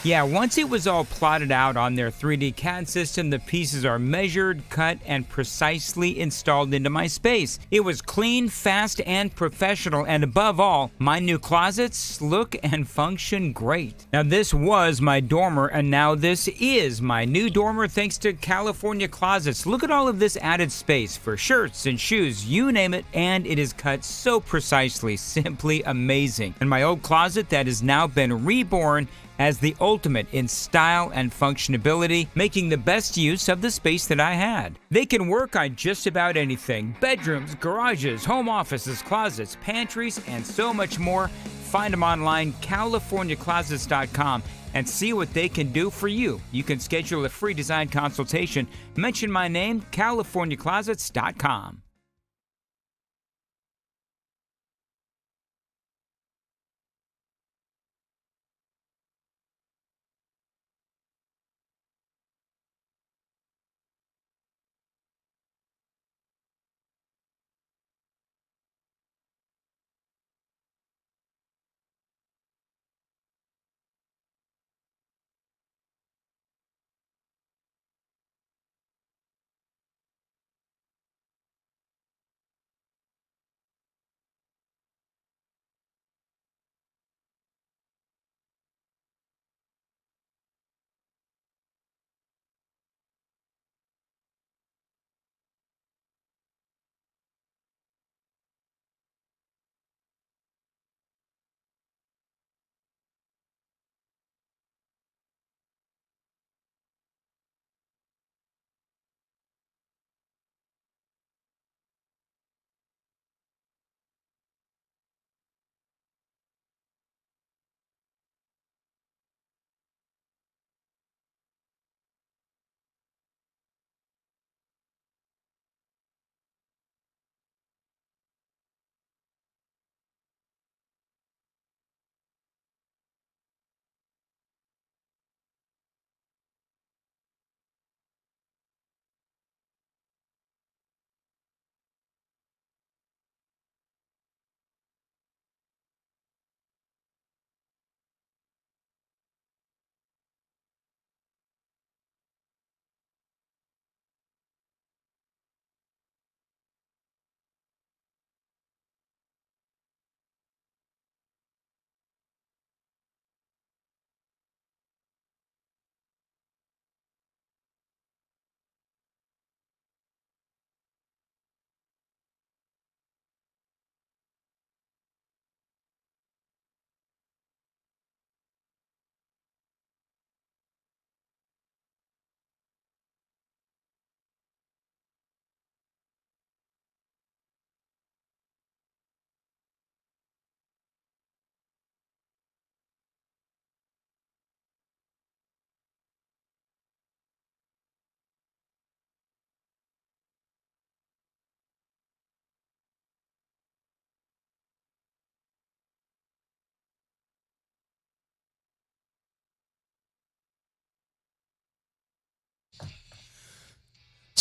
Yeah, once it was all plotted out on their 3D CAD system, the pieces are measured, cut, and precisely installed into my space. It was clean, fast, and professional, and above all, my new closets look and function great. Now, this was my dormer, and now this is my new dormer thanks to California Closets. Look at all of this added space for shirts and shoes, you name it, and it is cut so precisely, simply amazing. And my old closet that has now been reborn as the ultimate in style and functionability, making the best use of the space that I had. They can work on just about anything: bedrooms, garages, home offices, closets, pantries, and so much more. Find them online, CaliforniaClosets.com, and see what they can do for you. You can schedule a free design consultation. Mention my name, CaliforniaClosets.com.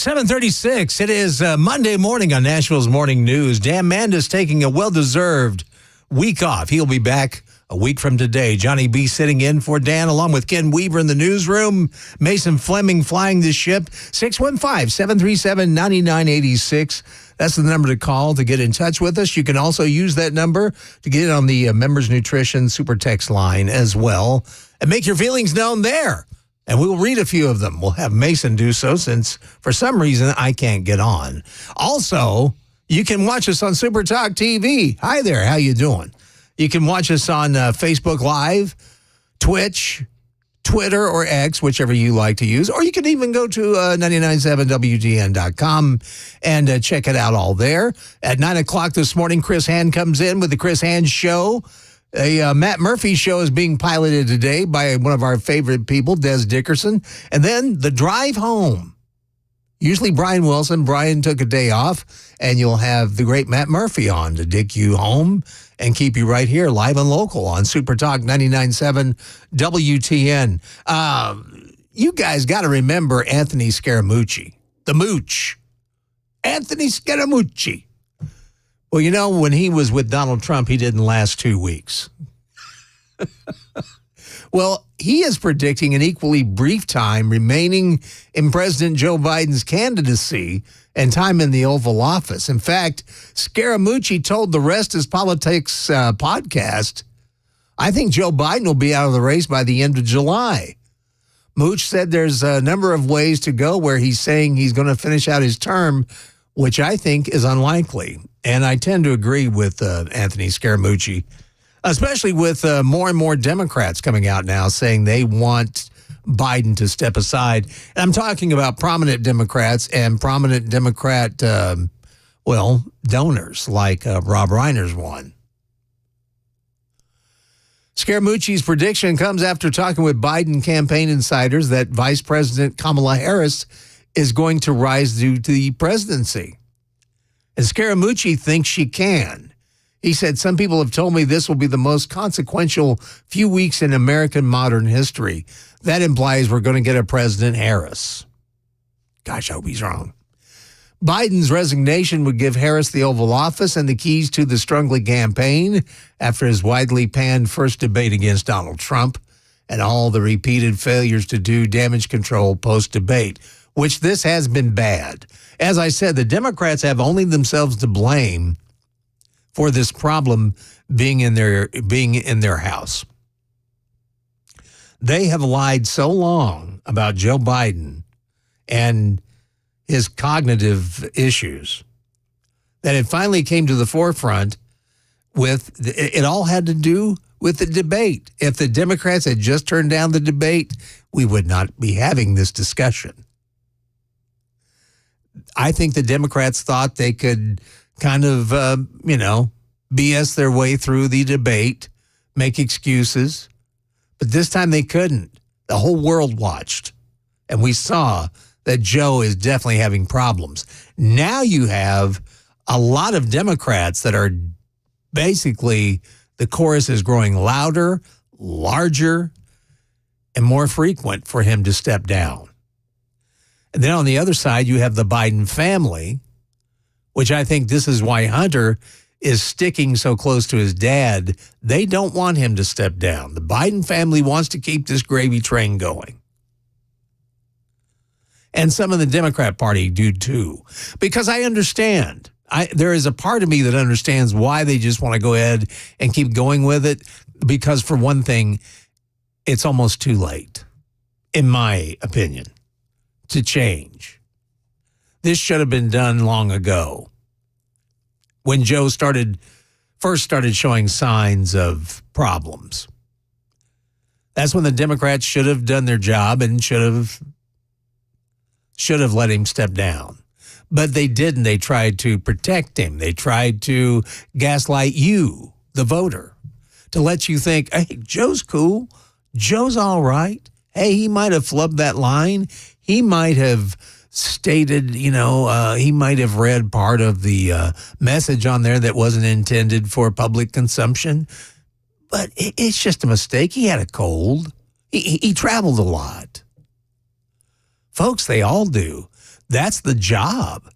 7:36. It is Monday morning on Nashville's Morning News. Dan Mandis taking a well-deserved week off. He'll be back a week from today. Johnny B sitting in for Dan, along with Ken Weaver in the newsroom. Mason Fleming flying the ship. 615-737-9986. That's the number to call to get in touch with us. You can also use that number to get on the Members Nutrition Super Text line as well and make your feelings known there. And we'll read a few of them. We'll have Mason do so since, for some reason, I can't get on. Also, you can watch us on Super Talk TV. Hi there. How you doing? You can watch us on Facebook Live, Twitch, Twitter, or X, whichever you like to use. Or you can even go to 997WGN.com and check it out all there. At 9 o'clock this morning, Chris Hand comes in with the Chris Hand Show. A Matt Murphy show is being piloted today by one of our favorite people, Des Dickerson. And then the drive home. Usually Brian Wilson. Brian took a day off, and you'll have the great Matt Murphy on to dig you home and keep you right here, live and local on Super Talk 99.7 WTN. You guys got to remember Anthony Scaramucci, the Mooch. Anthony Scaramucci. Well, you know, when he was with Donald Trump, he didn't last 2 weeks. Well, he is predicting an equally brief time remaining in President Joe Biden's candidacy and time in the Oval Office. In fact, Scaramucci told the Rest is Politics podcast, I think Joe Biden will be out of the race by the end of July. Mooch said there's a number of ways to go where he's saying he's going to finish out his term, which I think is unlikely. And I tend to agree with Anthony Scaramucci, especially with more and more Democrats coming out now saying they want Biden to step aside. And I'm talking about prominent Democrats and prominent Democrat, donors like Rob Reiner's one. Scaramucci's prediction comes after talking with Biden campaign insiders that Vice President Kamala Harris is going to rise to the presidency. And Scaramucci thinks she can. He said, some people have told me this will be the most consequential few weeks in American modern history. That implies we're going to get a President Harris. Gosh, I hope he's wrong. Biden's resignation would give Harris the Oval Office and the keys to the struggling campaign after his widely panned first debate against Donald Trump and all the repeated failures to do damage control post-debate, which this has been bad. As I said, the Democrats have only themselves to blame for this problem being in their house. They have lied so long about Joe Biden and his cognitive issues that it finally came to the forefront with it all had to do with the debate. If the Democrats had just turned down the debate, we would not be having this discussion. I think the Democrats thought they could kind of, BS their way through the debate, make excuses. But this time they couldn't. The whole world watched. And we saw that Joe is definitely having problems. Now you have a lot of Democrats that are basically, the chorus is growing louder, larger, and more frequent for him to step down. And then on the other side, you have the Biden family, which I think this is why Hunter is sticking so close to his dad. They don't want him to step down. The Biden family wants to keep this gravy train going. And some of the Democrat Party do too, because I understand. There is a part of me that understands why they just want to go ahead and keep going with it, because for one thing, it's almost too late, in my opinion, to change. This should have been done long ago. When Joe first started showing signs of problems. That's when the Democrats should have done their job and should have let him step down. But they didn't. They tried to protect him. They tried to gaslight you, the voter, to let you think, hey, Joe's cool. Joe's all right. Hey, he might have flubbed that line. He might have stated, he might have read part of the message on there that wasn't intended for public consumption. But it's just a mistake. He had a cold. He traveled a lot. Folks, they all do. That's the job.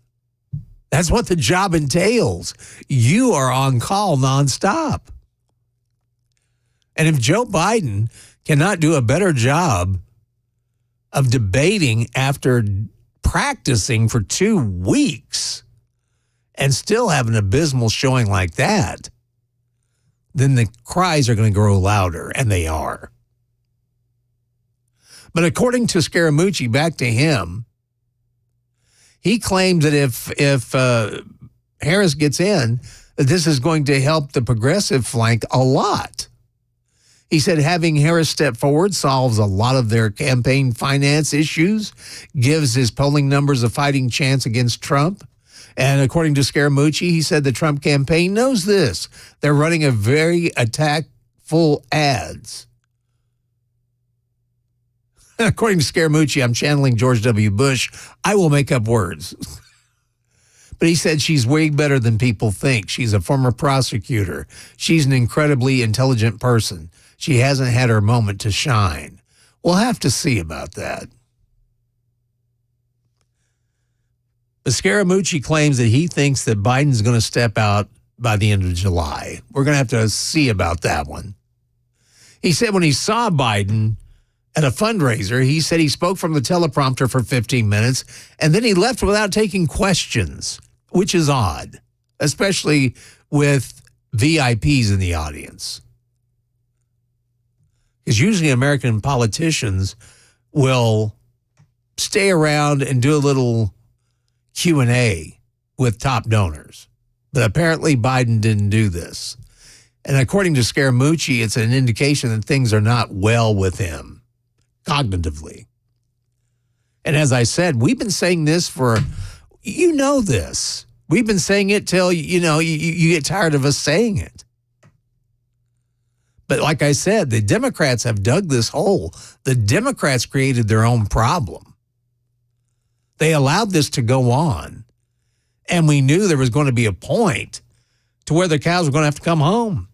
That's what the job entails. You are on call nonstop. And if Joe Biden cannot do a better job of debating after practicing for 2 weeks and still have an abysmal showing like that, then the cries are going to grow louder, and they are. But according to Scaramucci, back to him, he claims that if Harris gets in, that this is going to help the progressive flank a lot. He said having Harris step forward solves a lot of their campaign finance issues, gives his polling numbers a fighting chance against Trump. And according to Scaramucci, he said the Trump campaign knows this. They're running a very attack-full ads. According to Scaramucci, I'm channeling George W. Bush. I will make up words. But he said she's way better than people think. She's a former prosecutor. She's an incredibly intelligent person. She hasn't had her moment to shine. We'll have to see about that. But Scaramucci claims that he thinks that Biden's going to step out by the end of July. We're going to have to see about that one. He said when he saw Biden at a fundraiser, he said he spoke from the teleprompter for 15 minutes, and then he left without taking questions, which is odd, especially with VIPs in the audience. Because usually American politicians will stay around and do a little Q&A with top donors. But apparently Biden didn't do this. And according to Scaramucci, it's an indication that things are not well with him cognitively. And as I said, we've been saying this for, you know this. We've been saying it till, you get tired of us saying it. But like I said, the Democrats have dug this hole. The Democrats created their own problem. They allowed this to go on. And we knew there was going to be a point to where the cows were going to have to come home.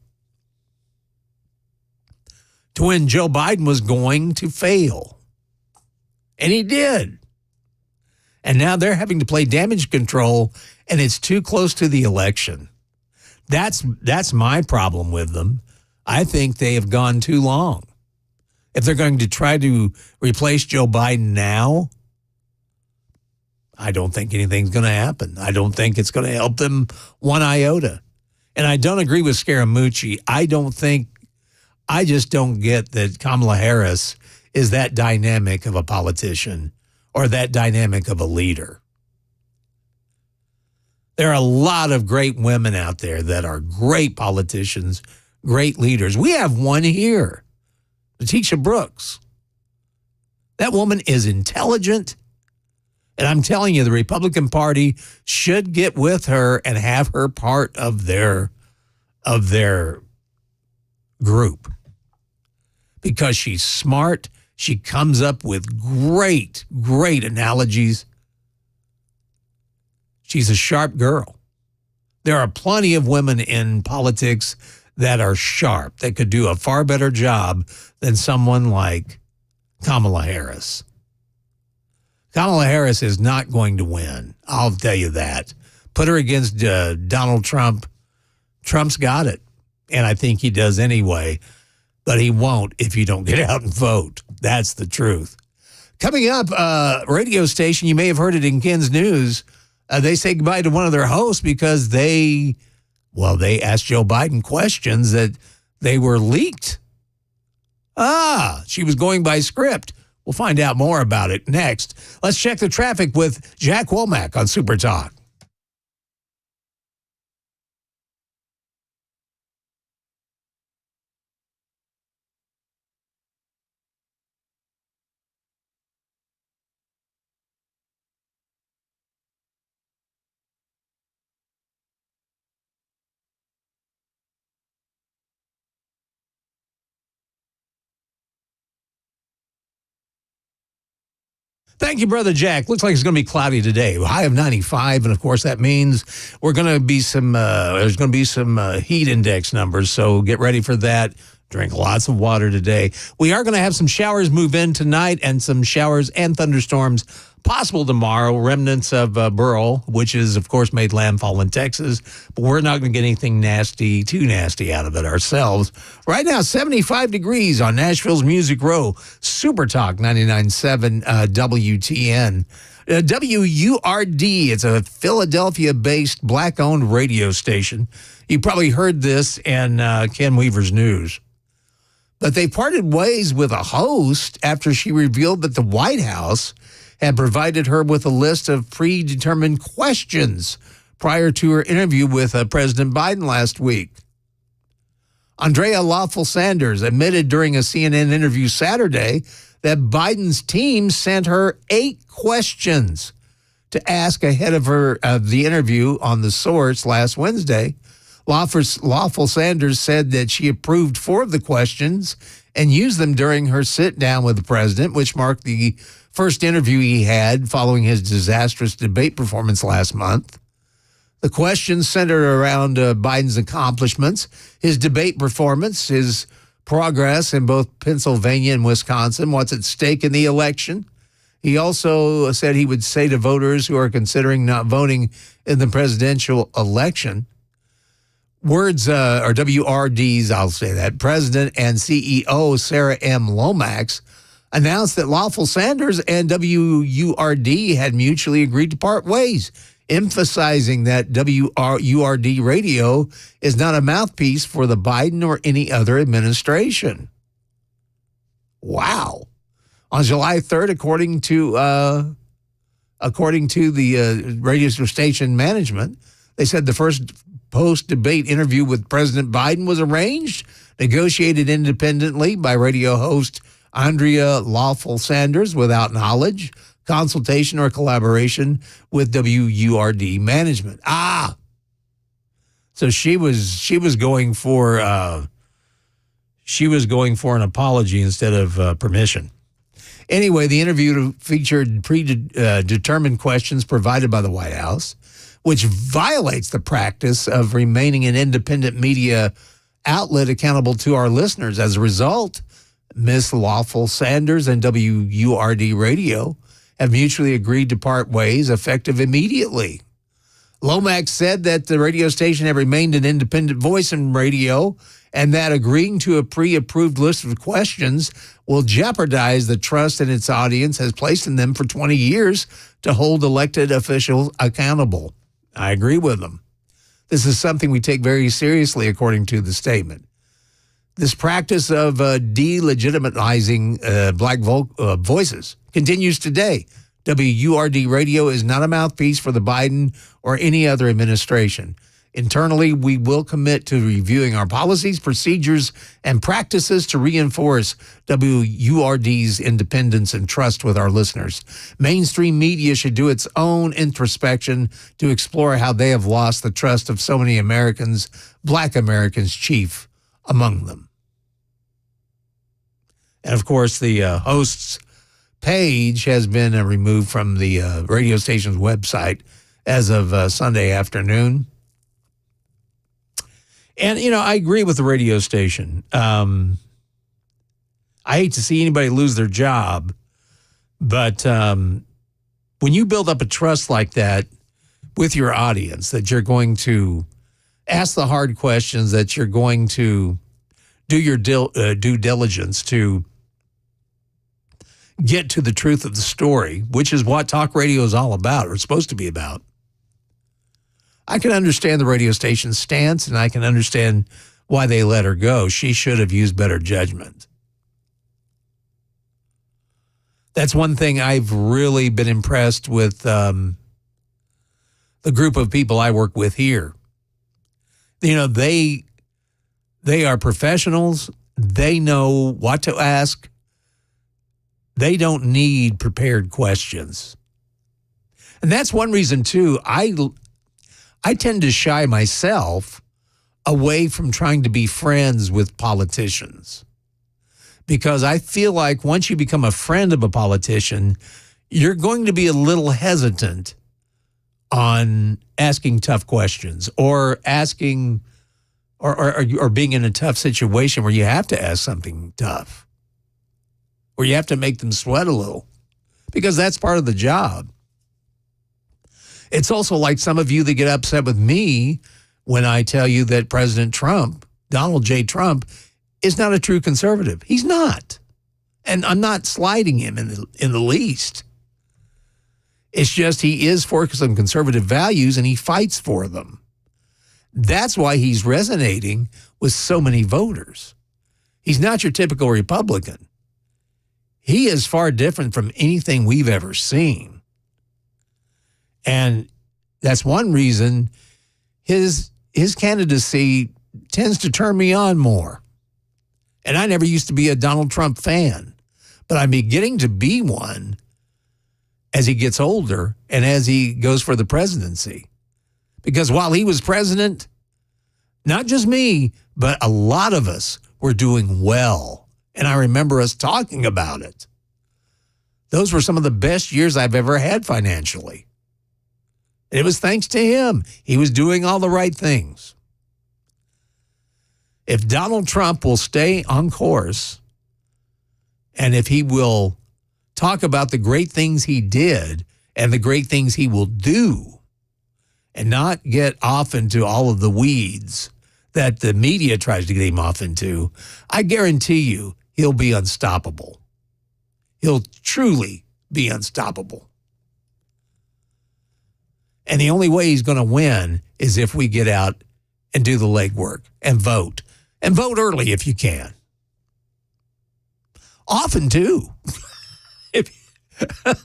To when Joe Biden was going to fail. And he did. And now they're having to play damage control, and it's too close to the election. That's my problem with them. I think they have gone too long. If they're going to try to replace Joe Biden now, I don't think anything's going to happen. I don't think it's going to help them one iota. And I don't agree with Scaramucci. I just don't get that Kamala Harris is that dynamic of a politician or that dynamic of a leader. There are a lot of great women out there that are great politicians, great leaders. We have one here, Letitia Brooks. That woman is intelligent. And I'm telling you, the Republican Party should get with her and have her part of their group. Because she's smart. She comes up with great, great analogies. She's a sharp girl. There are plenty of women in politics that are sharp, that could do a far better job than someone like Kamala Harris. Kamala Harris is not going to win. I'll tell you that. Put her against Donald Trump. Trump's got it. And I think he does anyway. But he won't if you don't get out and vote. That's the truth. Coming up, radio station, you may have heard it in Ken's News. They say goodbye to one of their hosts because they asked Joe Biden questions that they were leaked. She was going by script. We'll find out more about it next. Let's check the traffic with Jack Womack on Super Talk. Thank you, Brother Jack. Looks like it's going to be cloudy today. High of 95, and of course that means there's going to be some heat index numbers, so get ready for that. Drink lots of water today. We are going to have some showers move in tonight and some showers and thunderstorms possible tomorrow. Remnants of Beryl, which is, of course, made landfall in Texas. But we're not going to get anything too nasty out of it ourselves. Right now, 75 degrees on Nashville's Music Row. Super Talk 99.7 WTN. WURD, it's a Philadelphia-based black-owned radio station. You probably heard this in Ken Weaver's news. But they parted ways with a host after she revealed that the White House had provided her with a list of predetermined questions prior to her interview with President Biden last week. Andrea Lawful Sanders admitted during a CNN interview Saturday that Biden's team sent her 8 questions to ask ahead of the interview on The Source last Wednesday. Lawful Sanders said that she approved 4 of the questions and used them during her sit-down with the president, which marked the first interview he had following his disastrous debate performance last month. The questions centered around Biden's accomplishments, his debate performance, his progress in both Pennsylvania and Wisconsin, what's at stake in the election. He also said he would say to voters who are considering not voting in the presidential election, words or WRDs, I'll say that. President and CEO Sarah M. Lomax announced that Lawful Sanders and WURD had mutually agreed to part ways, emphasizing that WURD radio is not a mouthpiece for the Biden or any other administration. Wow. On July 3rd, according to the radio station management, they said the first post-debate interview with President Biden was arranged, negotiated independently by radio host Andrea Lawful Sanders without knowledge, consultation, or collaboration with WURD management. So she was going for an apology instead of permission. Anyway, the interview featured predetermined questions provided by the White House, which violates the practice of remaining an independent media outlet accountable to our listeners. As a result, Ms. Lawful Sanders and WURD Radio have mutually agreed to part ways effective immediately. Lomax said that the radio station had remained an independent voice in radio and that agreeing to a pre-approved list of questions will jeopardize the trust that its audience has placed in them for 20 years to hold elected officials accountable. I agree with them. This is something we take very seriously, according to the statement. This practice of delegitimizing black voices continues today. WURD Radio is not a mouthpiece for the Biden or any other administration. Internally, we will commit to reviewing our policies, procedures, and practices to reinforce WURD's independence and trust with our listeners. Mainstream media should do its own introspection to explore how they have lost the trust of so many Americans, black Americans chief among them. And, of course, the host's page has been removed from the radio station's website as of Sunday afternoon. And, I agree with the radio station. I hate to see anybody lose their job, but when you build up a trust like that with your audience, that you're going to ask the hard questions, that you're going to do your due diligence to get to the truth of the story, which is what talk radio is all about, or supposed to be about. I can understand the radio station's stance, and I can understand why they let her go. She should have used better judgment. That's one thing I've really been impressed with the group of people I work with here. They are professionals. They know what to ask. They don't need prepared questions. And that's one reason, too, I tend to shy myself away from trying to be friends with politicians, because I feel like once you become a friend of a politician, you're going to be a little hesitant on asking tough questions or asking or being in a tough situation where you have to ask something tough, where you have to make them sweat a little, because that's part of the job. It's also like some of you that get upset with me when I tell you that President Trump, Donald J. Trump, is not a true conservative. He's not. And I'm not slighting him in the least. It's just he is for some conservative values and he fights for them. That's why he's resonating with so many voters. He's not your typical Republican. He is far different from anything we've ever seen. And that's one reason his candidacy tends to turn me on more. And I never used to be a Donald Trump fan, but I'm beginning to be one as he gets older and as he goes for the presidency. Because while he was president, not just me, but a lot of us were doing well. And I remember us talking about it. Those were some of the best years I've ever had financially. And it was thanks to him. He was doing all the right things. If Donald Trump will stay on course, and if he will talk about the great things he did and the great things he will do, and not get off into all of the weeds that the media tries to get him off into, I guarantee you he'll be unstoppable. He'll truly be unstoppable. And the only way he's going to win is if we get out and do the legwork and vote. And vote early if you can. Often, too.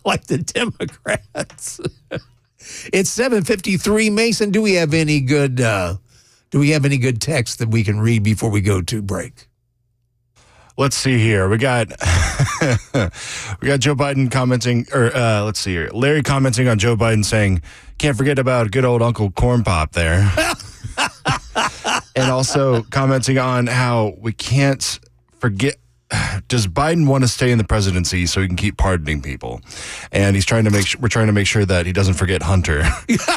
Like the Democrats. It's 7:53. Mason, do we have any good text that we can read before we go to break? Let's see here. We got Joe Biden commenting, or let's see here. Larry commenting on Joe Biden saying, "Can't forget about good old Uncle Corn Pop there." And also commenting on how we can't forget. Does Biden want to stay in the presidency so he can keep pardoning people? And he's trying to we're trying to make sure that he doesn't forget Hunter.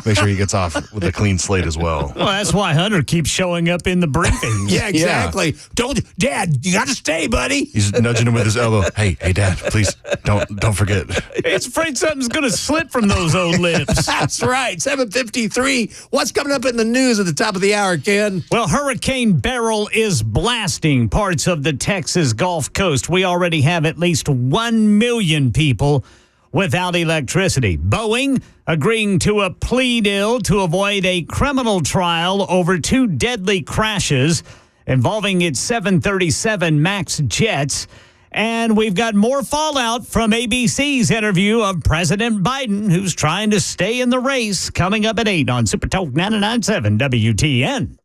Make sure he gets off with a clean slate as well. Well, that's why Hunter keeps showing up in the briefings. Yeah, exactly. Yeah. Dad, you got to stay, buddy. He's nudging him with his elbow. Hey, Dad, please don't forget. He's afraid something's going to slip from those old lips. That's right. 7:53. What's coming up in the news at the top of the hour, Ken? Well, Hurricane Beryl is blasting parts of the Texas Gulf Coast. We already have at least 1 million people without electricity. Boeing agreeing to a plea deal to avoid a criminal trial over 2 deadly crashes involving its 737 MAX jets. And we've got more fallout from ABC's interview of President Biden, who's trying to stay in the race, coming up at 8 on Super Talk 99.7 WTN.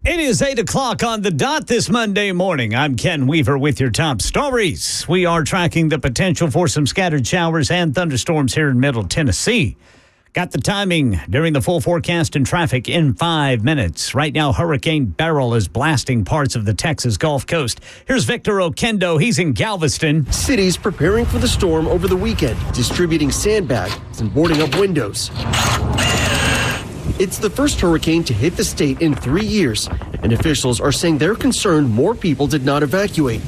It is 8 o'clock on the dot this Monday morning. I'm Ken Weaver with your top stories. We are tracking the potential for some scattered showers and thunderstorms here in Middle Tennessee. Got the timing during the full forecast and traffic in 5 minutes. Right now, Hurricane Beryl is blasting parts of the Texas Gulf Coast. Here's Victor Oquendo. He's in Galveston. Cities preparing for the storm over the weekend, distributing sandbags and boarding up windows. It's the first hurricane to hit the state in 3 years, and officials are saying they're concerned more people did not evacuate.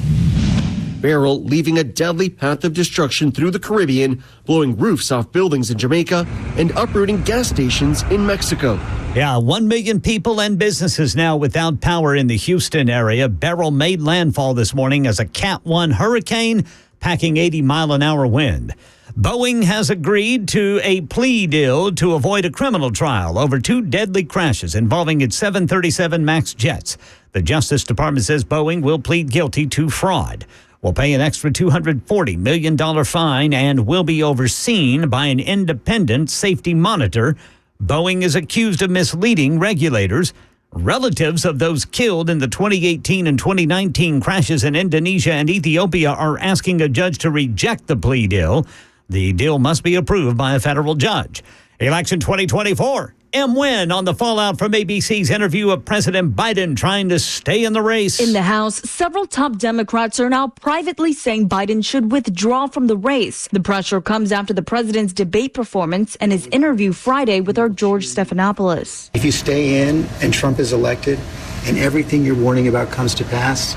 Beryl leaving a deadly path of destruction through the Caribbean, blowing roofs off buildings in Jamaica and uprooting gas stations in Mexico. Yeah, 1 million people and businesses now without power in the Houston area. Beryl made landfall this morning as a Cat 1 hurricane, packing 80-mile-an-hour wind. Boeing has agreed to a plea deal to avoid a criminal trial over 2 deadly crashes involving its 737 MAX jets. The Justice Department says Boeing will plead guilty to fraud, will pay an extra $240 million fine, and will be overseen by an independent safety monitor. Boeing is accused of misleading regulators. Relatives of those killed in the 2018 and 2019 crashes in Indonesia and Ethiopia are asking a judge to reject the plea deal. The deal must be approved by a federal judge. Election 2024. Win on the fallout from ABC's interview of President Biden trying to stay in the race. In the House, several top Democrats are now privately saying Biden should withdraw from the race. The pressure comes after the president's debate performance and his interview Friday with our George Stephanopoulos. If you stay in and Trump is elected and everything you're warning about comes to pass,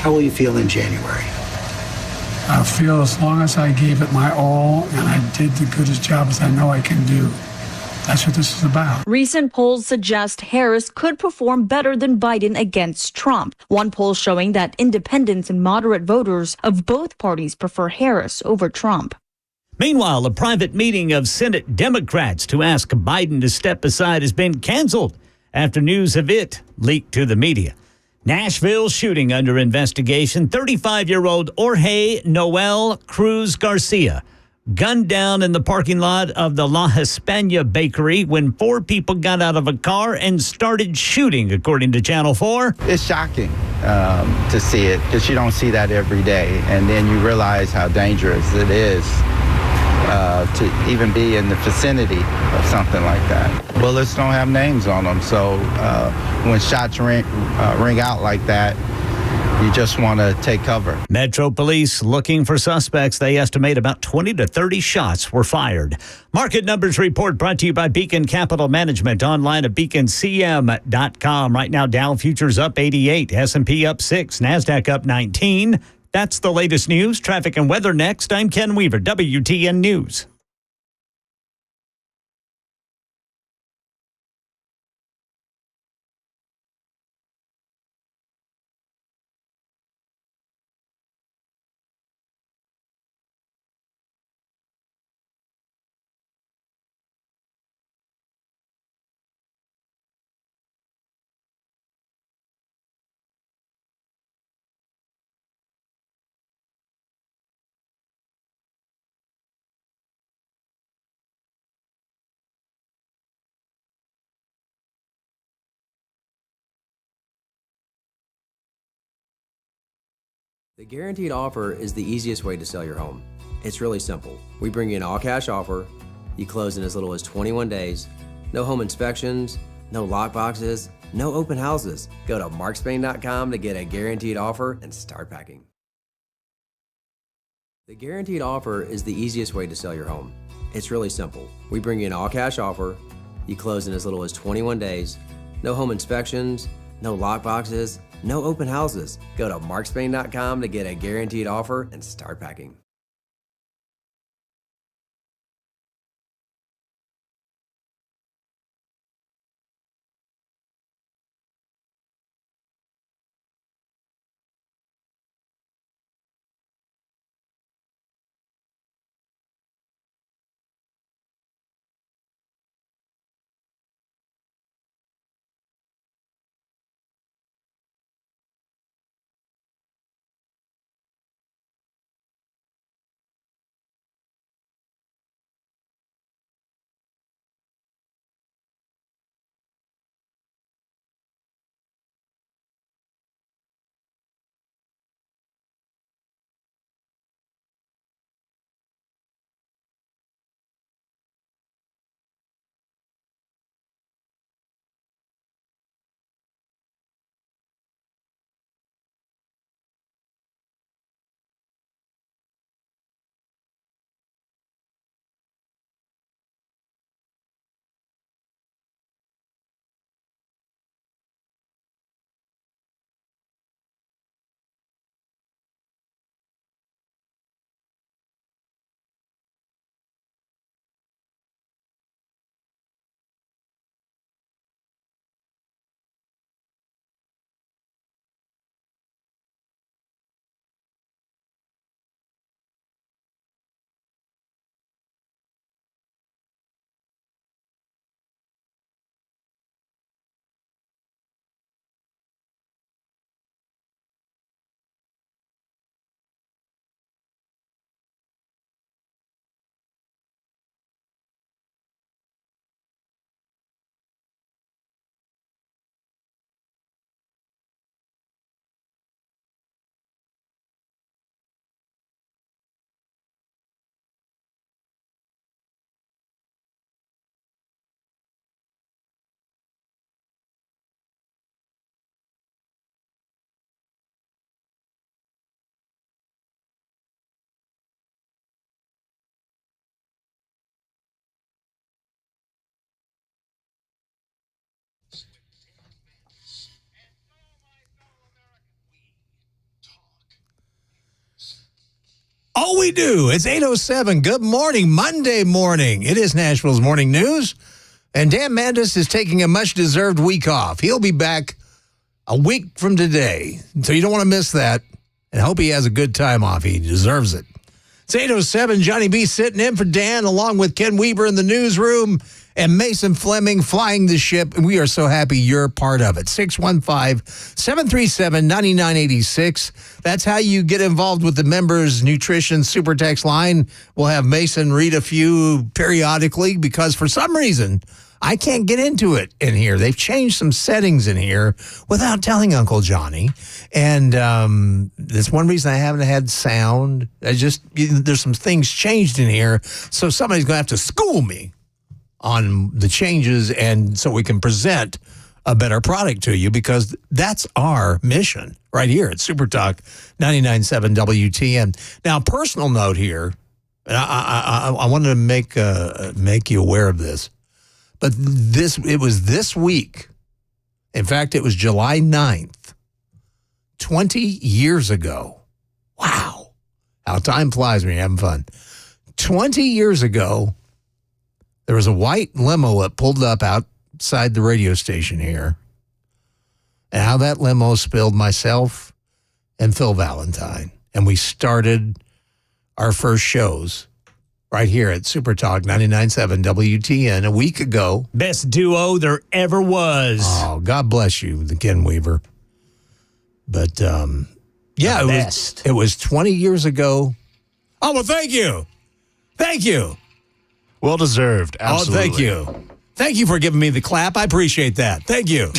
how will you feel in January? I feel as long as I gave it my all and I did the goodest job as I know I can do. That's what this is about. Recent polls suggest Harris could perform better than Biden against Trump. One poll showing that independents and moderate voters of both parties prefer Harris over Trump. Meanwhile, a private meeting of Senate Democrats to ask Biden to step aside has been canceled after news of it leaked to the media. Nashville shooting under investigation. 35-year-old Jorge Noel Cruz Garcia gunned down in the parking lot of the La Hispania bakery when 4 people got out of a car and started shooting, according to Channel 4. It's shocking to see it because you don't see that every day. And then you realize how dangerous it is to even be in the vicinity of something like that. Bullets don't have names on them, so when shots ring out like that, you just want to take cover. Metro Police looking for suspects. They estimate about 20 to 30 shots were fired. Market Numbers Report brought to you by Beacon Capital Management, online at beaconcm.com. Right now, Dow Futures up 88, S&P up 6, NASDAQ up 19. That's the latest news. Traffic and weather next. I'm Ken Weaver, WTN News. The guaranteed offer is the easiest way to sell your home. It's really simple. We bring you an all-cash offer. You close in as little as 21 days. No home inspections, no lock boxes, no open houses. Go to markspain.com to get a guaranteed offer and start packing. The guaranteed offer is the easiest way to sell your home. It's really simple. We bring you an all-cash offer. You close in as little as 21 days. No home inspections, no lock boxes, no open houses. Go to markspain.com to get a guaranteed offer and start packing. Oh, we do. It's 8:07. Good morning, Monday morning. It is Nashville's morning news. And Dan Mandis is taking a much-deserved week off. He'll be back a week from today. So you don't want to miss that. And I hope he has a good time off. He deserves it. It's 8:07. Johnny B sitting in for Dan, along with Ken Weaver in the newsroom and Mason Fleming flying the ship. And we are so happy you're part of it. 615-737-9986. That's how you get involved with the Members Nutrition Super Text line. We'll have Mason read a few periodically because for some reason, I can't get into it in here. They've changed some settings in here without telling Uncle Johnny. And that's one reason I haven't had sound. There's some things changed in here. So somebody's going to have to school me on the changes and so we can present a better product to you because that's our mission right here at Super Talk 99.7 WTN. Now, personal note here, and I wanted to make you aware of this. But it was this week. In fact, it was July 9th, 20 years ago. Wow. How time flies when you're having fun. 20 years ago, there was a white limo that pulled up outside the radio station here. And how that limo spilled myself and Phil Valentine. And we started our first shows right here at Super Talk 99.7 WTN a week ago. Best duo there ever was. Oh, God bless you, the Ken Weaver. But, yeah, it was 20 years ago. Oh, well, thank you. Thank you. Well deserved. Absolutely. Oh, thank you. Thank you for giving me the clap. I appreciate that. Thank you.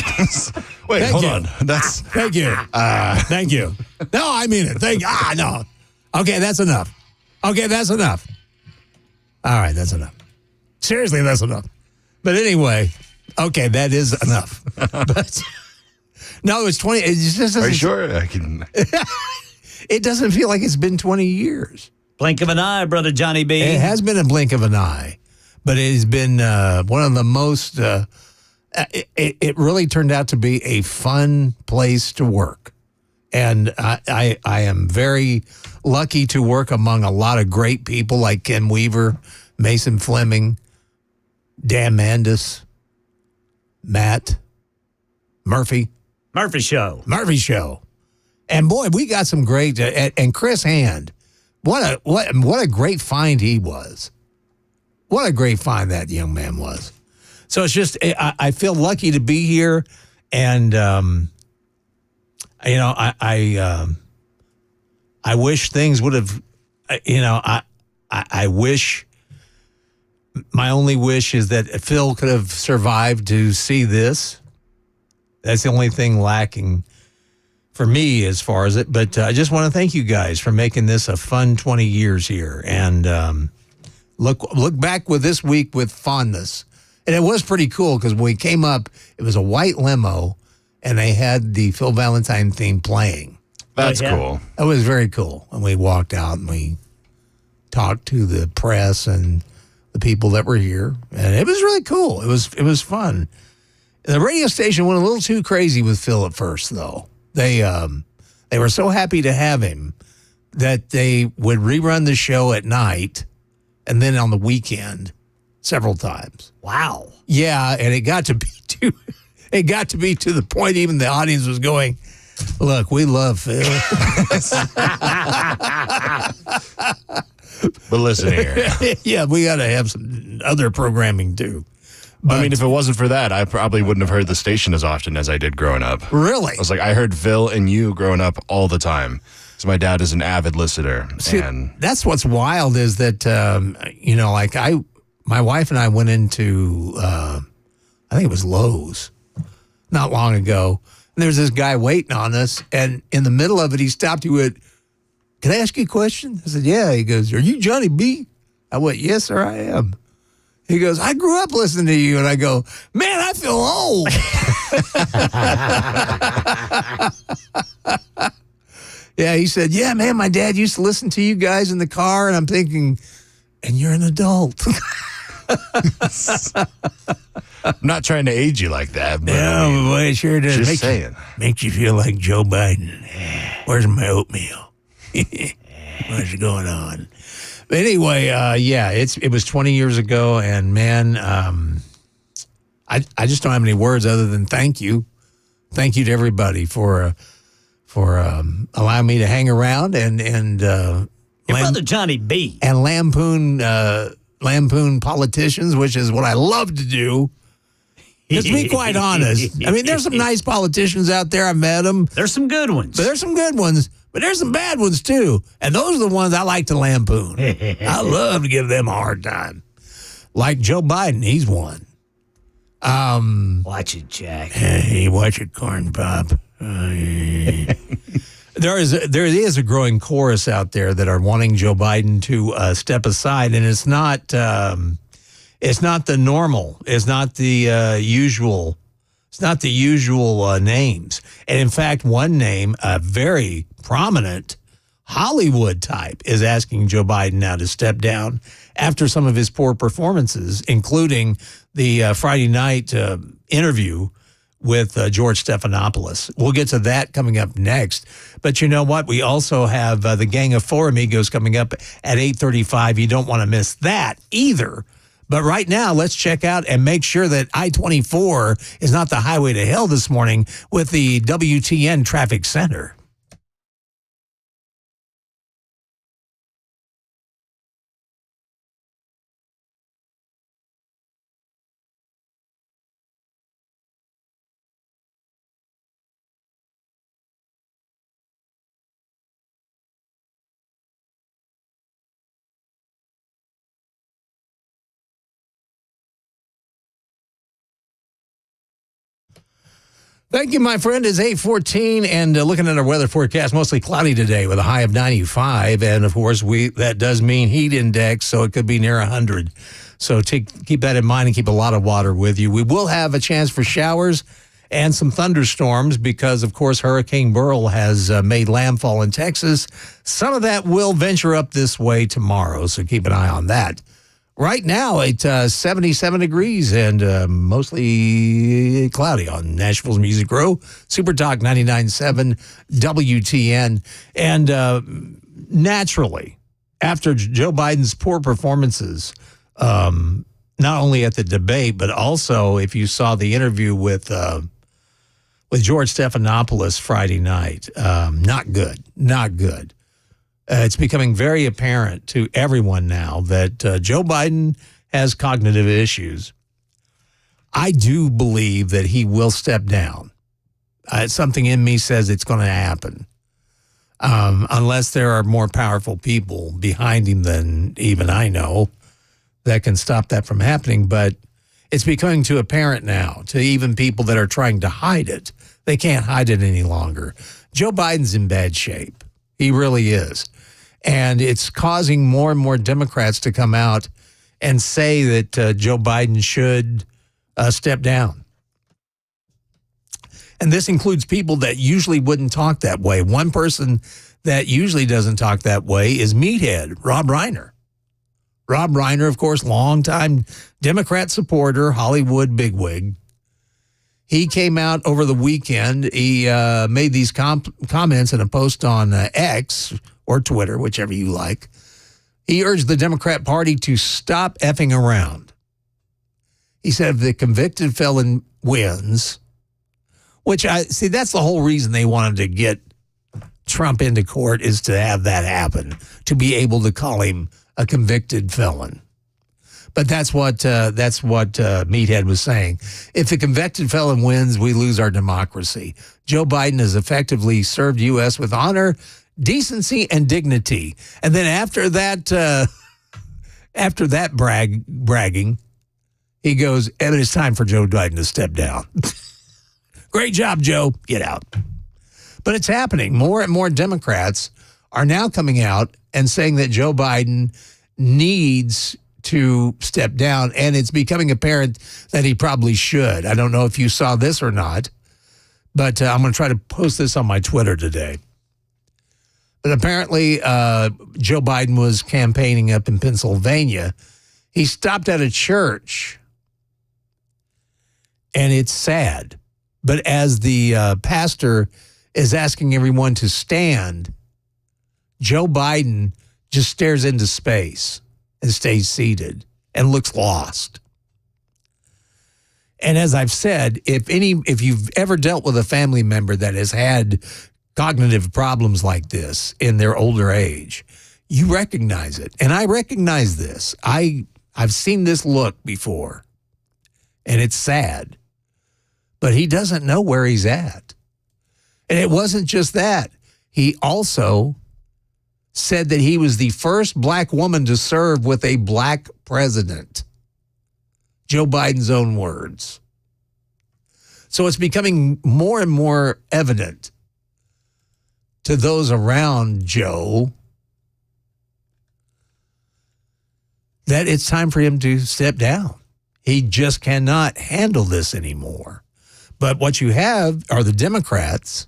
Wait, hold on. Thank you. Thank you. No, I mean it. No. Okay, that's enough. Okay, that's enough. All right, that's enough. Seriously, that's enough. But anyway, okay, that is enough. But no, it's 20. It just doesn't. Are you sure? I can. It doesn't feel like it's been 20 years. Blink of an eye, brother Johnny B. It has been a blink of an eye, but it has been one of the most. It really turned out to be a fun place to work, and I am very lucky to work among a lot of great people like Ken Weaver, Mason Fleming, Dan Mandis, Matt Murphy Show, and boy, we got some great and Chris Hand. What a great find he was. What a great find that young man was. So it's just I feel lucky to be here, and I wish things would have, I wish, my only wish is that Phil could have survived to see this. That's the only thing lacking for me as far as it. But I just want to thank you guys for making this a fun 20 years here. And look back with this week with fondness. And it was pretty cool because when we came up, it was a white limo and they had the Phil Valentine theme playing. That's cool. It was very cool. And we walked out and we talked to the press and the people that were here. And it was really cool. It was fun. The radio station went a little too crazy with Phil at first, though. They were so happy to have him that they would rerun the show at night and then on the weekend several times. Wow. Yeah, and it got to be to the point even the audience was going, look, we love Phil. But listen here. Yeah, we got to have some other programming too. But, I mean, if it wasn't for that, I probably wouldn't have heard the station as often as I did growing up. Really? I was like, I heard Phil and you growing up all the time. So my dad is an avid listener. See, and that's what's wild is that, my wife and I went into, I think it was Lowe's not long ago. And there's this guy waiting on us. And in the middle of it, he stopped. He went, can I ask you a question? I said, yeah. He goes, are you Johnny B? I went, yes, sir, I am. He goes, I grew up listening to you. And I go, man, I feel old. Yeah, he said, yeah, man, my dad used to listen to you guys in the car. And I'm thinking, and you're an adult. I'm not trying to age you like that. But no, boy, it sure does. Just saying. Makes you feel like Joe Biden. Where's my oatmeal? What's going on? But anyway, it was 20 years ago, and man, I just don't have any words other than thank you. Thank you to everybody for allowing me to hang around and your brother Johnny B. and lampoon politicians, which is what I love to do. Let's be quite honest. I mean, there's some nice politicians out there. I met them. There's some good ones. But there's some good ones. But there's some bad ones, too. And those are the ones I like to lampoon. I love to give them a hard time. Like Joe Biden, he's one. Watch it, Jack. Hey, watch it, Corn Pop. There is a growing chorus out there that are wanting Joe Biden to step aside, and it's not the normal. It's not the usual. It's not the usual names. And in fact, one name, a very prominent Hollywood type, is asking Joe Biden now to step down after some of his poor performances, including the Friday night interview with George Stephanopoulos. We'll get to that coming up next. But you know what? We also have the Gang of Four Amigos coming up at 8:35. You don't want to miss that either. But right now, let's check out and make sure that I-24 is not the highway to hell this morning with the WTN Traffic Center. Thank you, my friend. It's 8:14, and looking at our weather forecast, mostly cloudy today with a high of 95. And, of course, that does mean heat index, so it could be near 100. So keep that in mind and keep a lot of water with you. We will have a chance for showers and some thunderstorms because, of course, Hurricane Beryl has made landfall in Texas. Some of that will venture up this way tomorrow, so keep an eye on that. Right now, it's 77 degrees and mostly cloudy on Nashville's Music Row. Super Talk 99.7 WTN. And naturally, after Joe Biden's poor performances, not only at the debate, but also if you saw the interview with George Stephanopoulos Friday night, not good, not good. It's becoming very apparent to everyone now that Joe Biden has cognitive issues. I do believe that he will step down. Something in me says it's going to happen, unless there are more powerful people behind him than even I know that can stop that from happening. But it's becoming too apparent now to even people that are trying to hide it. They can't hide it any longer. Joe Biden's in bad shape. He really is. And it's causing more and more Democrats to come out and say that Joe Biden should step down. And this includes people that usually wouldn't talk that way. One person that usually doesn't talk that way is Meathead, Rob Reiner. Rob Reiner, of course, longtime Democrat supporter, Hollywood bigwig. He came out over the weekend. He made these comments in a post on X or Twitter, whichever you like. He urged the Democrat Party to stop effing around. He said if the convicted felon wins, which that's the whole reason they wanted to get Trump into court, is to have that happen, to be able to call him a convicted felon. But that's what Meathead was saying. If the convicted felon wins, we lose our democracy. Joe Biden has effectively served U.S. with honor, decency, and dignity. And then after that bragging, he goes, and it's time for Joe Biden to step down. Great job, Joe. Get out. But it's happening. More and more Democrats are now coming out and saying that Joe Biden needs to step down, and it's becoming apparent that he probably should. I don't know if you saw this or not, but I'm going to try to post this on my Twitter today. But apparently, Joe Biden was campaigning up in Pennsylvania. He stopped at a church, and it's sad. But as the pastor is asking everyone to stand, Joe Biden just stares into space and stays seated and looks lost. And as I've said, if you've ever dealt with a family member that has had cognitive problems like this in their older age, you recognize it. And I recognize this. I've seen this look before, and it's sad. But he doesn't know where he's at. And it wasn't just that. He also said that he was the first black woman to serve with a black president. Joe Biden's own words. So it's becoming more and more evident to those around Joe that it's time for him to step down. He just cannot handle this anymore. But what you have are the Democrats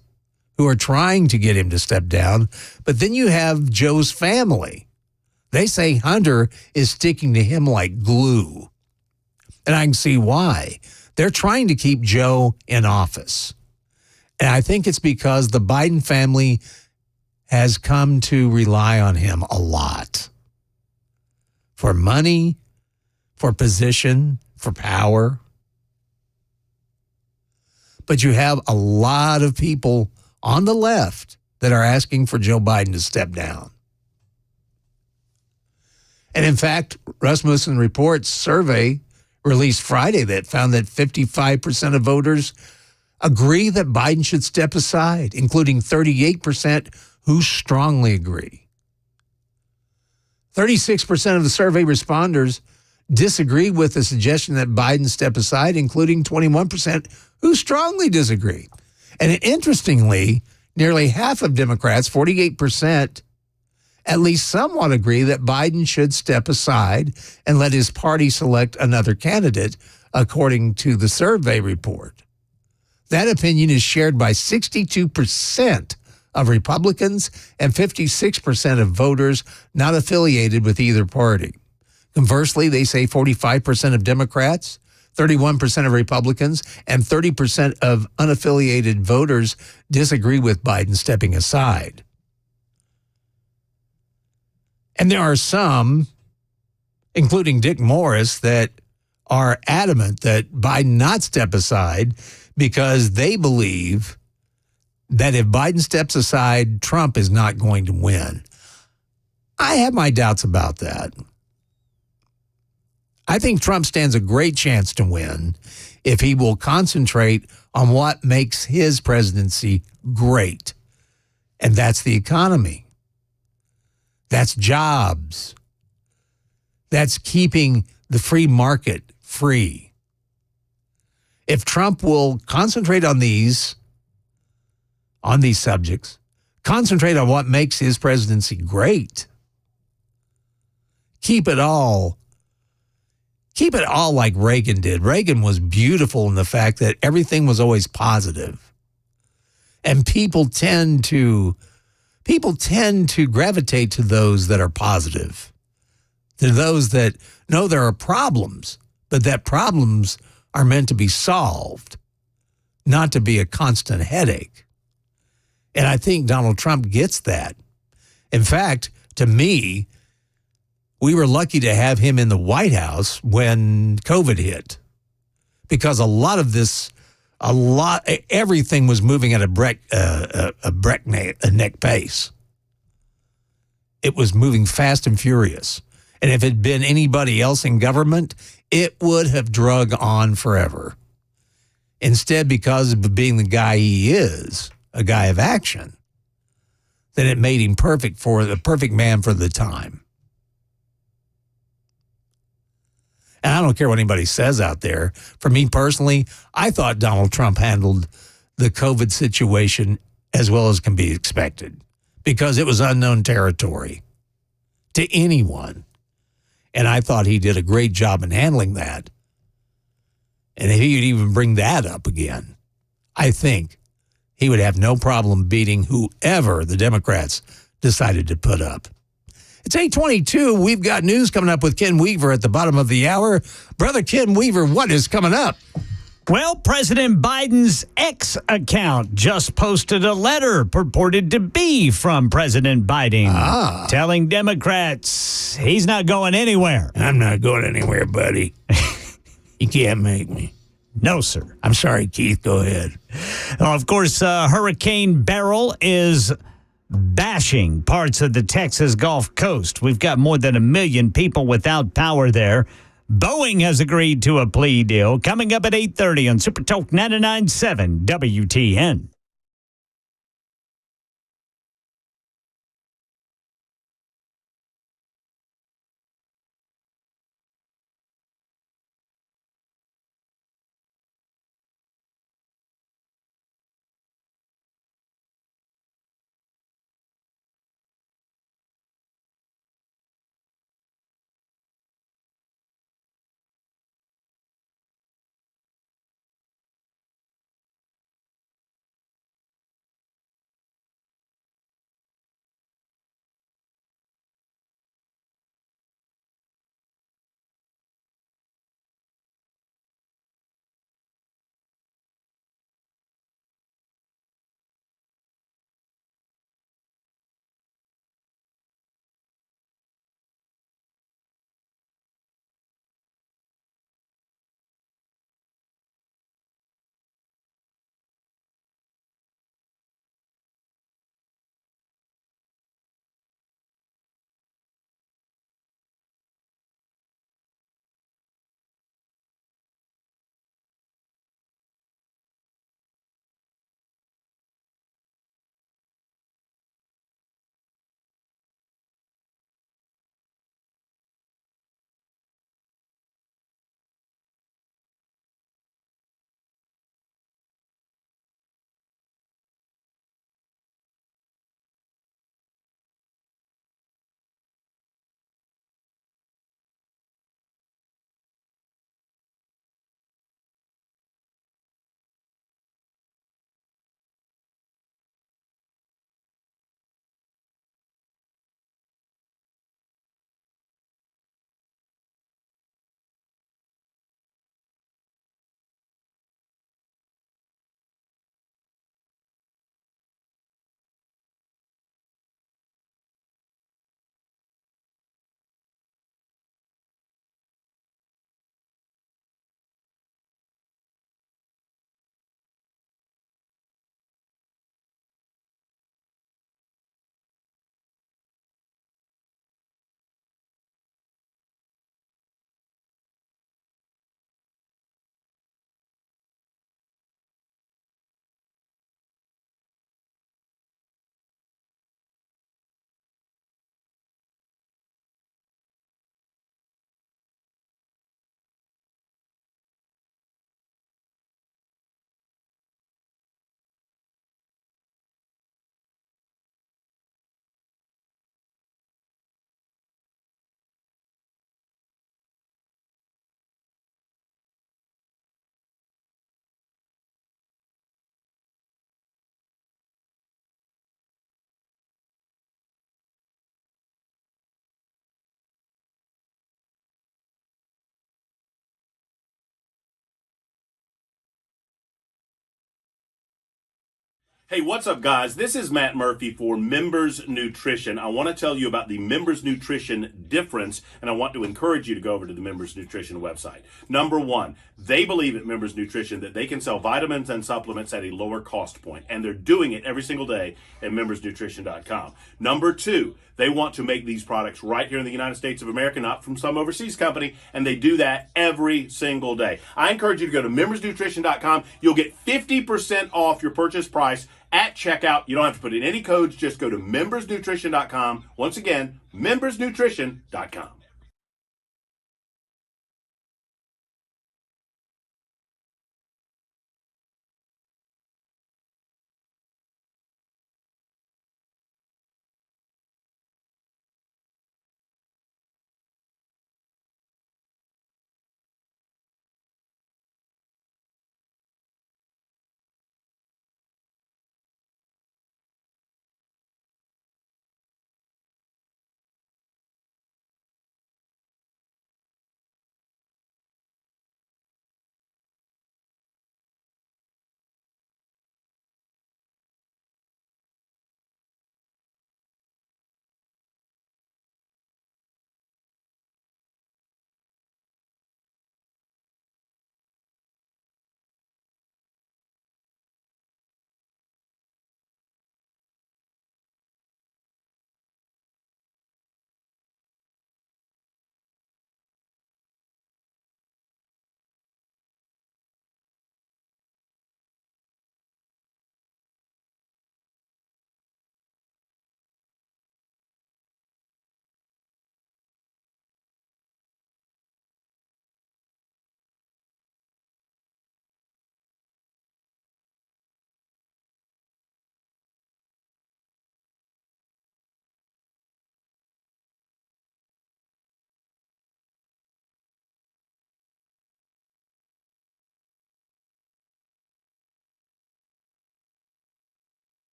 who are trying to get him to step down. But then you have Joe's family. They say Hunter is sticking to him like glue. And I can see why. They're trying to keep Joe in office. And I think it's because the Biden family has come to rely on him a lot. For money, for position, for power. But you have a lot of people on the left that are asking for Joe Biden to step down. And in fact, Rasmussen Report's survey released Friday that found that 55% of voters agree that Biden should step aside, including 38% who strongly agree. 36% of the survey responders disagree with the suggestion that Biden step aside, including 21% who strongly disagree. And interestingly, nearly half of Democrats, 48%, at least somewhat agree that Biden should step aside and let his party select another candidate, according to the survey report. That opinion is shared by 62% of Republicans and 56% of voters not affiliated with either party. Conversely, they say 45% of Democrats, 31% of Republicans, and 30% of unaffiliated voters disagree with Biden stepping aside. And there are some, including Dick Morris, that are adamant that Biden not step aside because they believe that if Biden steps aside, Trump is not going to win. I have my doubts about that. I think Trump stands a great chance to win if he will concentrate on what makes his presidency great, and that's the economy. That's jobs. That's keeping the free market free. If Trump will concentrate on these subjects, concentrate on what makes his presidency great, keep it all like Reagan did. Reagan was beautiful in the fact that everything was always positive. And people tend to gravitate to those that are positive, to those that know there are problems, but that problems are meant to be solved, not to be a constant headache. And I think Donald Trump gets that. In fact, to me, we were lucky to have him in the White House when COVID hit, because everything was moving at a breakneck pace. It was moving fast and furious. And if it had been anybody else in government, it would have drug on forever. Instead, because of being the guy he is, a guy of action, then it made him the perfect man for the time. And I don't care what anybody says out there. For me personally, I thought Donald Trump handled the COVID situation as well as can be expected, because it was unknown territory to anyone. And I thought he did a great job in handling that. And if he could even bring that up again, I think he would have no problem beating whoever the Democrats decided to put up. It's 8:22. We've got news coming up with Ken Weaver at the bottom of the hour. Brother Ken Weaver, what is coming up? Well, President Biden's X account just posted a letter purported to be from President Biden telling Democrats he's not going anywhere. I'm not going anywhere, buddy. You can't make me. No, sir. I'm sorry, Keith. Go ahead. Well, of course, Hurricane Beryl is bashing parts of the Texas Gulf Coast. We've got more than 1 million people without power there. Boeing has agreed to a plea deal. Coming up at 8:30 on Super Talk 99.7 WTN. Hey, what's up, guys? This is Matt Murphy for Members Nutrition. I want to tell you about the Members Nutrition difference, and I want to encourage you to go over to the Members Nutrition website. Number one, they believe at Members Nutrition that they can sell vitamins and supplements at a lower cost point, and they're doing it every single day at membersnutrition.com. Number two, they want to make these products right here in the United States of America, not from some overseas company, and they do that every single day. I encourage you to go to membersnutrition.com. You'll get 50% off your purchase price at checkout. You don't have to put in any codes. Just go to membersnutrition.com. Once again, membersnutrition.com.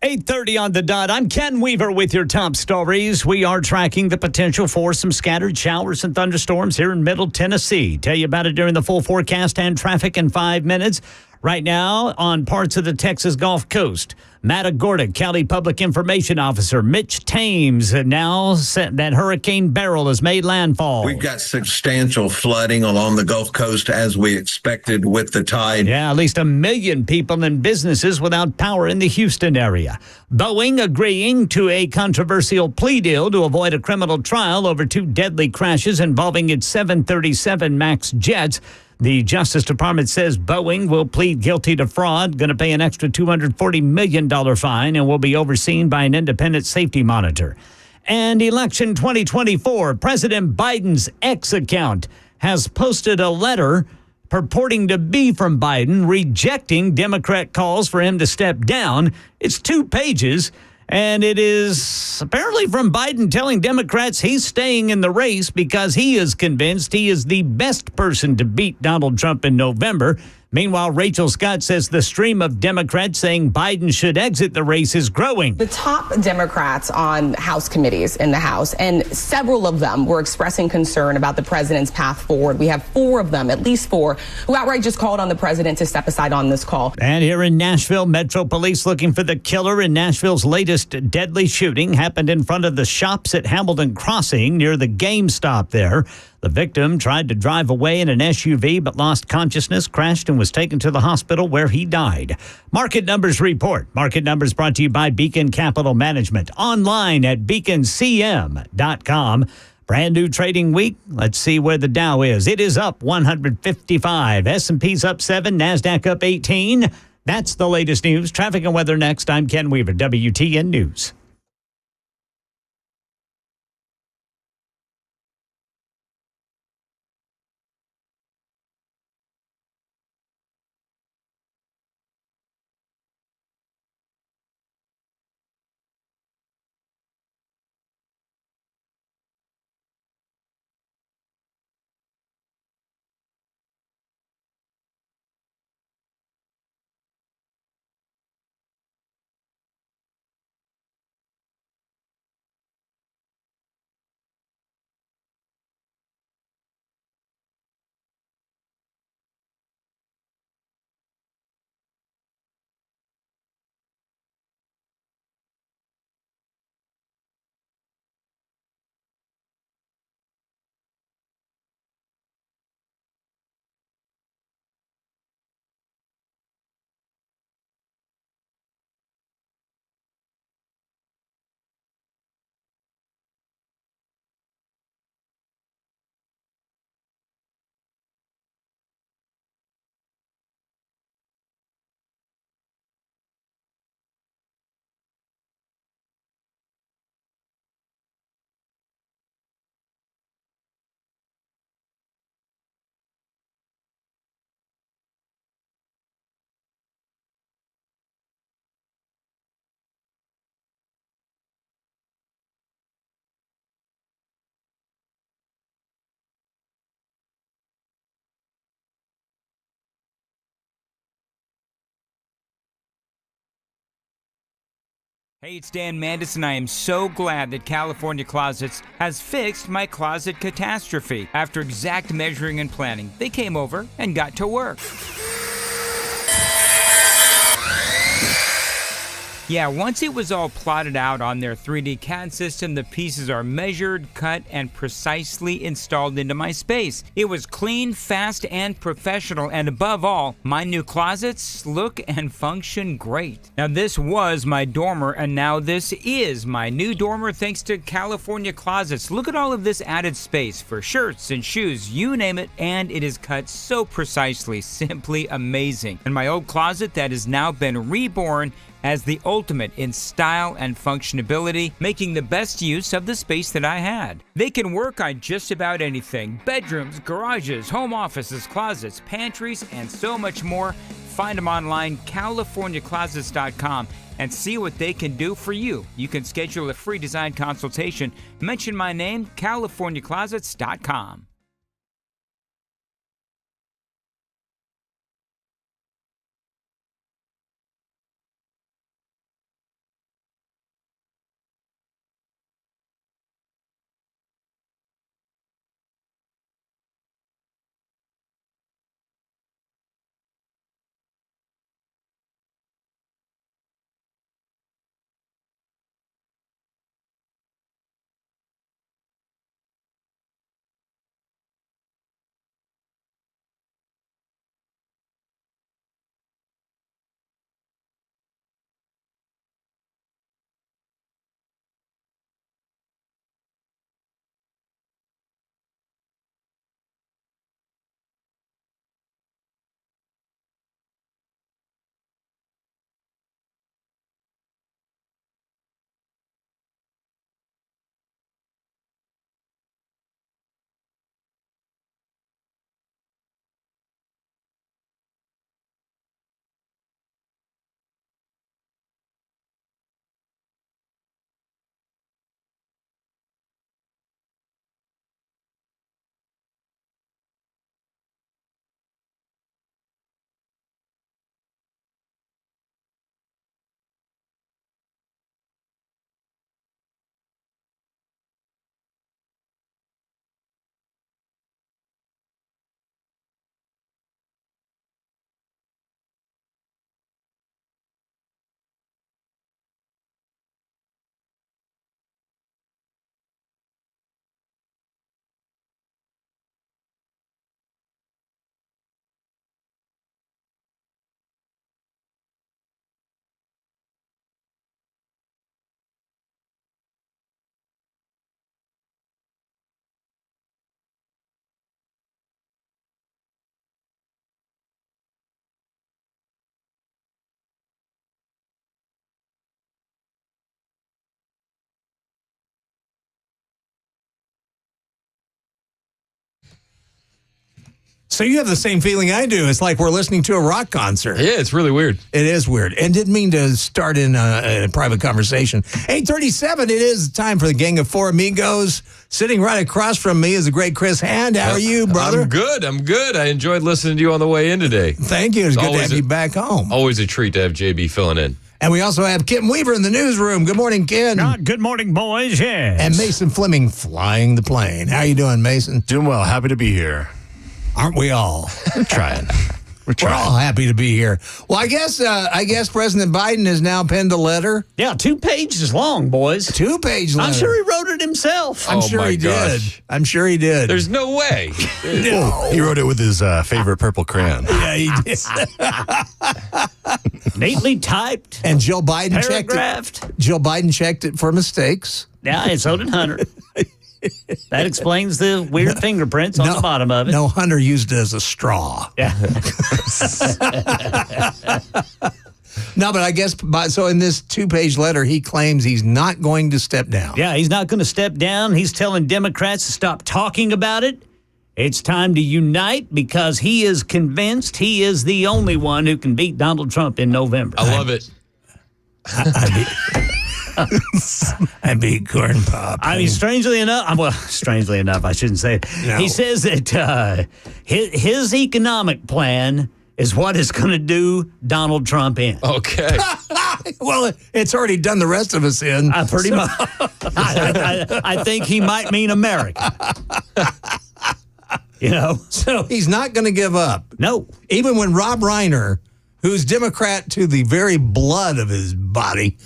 8:30 on the dot. I'm Ken Weaver with your top stories. We are tracking the potential for some scattered showers and thunderstorms here in Middle Tennessee. Tell you about it during the full forecast and traffic in 5 minutes. Right now, on parts of the Texas Gulf Coast, Matagorda County Public Information Officer Mitch Thames now said that Hurricane Beryl has made landfall. We've got substantial flooding along the Gulf Coast as we expected with the tide. Yeah, at least 1 million people and businesses without power in the Houston area. Boeing agreeing to a controversial plea deal to avoid a criminal trial over 2 deadly crashes involving its 737 MAX jets. The Justice Department says Boeing will plead guilty to fraud, going to pay an extra $240 million fine, and will be overseen by an independent safety monitor. And election 2024, President Biden's X account has posted a letter purporting to be from Biden, rejecting Democrat calls for him to step down. It's 2 pages. And it is apparently from Biden telling Democrats he's staying in the race because he is convinced he is the best person to beat Donald Trump in November. Meanwhile, Rachel Scott says the stream of Democrats saying Biden should exit the race is growing. The top Democrats on House committees in the House, and several of them were expressing concern about the president's path forward. We have 4 of them, at least 4, who outright just called on the president to step aside on this call. And here in Nashville, Metro Police looking for the killer in Nashville's latest deadly shooting happened in front of the shops at Hamilton Crossing near the GameStop there. The victim tried to drive away in an SUV but lost consciousness, crashed, and was taken to the hospital where he died. Market Numbers report. Market Numbers brought to you by Beacon Capital Management. Online at beaconcm.com. Brand new trading week. Let's see where the Dow is. It is up 155. S&P's up 7. NASDAQ up 18. That's the latest news. Traffic and weather next. I'm Ken Weaver, WTN News. Hey, it's Dan Mandis, and I am so glad that California Closets has fixed my closet catastrophe. After exact measuring and planning, they came over and got to work. Yeah, once it was all plotted out on their 3D CAD system, the pieces are measured, cut, and precisely installed into my space. It was clean, fast, and professional, and above all, my new closets look and function great. Now, this was my dormer, and now this is my new dormer thanks to California Closets. Look at all of this added space for shirts and shoes, you name it, and it is cut so precisely, simply amazing. And my old closet that has now been reborn as the ultimate in style and functionality, making the best use of the space that I had. They can work on just about anything: bedrooms, garages, home offices, closets, pantries, and so much more. Find them online, CaliforniaClosets.com, and see what they can do for you. You can schedule a free design consultation. Mention my name, CaliforniaClosets.com. So you have the same feeling I do. It's like we're listening to a rock concert. Yeah, it's really weird. It is weird. And didn't mean to start in a private conversation. 8:37, it is time for the Gang of Four Amigos. Sitting right across from me is the great Chris Hand. How are you, brother? I'm good. I enjoyed listening to you on the way in today. Thank you. It's good to have you back home. Always a treat to have JB filling in. And we also have Kim Weaver in the newsroom. Good morning, Ken. Good morning, boys. Yes. And Mason Fleming flying the plane. How you doing, Mason? Doing well. Happy to be here. Aren't we all? Trying. We're all happy to be here. Well, I guess President Biden has now penned a letter. Yeah, 2 pages long, boys. 2-page letter. I'm sure he wrote it himself. I'm sure he did. I'm sure he did. There's no way. No. He wrote it with his favorite purple crayon. Yeah, he did. Neatly typed. And Joe Biden paragraphed. Joe Biden checked it for mistakes. Yeah, and so did Hunter. That explains the weird fingerprints on the bottom of it. No, Hunter used it as a straw. Yeah. No, but I guess, so in this 2-page letter, he claims he's not going to step down. Yeah, he's not going to step down. He's telling Democrats to stop talking about it. It's time to unite because he is convinced he is the only one who can beat Donald Trump in November. I love it. I beat Corn Pop. I mean, strangely enough, I shouldn't say it. No. He says that his economic plan is what is going to do Donald Trump in. Okay. Well, it's already done the rest of us in. Pretty much. I think he might mean America. So he's not going to give up. No. Even when Rob Reiner, who's Democrat to the very blood of his body,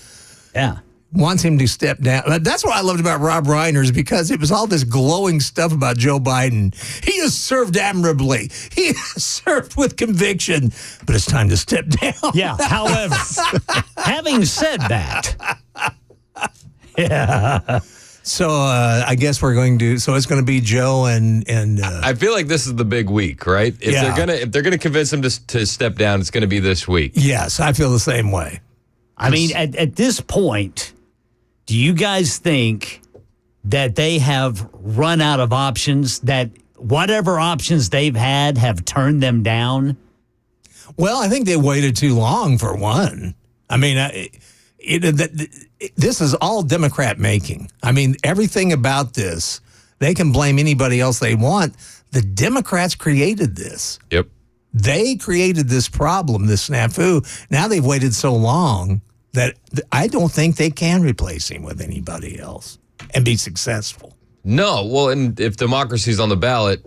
wants him to step down. That's what I loved about Rob Reiner is because it was all this glowing stuff about Joe Biden. He has served admirably. He has served with conviction, but it's time to step down. Yeah, however, having said that, yeah. So I guess we're going to. So it's going to be Joe and. I feel like this is the big week, right? If they're gonna convince him to step down, it's going to be this week. Yes, I feel the same way. I mean, at this point, do you guys think that they have run out of options? That whatever options they've had have turned them down? Well, I think they waited too long for one. I mean, this is all Democrat making. I mean, everything about this, they can blame anybody else they want. The Democrats created this. Yep. They created this problem, this snafu. Now they've waited so long that I don't think they can replace him with anybody else and be successful. No. Well, and if democracy's on the ballot,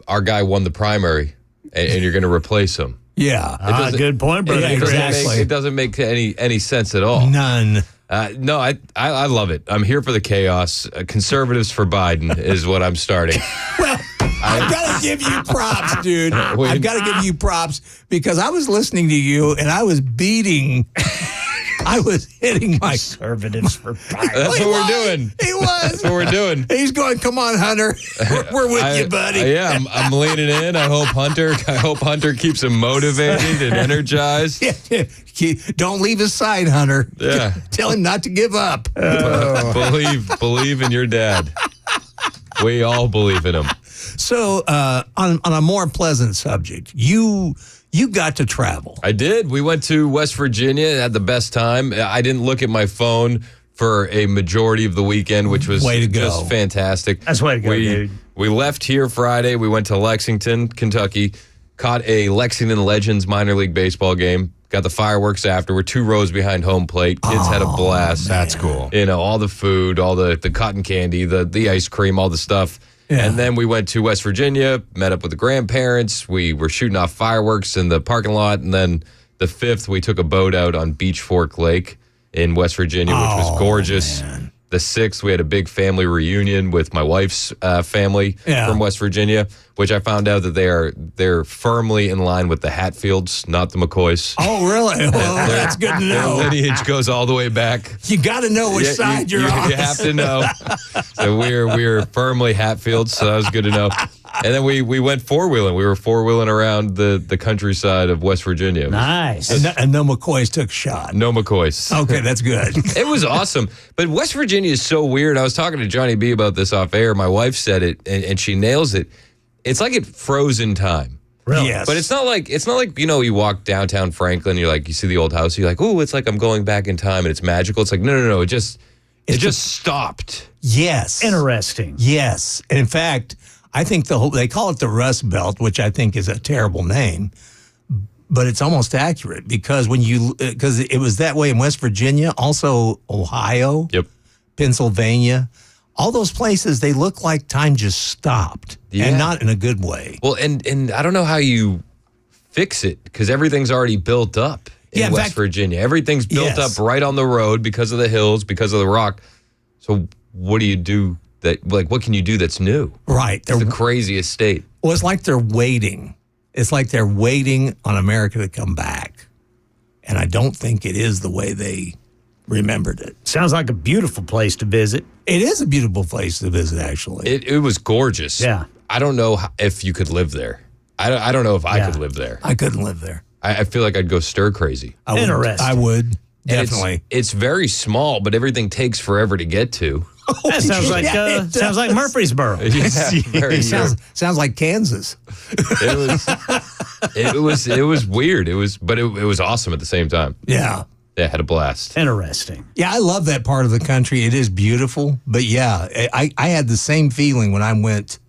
our guy won the primary, and you're going to replace him. Yeah. Good point, brother. Exactly. It doesn't make any sense at all. None. No, I love it. I'm here for the chaos. Conservatives for Biden is what I'm starting. Well, I've got to give you props, dude. I've got to give you props because I was listening to you and I was hitting my conservatives for Biden. That's what we're doing. He was. That's what we're doing. He's going, come on, Hunter. We're with you, buddy. Yeah, I'm leaning in. I hope Hunter keeps him motivated and energized. Don't leave his side, Hunter. Yeah. Tell him not to give up. Believe in your dad. We all believe in him. So, on a more pleasant subject, you got to travel. I did. We went to West Virginia, had the best time. I didn't look at my phone for a majority of the weekend, which was just fantastic. That's way to go, dude. We left here Friday. We went to Lexington, Kentucky, caught a Lexington Legends minor league baseball game. Got the fireworks after. We're 2 rows behind home plate. Kids had a blast. That's cool. All the food, all the cotton candy, the ice cream, all the stuff. Yeah. And then we went to West Virginia, met up with the grandparents. We were shooting off fireworks in the parking lot. And then the 5th, we took a boat out on Beach Fork Lake in West Virginia, which was gorgeous. Man. The 6th, we had a big family reunion with my wife's family from West Virginia, which I found out that they're firmly in line with the Hatfields, not the McCoys. Oh, really? Well, that's good to know. Their lineage goes all the way back. You got to know which side you're on. You have to know. So we're firmly Hatfields, so that was good to know. And then we went 4-wheeling. We were 4-wheeling around the countryside of West Virginia. Nice. And no McCoys took shot. No McCoys. Okay, that's good. It was awesome. But West Virginia is so weird. I was talking to Johnny B about this off air. My wife said it, and she nails it. It's like it froze in time. Really? Yes. But it's not like you walk downtown Franklin, you see the old house, you're like, oh, it's like I'm going back in time and it's magical. It's like no, it just stopped. Yes. Interesting. Yes. And in fact, I think they call it the Rust Belt, which I think is a terrible name, but it's almost accurate because because it was that way in West Virginia, also Ohio, Pennsylvania, all those places, they look like time just stopped and not in a good way. Well, and I don't know how you fix it because everything's already built up in West Virginia. Everything's built up right on the road because of the hills, because of the rock. So what do you do what can you do that's new? Right. It's the craziest state. Well, it's like they're waiting. It's like they're waiting on America to come back. And I don't think it is the way they remembered it. Sounds like a beautiful place to visit. It is a beautiful place to visit, actually. It was gorgeous. Yeah. I don't know if you could live there. I don't know if I could live there. I couldn't live there. I feel like I'd go stir crazy. Interesting. I would, definitely. It's very small, but everything takes forever to get to. That sounds like Murfreesboro. Sounds like Kansas. It was weird. It was awesome at the same time. Yeah. Yeah, had a blast. Interesting. Yeah, I love that part of the country. It is beautiful. But yeah, I had the same feeling when I went.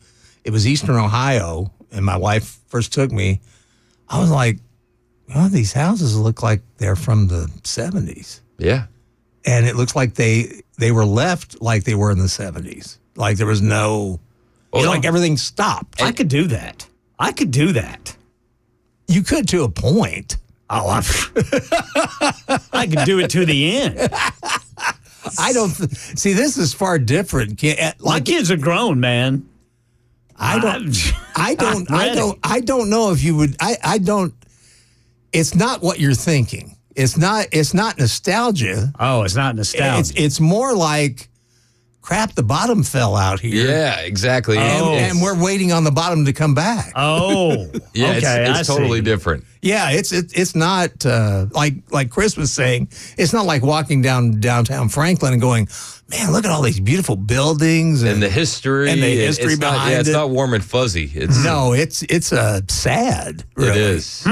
It was Eastern Ohio, and my wife first took me. I was like, oh, these houses look like they're from the 70s. Yeah. And it looks like they were left like they were in the 70s. Like there was no, like everything stopped. I could do that. You could to a point. Oh, I could do it to the end. I don't see. This is far different. My kids are grown, man. I don't know if you would. I don't. It's not what you're thinking. It's not nostalgia. Oh, it's not nostalgia. It's more like, crap, the bottom fell out here. Yeah, exactly. And we're waiting on the bottom to come back. Oh, yeah, okay, it's totally different. Yeah, it's not like Chris was saying. It's not like walking down downtown Franklin and going, man, look at all these beautiful buildings and the history behind it. It's not warm and fuzzy. It's sad. Really. It is.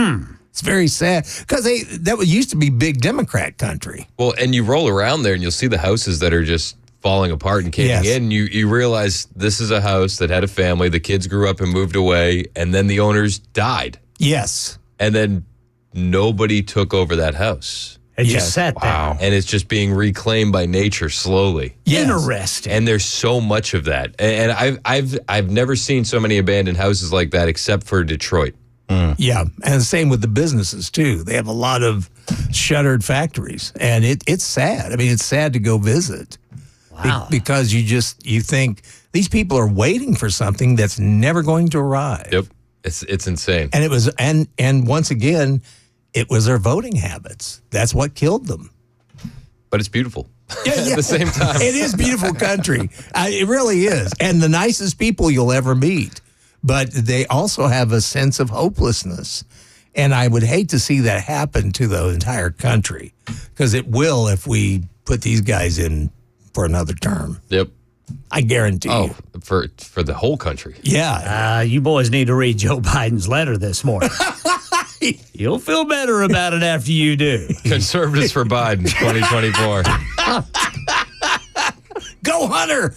It's very sad because that used to be big Democrat country. Well, and you roll around there and you'll see the houses that are just falling apart and caving in. You realize this is a house that had a family. The kids grew up and moved away, and then the owners died. Yes. And then nobody took over that house. It just sat there. Wow. And it's just being reclaimed by nature slowly. Yes. Interesting. And there's so much of that. And I've never seen so many abandoned houses like that except for Detroit. Yeah, and the same with the businesses too. They have a lot of shuttered factories, and it's sad. I mean, it's sad to go visit. Wow. Because you think these people are waiting for something that's never going to arrive. Yep, it's insane. And it was and once again, it was their voting habits. That's what killed them. But it's beautiful. Yeah, at the same time. It is beautiful country. It really is, and the nicest people you'll ever meet. But they also have a sense of hopelessness. And I would hate to see that happen to the entire country, because it will if we put these guys in for another term. Yep. I guarantee you. For the whole country. Yeah. You boys need to read Joe Biden's letter this morning. You'll feel better about it after you do. Conservatives for Biden 2024. Go Hunter!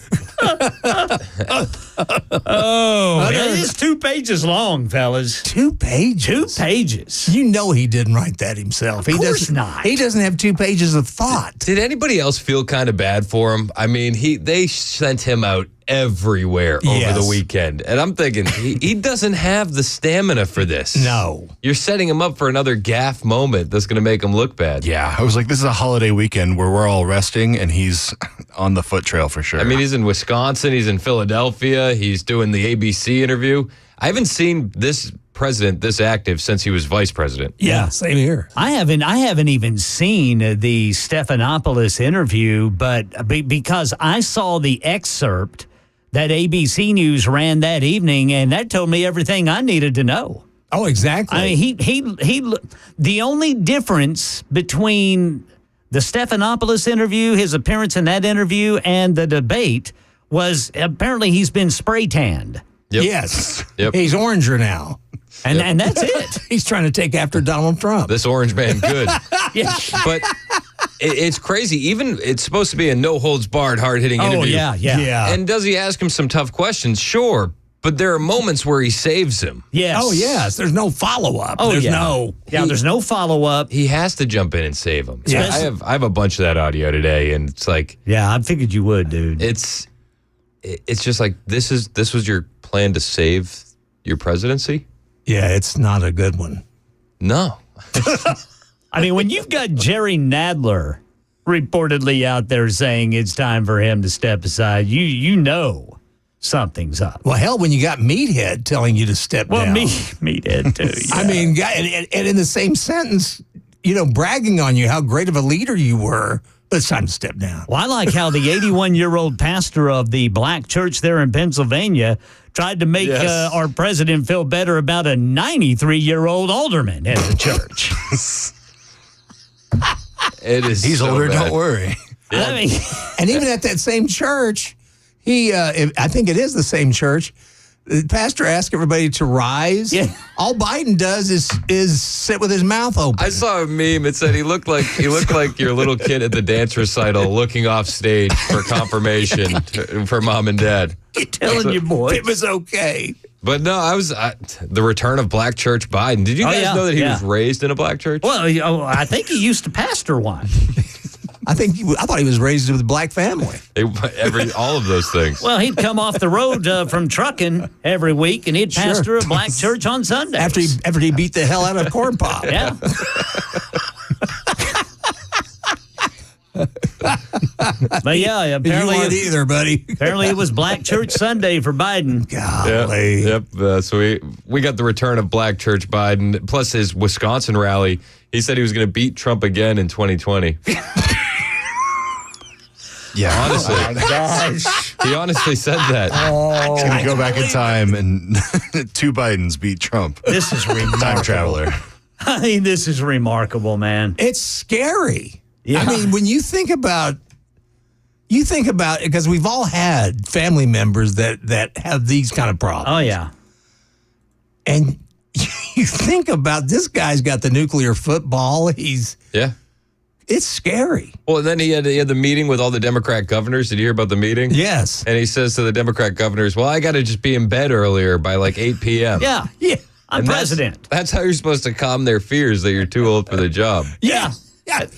It is 2 pages long, fellas. 2 pages? 2 pages. You know he didn't write that himself. Of course not. He doesn't have 2 pages of thought. Did anybody else feel kind of bad for him? I mean, they sent him out everywhere over the weekend. And I'm thinking, he doesn't have the stamina for this. No. You're setting him up for another gaffe moment that's going to make him look bad. Yeah, I was like, this is a holiday weekend where we're all resting, and he's on the foot trail for sure. I mean, he's in Wisconsin, he's in Philadelphia, he's doing the ABC interview. I haven't seen this president this active since he was vice president. Yeah, same here. I haven't even seen the Stephanopoulos interview, but because I saw the excerpt that ABC News ran that evening, and that told me everything I needed to know. Oh, exactly. I mean, he the only difference between the Stephanopoulos interview, his appearance in that interview, and the debate was apparently he's been spray tanned. Yep. Yes. Yep. He's oranger now. And that's it. He's trying to take after Donald Trump. This orange man good. Yeah. But it's crazy. Even it's supposed to be a no holds barred, hard hitting interview. Yeah. And does he ask him some tough questions? Sure. But there are moments where he saves him. Yes. Oh, yes. There's no follow-up. Oh, There's yeah. There's no follow-up. He has to jump in and save him. Yeah. I have a bunch of that audio today, and it's like, Yeah, I figured you would, dude. it's just like this was your plan to save your presidency? Yeah, it's not a good one. No. I mean, when you've got Jerry Nadler reportedly out there saying it's time for him to step aside, you know something's up. Well, hell, when you got Meathead telling you to step down. Meathead, too. Yeah. I mean, and in the same sentence, bragging on you how great of a leader you were, but it's time to step down. Well, I like how the 81-year-old pastor of the black church there in Pennsylvania tried to make our president feel better about a 93-year-old alderman at the church. He's so older, bad. don't worry. I mean, and even at that same church, I think it is the same church, the pastor asked everybody to rise. Yeah. All Biden does is sit with his mouth open. I saw a meme. It said he looked like your little kid at the dance recital looking off stage for confirmation for mom and dad. I'm telling you, boy. It was okay. But no, the return of Black Church Biden. Did you guys know that he was raised in a black church? Well, I think he used to pastor one. I thought he was raised with a black family. All of those things. Well, he'd come off the road from trucking every week, and he'd pastor a black church on Sundays. After he beat the hell out of Corn Pop. Yeah. But yeah, apparently you weren't either, buddy. Apparently, it was Black Church Sunday for Biden. Golly. Yep. So we got the return of Black Church Biden, plus his Wisconsin rally. He said he was going to beat Trump again in 2020. Yeah, honestly. Oh my gosh. He honestly said that. He's going to go back in time and two Bidens beat Trump. This is remarkable. Time traveler. I mean, this is remarkable, man. It's scary. Yeah. I mean, when you think about because we've all had family members that have these kind of problems. Oh, yeah. And you think about this guy's got the nuclear football. It's scary. Well, then he had the meeting with all the Democrat governors. Did you hear about the meeting? Yes. And he says to the Democrat governors, well, I got to just be in bed earlier by like 8 p.m. Yeah. I'm president. That's how you're supposed to calm their fears that you're too old for the job. Yeah.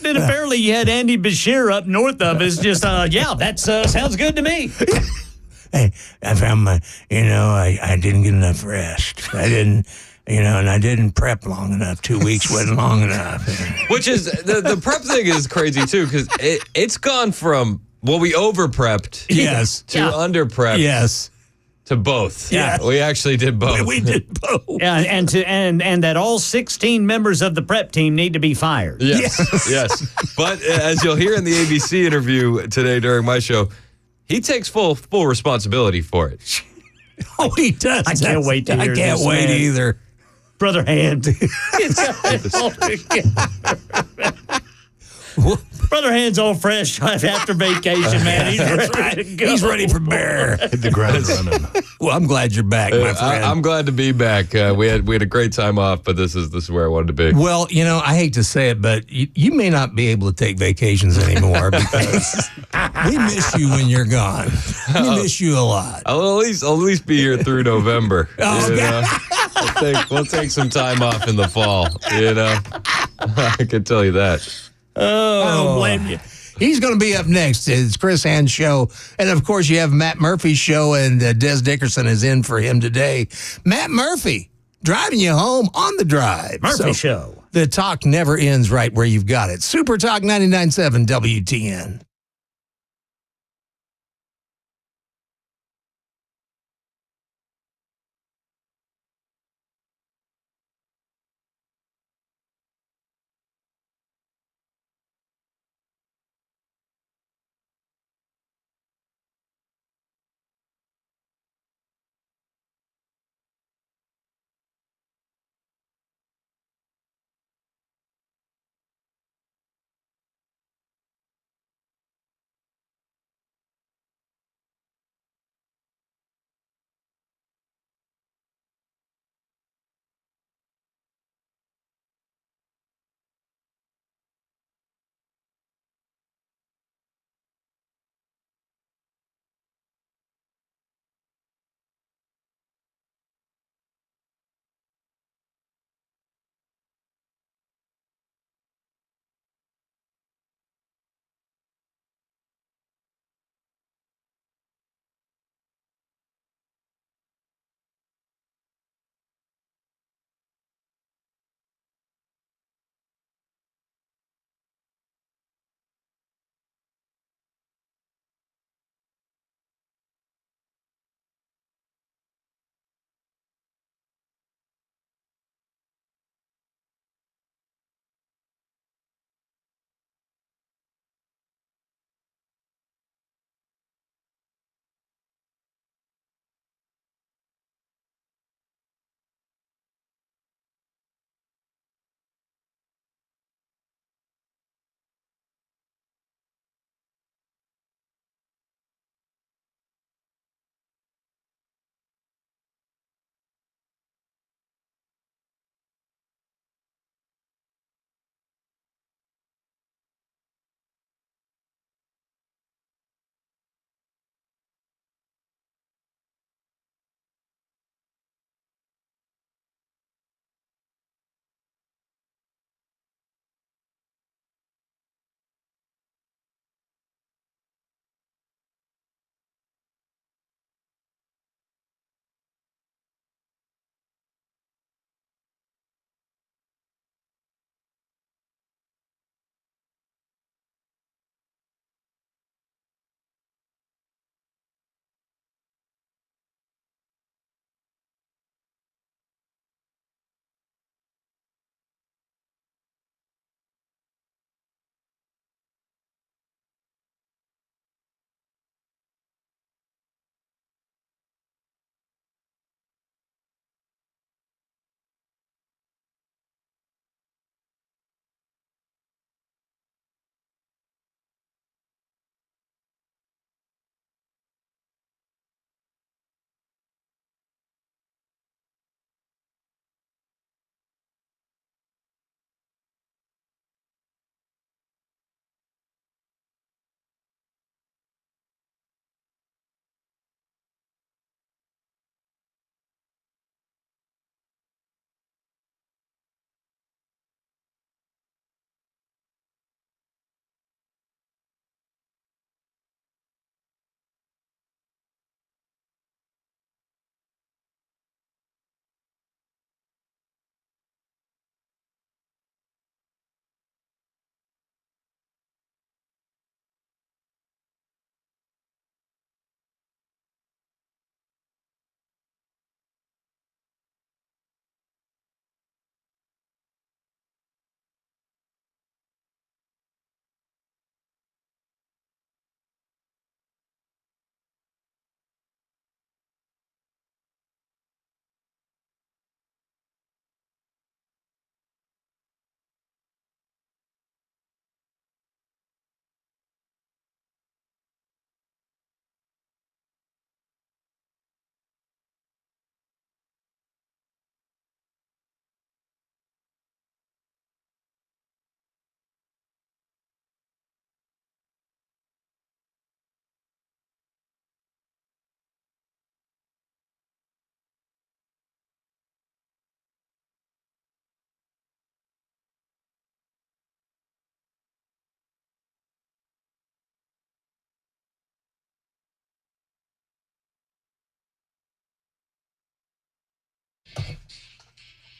Then apparently you had Andy Bashir up north of us just, that sounds good to me. Hey, I found I didn't get enough rest. I didn't, and I didn't prep long enough. 2 weeks wasn't long enough. Which is, the prep thing is crazy too, because it's gone from, we over-prepped to under-prepped. Yes. To both. Yeah. We actually did both. We did both. Yeah, and that all 16 members of the prep team need to be fired. Yes. But as you'll hear in the ABC interview today during my show, he takes full responsibility for it. Oh, he does. I can't wait to hear I can't this, wait man. either. Brother Hand. Brother Hand's all fresh after vacation, man. He's ready to go. He's ready for bear. Hit the ground running. Well, I'm glad you're back, my friend. I'm glad to be back. We had a great time off, but this is where I wanted to be. Well, I hate to say it, but you may not be able to take vacations anymore because we miss you when you're gone. We miss you a lot. I'll at least be here through November. We'll take some time off in the fall. I can tell you that. Oh, I don't blame you. He's going to be up next. It's Chris Hand's show. And, of course, you have Matt Murphy's show, and Des Dickerson is in for him today. Matt Murphy, driving you home on the drive. Murphy Show. The talk never ends right where you've got it. Super Talk 99.7 WTN.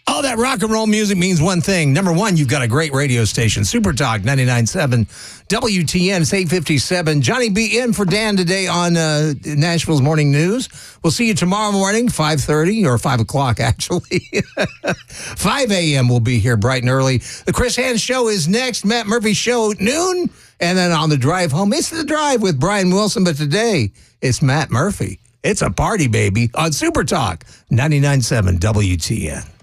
All that rock and roll music means one thing. Number one, you've got a great radio station, Super Talk 99.7 WTN. It's 8:57. Johnny B in for Dan today on Nashville's Morning News. We'll see you tomorrow morning, 5:30 or 5 o'clock actually. 5 a.m. we'll be here bright and early. The Chris Hands Show is next. Matt Murphy Show at noon. And then on the drive home, it's The Drive with Brian Wilson. But today, it's Matt Murphy. It's a party, baby, on Super Talk 99.7 WTN.